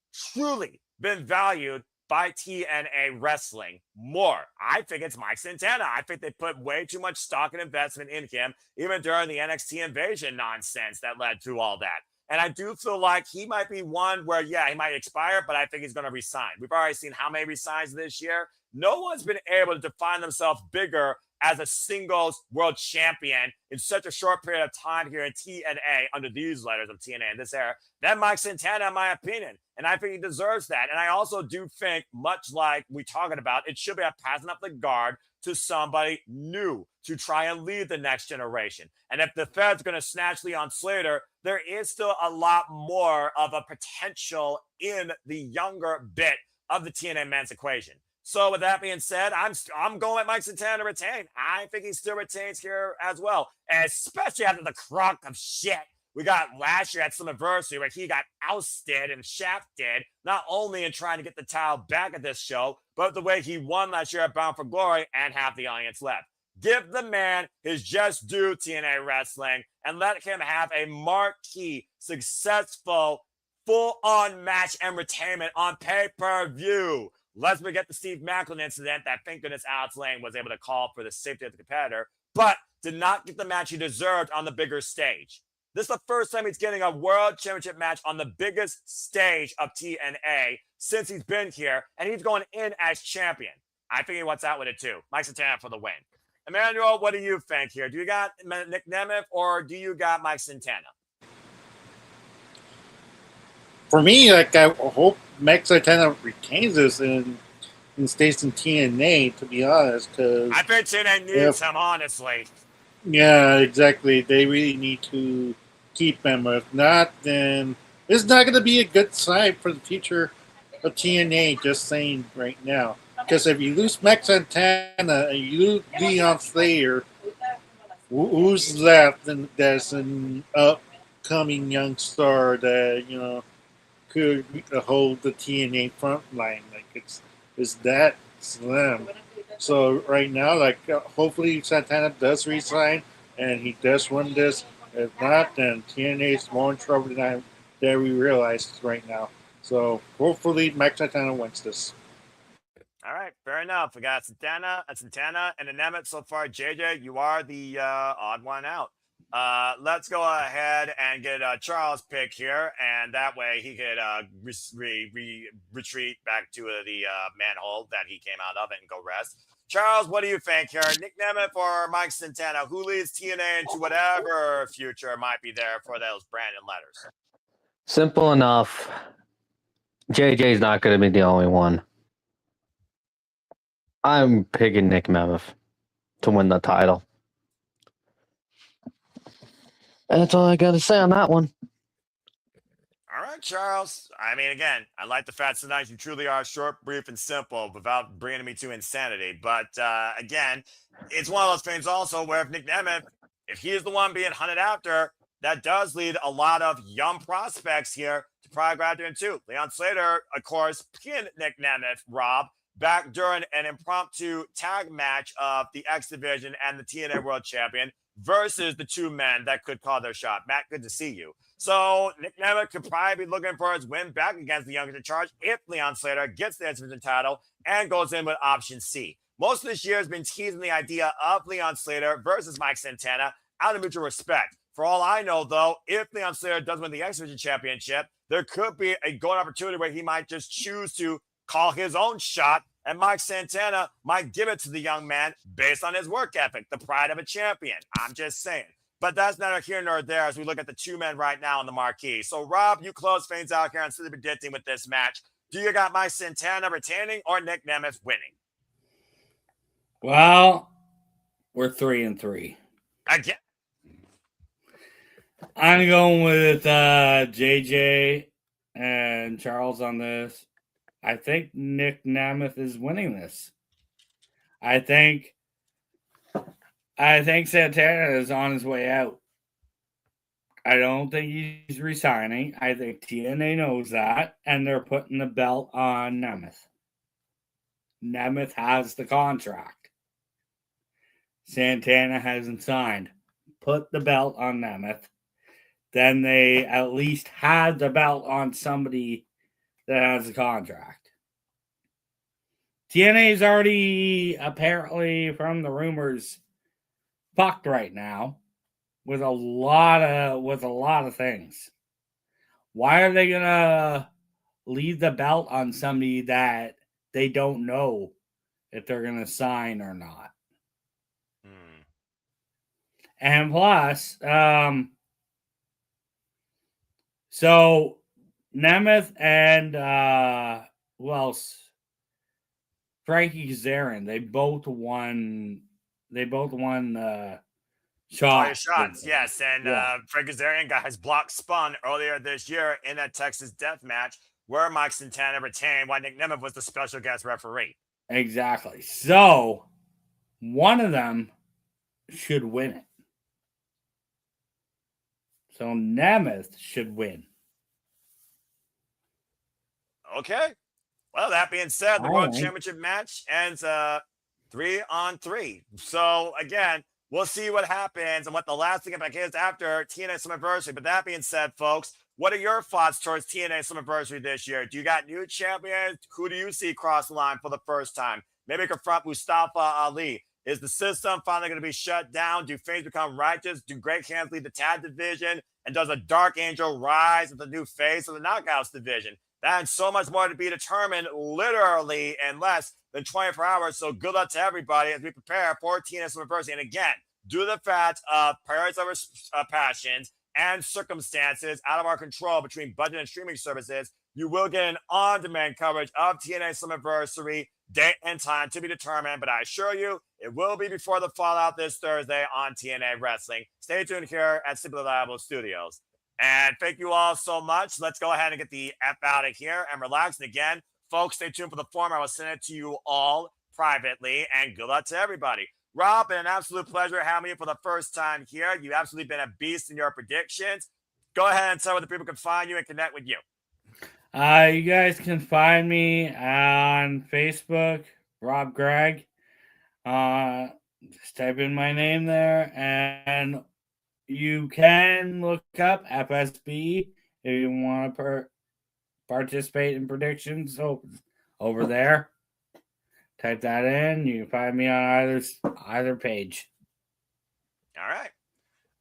been valued by TNA Wrestling more? I think it's Mike Santana. I think they put way too much stock and investment in him, even during the NXT invasion nonsense that led to all that. And I do feel like he might be one where, he might expire, but I think he's going to resign. We've already seen how many resigns this year. No one's been able to define themselves bigger as a singles world champion in such a short period of time here in TNA under these letters of TNA in this era than Mike Santana, in my opinion. And I think he deserves that. And I also do think, much like we talking about, it should be a passing up the guard to somebody new to try and lead the next generation. And if the Fed's going to snatch Leon Slater, there is still a lot more of a potential in the younger bit of the TNA men's equation. So with that being said, I'm going with Mike Santana to retain. I think he still retains here as well, and especially after the crock of shit we got last year at Slammiversary, where he got ousted and shafted, not only in trying to get the title back at this show, but the way he won last year at Bound for Glory and have the audience left. Give the man his just due, TNA Wrestling, and let him have a marquee, successful, full-on match and entertainment on pay-per-view. Let's forget the Steve Macklin incident that, thank goodness, Alex Lane was able to call for the safety of the competitor, but did not get the match he deserved on the bigger stage. This is the first time he's getting a World Championship match on the biggest stage of TNA since he's been here, and he's going in as champion. I think he wants out with it too. Mike Santana for the win. Emmanuel, what do you think here? Do you got Nick Nemeth or do you got Mike Santana? For me, like, I hope Mike Santana retains this and stays in TNA, to be honest. Cause I think TNA needs him, honestly. Yeah, exactly. They really need to keep him. If not, then it's not going to be a good sign for the future of TNA, just saying right now. Because if you lose Max Santana and you lose Leon Slater, who's left? And that's an upcoming young star that, you know, could hold the TNA front line. Like, it's that slim. So right now, like, hopefully Santana does resign and he does win this. If not, then TNA is more in trouble than we realize right now. So hopefully Max Santana wins this. All right, fair enough. We got Santana, and Nemeth so far. JJ, you are the odd one out. Let's go ahead and get Charles' pick here, and that way he could retreat back to the manhole that he came out of and go rest. Charles, what do you think here? Nick Nemeth or Mike Santana? Who leads TNA into whatever future might be there for those Brandon letters? Simple enough. JJ's not going to be the only one. I'm picking Nick Nemeth to win the title. And that's all I got to say on that one. All right, Charles. I mean, again, I like the fact tonight you truly are short, brief, and simple without bringing me to insanity. But again, it's one of those things also where if Nick Nemeth, if he is the one being hunted after, that does lead a lot of young prospects here to probably grab there too. Leon Slater, of course, pinned Nick Nemeth, Rob, back during an impromptu tag match of the X Division and the TNA World Champion versus the two men that could call their shot. Matt, good to see you. So Nick Nemeth could probably be looking for his win back against the youngest in charge if Leon Slater gets the X Division title and goes in with option C. Most of this year has been teasing the idea of Leon Slater versus Mike Santana out of mutual respect. For all I know, though, if Leon Slater does win the X Division championship, there could be a golden opportunity where he might just choose to call his own shot, and Mike Santana might give it to the young man based on his work ethic, the pride of a champion. I'm just saying. But that's neither here nor there as we look at the two men right now on the marquee. So, Rob, you close things out here instead of predicting with this match. Do you got Mike Santana retaining or Nick Nemeth winning? Well, we're 3-3. Again. I'm going with JJ and Charles on this. I think Nick Nemeth is winning this. I think Santana is on his way out. I don't think he's resigning. I think TNA knows that, and they're putting the belt on Nemeth. Nemeth has the contract. Santana hasn't signed. Put the belt on Nemeth. Then they at least had the belt on somebody that has a contract. TNA is already, apparently, from the rumors, fucked right now with a lot of things. Why are they gonna leave the belt on somebody that they don't know if they're gonna sign or not? And plus, so Nemeth and who else? Frankie Kazarian. They both won Shots, yes. And Frankie Kazarian got his block spun earlier this year in a Texas death match where Mike Santana retained while Nick Nemeth was the special guest referee. Exactly. So one of them should win it. So Nemeth should win. Okay. Well, that being said, the World Championship match ends 3-on-3. So again, we'll see what happens and what the last thing about is after TNA Slammiversary. But that being said, folks, what are your thoughts towards TNA Slammiversary this year? Do you got new champions? Who do you see cross the line for the first time? Maybe confront Mustafa Ali. Is the system finally going to be shut down? Do things become righteous? Do Great Khans lead the tag division? And does a Dark Angel rise as the new face of the Knockouts division? That and so much more to be determined literally in less than 24 hours. So good luck to everybody as we prepare for TNA Slammiversary. And again, due to the fact of priorities over passions and circumstances out of our control between budget and streaming services, you will get an on-demand coverage of TNA Slammiversary, date and time to be determined. But I assure you, it will be before the Fallout this Thursday on TNA Wrestling. Stay tuned here at Simply Reliable Studios. And thank you all so much. Let's go ahead and get the F out of here and relax. And again, folks, stay tuned for the form. I will send it to you all privately. And good luck to everybody. Rob, been an absolute pleasure having you for the first time here. You've absolutely been a beast in your predictions. Go ahead and tell where the people can find you and connect with you. You guys can find me on Facebook, Rob Gregg. Just type in my name there, and you can look up FSB if you want to participate in predictions over there. Type that in. You can find me on either page. All right.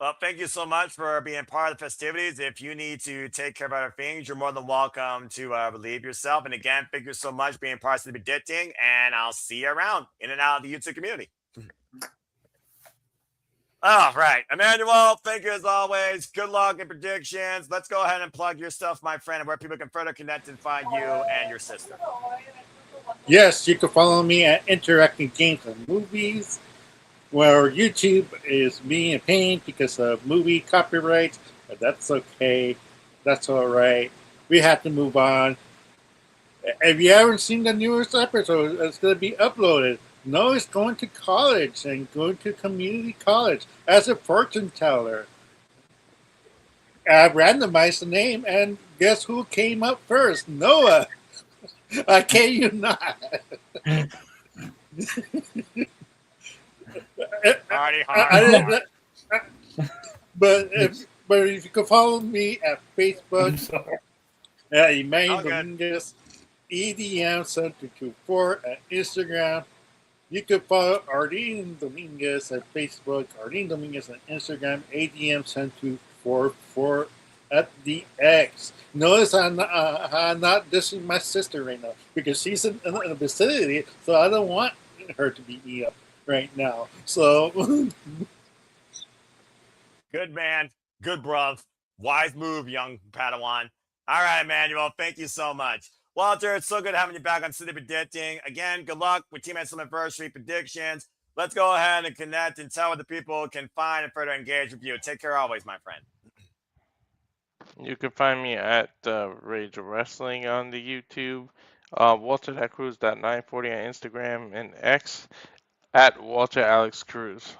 Well, thank you so much for being part of the festivities. If you need to take care of other things, you're more than welcome to relieve yourself. And again, thank you so much for being part of the predicting, and I'll see you around in and out of the YouTube community. All right, Emmanuel, thank you as always. Good luck in predictions. Let's go ahead and plug your stuff, my friend, and where people can further connect and find you and your sister. Yes, you can follow me at Interacting Games and Movies, where YouTube is being a pain because of movie copyrights, but that's okay. That's all right. We have to move on. If you haven't seen the newest episode, it's going to be uploaded. Noah's going to college and going to community college as a fortune teller. I randomized the name, and guess who came up first? Noah. I kid you not. But if you can follow me at Facebook, Emmanuel Dominguez, EDM724 at Instagram. You can follow Arlene Dominguez at Facebook, Arlene Dominguez on Instagram, ADM7244 at the X. Notice I'm not dissing my sister right now because she's in the vicinity, so I don't want her to be up right now. So good man, good bruv. Wise move, young Padawan. All right, Emmanuel, thank you so much. Walter, it's so good having you back on City Predicting. Again, good luck with Team Slammiversary predictions. Let's go ahead and connect and tell what the people can find and further engage with you. Take care always, my friend. You can find me at Rage of Wrestling on the YouTube, Walter.Cruz.940 on Instagram and X, at Walter Alex Cruz.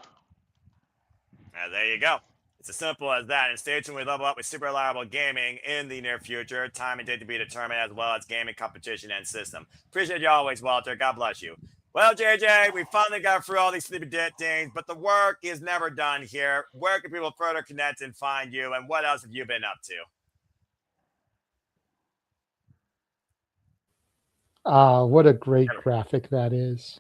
Now, there you go. It's as simple as that. And stay tuned. We level up with super reliable gaming in the near future. Time and date to be determined, as well as gaming competition and system. Appreciate you always, Walter. God bless you. Well, JJ, we finally got through all these sleepy things, but the work is never done here. Where can people further connect and find you? And what else have you been up to? What a great graphic that is.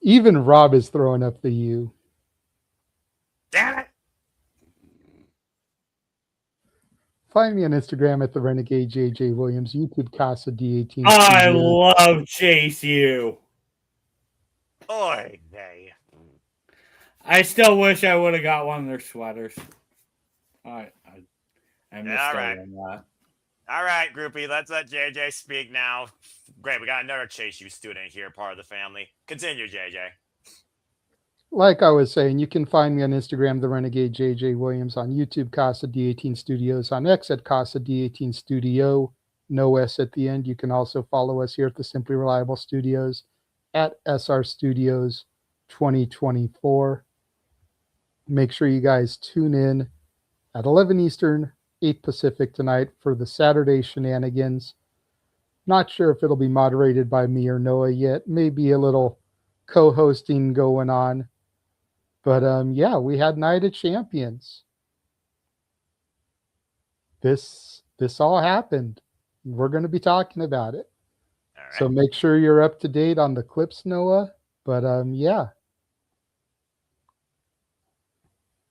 Even Rob is throwing up the U. Damn it. Find me on Instagram at the Renegade JJ Williams, YouTube Casa D18. I love Chase U. Oy vey. I still wish I would have got one of their sweaters. I missed out on that. All right, groupie, let's let JJ speak now. Great, we got another Chase U student here, part of the family. Continue, JJ. Like I was saying, you can find me on Instagram, the Renegade JJ Williams, on YouTube, Casa D18 Studios, on X at Casa D18 Studio, no S at the end. You can also follow us here at the Simply Reliable Studios at SR Studios 2024. Make sure you guys tune in at 11 Eastern, 8 Pacific tonight for the Saturday shenanigans. Not sure if it'll be moderated by me or Noah yet. Maybe a little co-hosting going on. But yeah, we had Night of Champions. This all happened. We're going to be talking about it. All right. So make sure you're up to date on the clips, Noah. But yeah.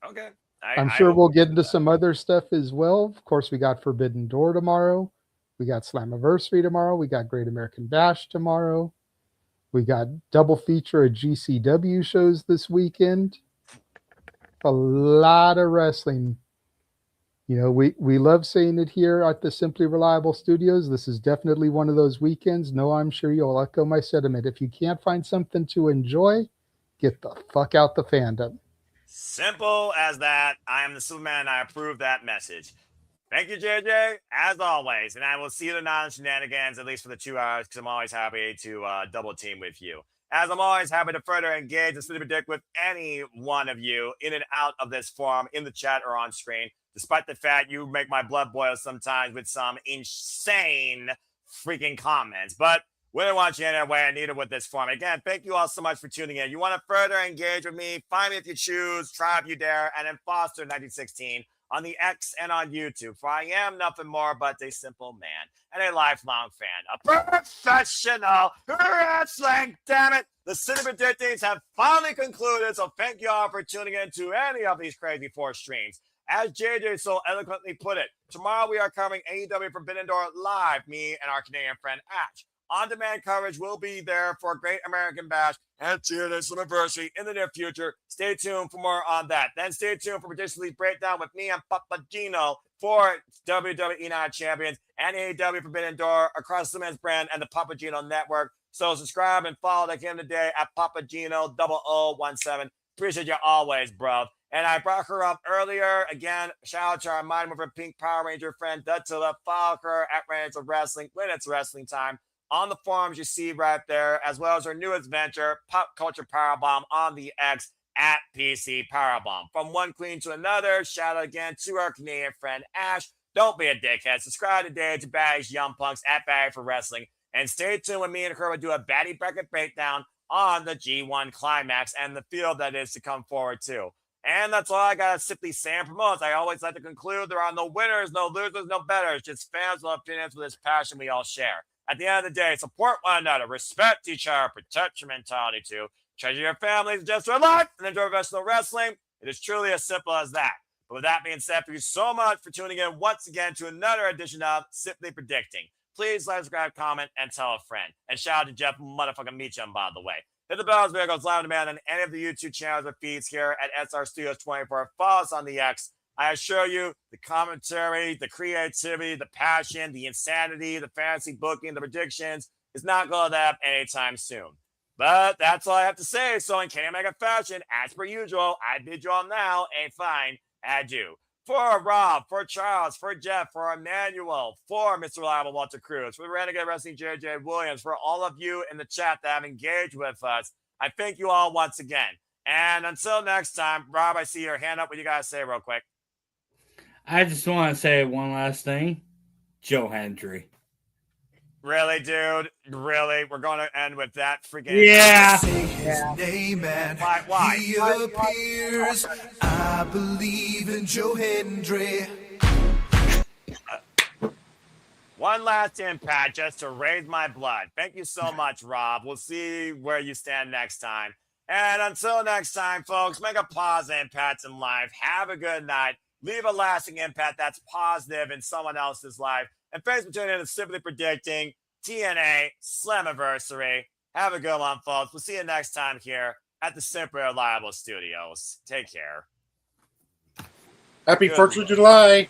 Okay. I'm sure we'll get into some other stuff as well. Of course, we got Forbidden Door tomorrow. We got Slammiversary tomorrow. We got Great American Bash tomorrow. We got double feature of GCW shows this weekend. A lot of wrestling. You know, we love saying it here at the Simply Reliable Studios. This is definitely one of those weekends. No, I'm sure you'll echo my sentiment. If you can't find something to enjoy, get the fuck out the fandom. Simple as that. I am the Superman, and I approve that message. Thank you, JJ, as always. And I will see you tonight on Shenanigans, at least for the 2 hours, because I'm always happy to double team with you. As I'm always happy to further engage and predict with any one of you in and out of this forum, in the chat or on screen, despite the fact you make my blood boil sometimes with some insane freaking comments. But we didn't want you in anyway. I need it with this forum. Again, thank you all so much for tuning in. You want to further engage with me? Find me if you choose, try if you dare, and then Foster 1916 on the X and on YouTube. For I am nothing more but a simple man and a lifelong fan, a professional wrestling. Damn it. The Cinema Days have finally concluded, so thank you all for tuning in to any of these crazy 4 streams. As JJ so eloquently put it, tomorrow we are covering AEW Forbidden Door live, me and our Canadian friend Ash. On-demand coverage will be there for Great American Bash and TNA Slammiversary in the near future. Stay tuned for more on that. Then stay tuned for Ridiculously Breakdown with me and Papa Gino for WWE Night Champions and AEW Forbidden Door across the men's brand and the Papa Gino Network. So subscribe and follow like him today at Papa Gino 0017. Appreciate you always, bro. And I brought her up earlier. Again, shout out to our Mind Mover Pink Power Ranger friend, Dutilla. Follow her at Reigns of Wrestling when it's wrestling time. On the forums you see right there, as well as our newest venture, Pop Culture Powerbomb on the X at PC Powerbomb. From one queen to another, shout out again to our Canadian friend Ash. Don't be a dickhead. Subscribe today to Baddies Young Punks at Baddie for Wrestling. And stay tuned when me and her will do a Baddie Bracket Breakdown on the G1 Climax and the field that is to come forward too. And that's all I got to simply say and promote. I always like to conclude there are no winners, no losers, no betters, just fans with opinions with this passion we all share. At the end of the day, support one another, respect each other, protect your mentality too, treasure your families, just your life, and enjoy professional wrestling. It is truly as simple as that. But with that being said, thank you so much for tuning in once again to another edition of Simply Predicting. Please like, subscribe, comment, and tell a friend. And shout out to Jeff motherfucking Meacham, by the way. Hit the bells, video goes live on demand on any of the YouTube channels or feeds here at SR Studios 24. Follow us on the X. I assure you, the commentary, the creativity, the passion, the insanity, the fantasy booking, the predictions is not going to let up anytime soon. But that's all I have to say. So in Kenny Omega fashion, as per usual, I bid you all now a fine adieu. For Rob, for Charles, for Jeff, for Emmanuel, for Mr. Reliable Walter Cruz, for the Renegade Wrestling JJ Williams, for all of you in the chat that have engaged with us, I thank you all once again. And until next time, Rob, I see your hand up. What you got to say real quick? I just want to say one last thing. Joe Hendry. Really, dude? Really? We're going to end with that freaking... Yeah. Say his name and Why? he appears. I believe in Joe Hendry. One last impact just to raise my blood. Thank you so much, Rob. We'll see where you stand next time. And until next time, folks, make a positive impact in life. Have a good night. Leave a lasting impact that's positive in someone else's life. And thanks for tuning in to Simply Predicting TNA Slammiversary. Have a good one, folks. We'll see you next time here at the Simply Reliable Studios. Take care. Happy 4th of July.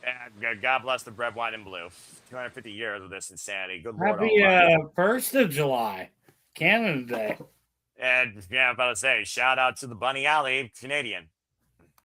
And God bless the red, white, and blue. 250 years of this insanity. Good Lord. Happy 1st of July. Canada Day. And yeah, I'm about to say, shout out to the Bunny Alley Canadian.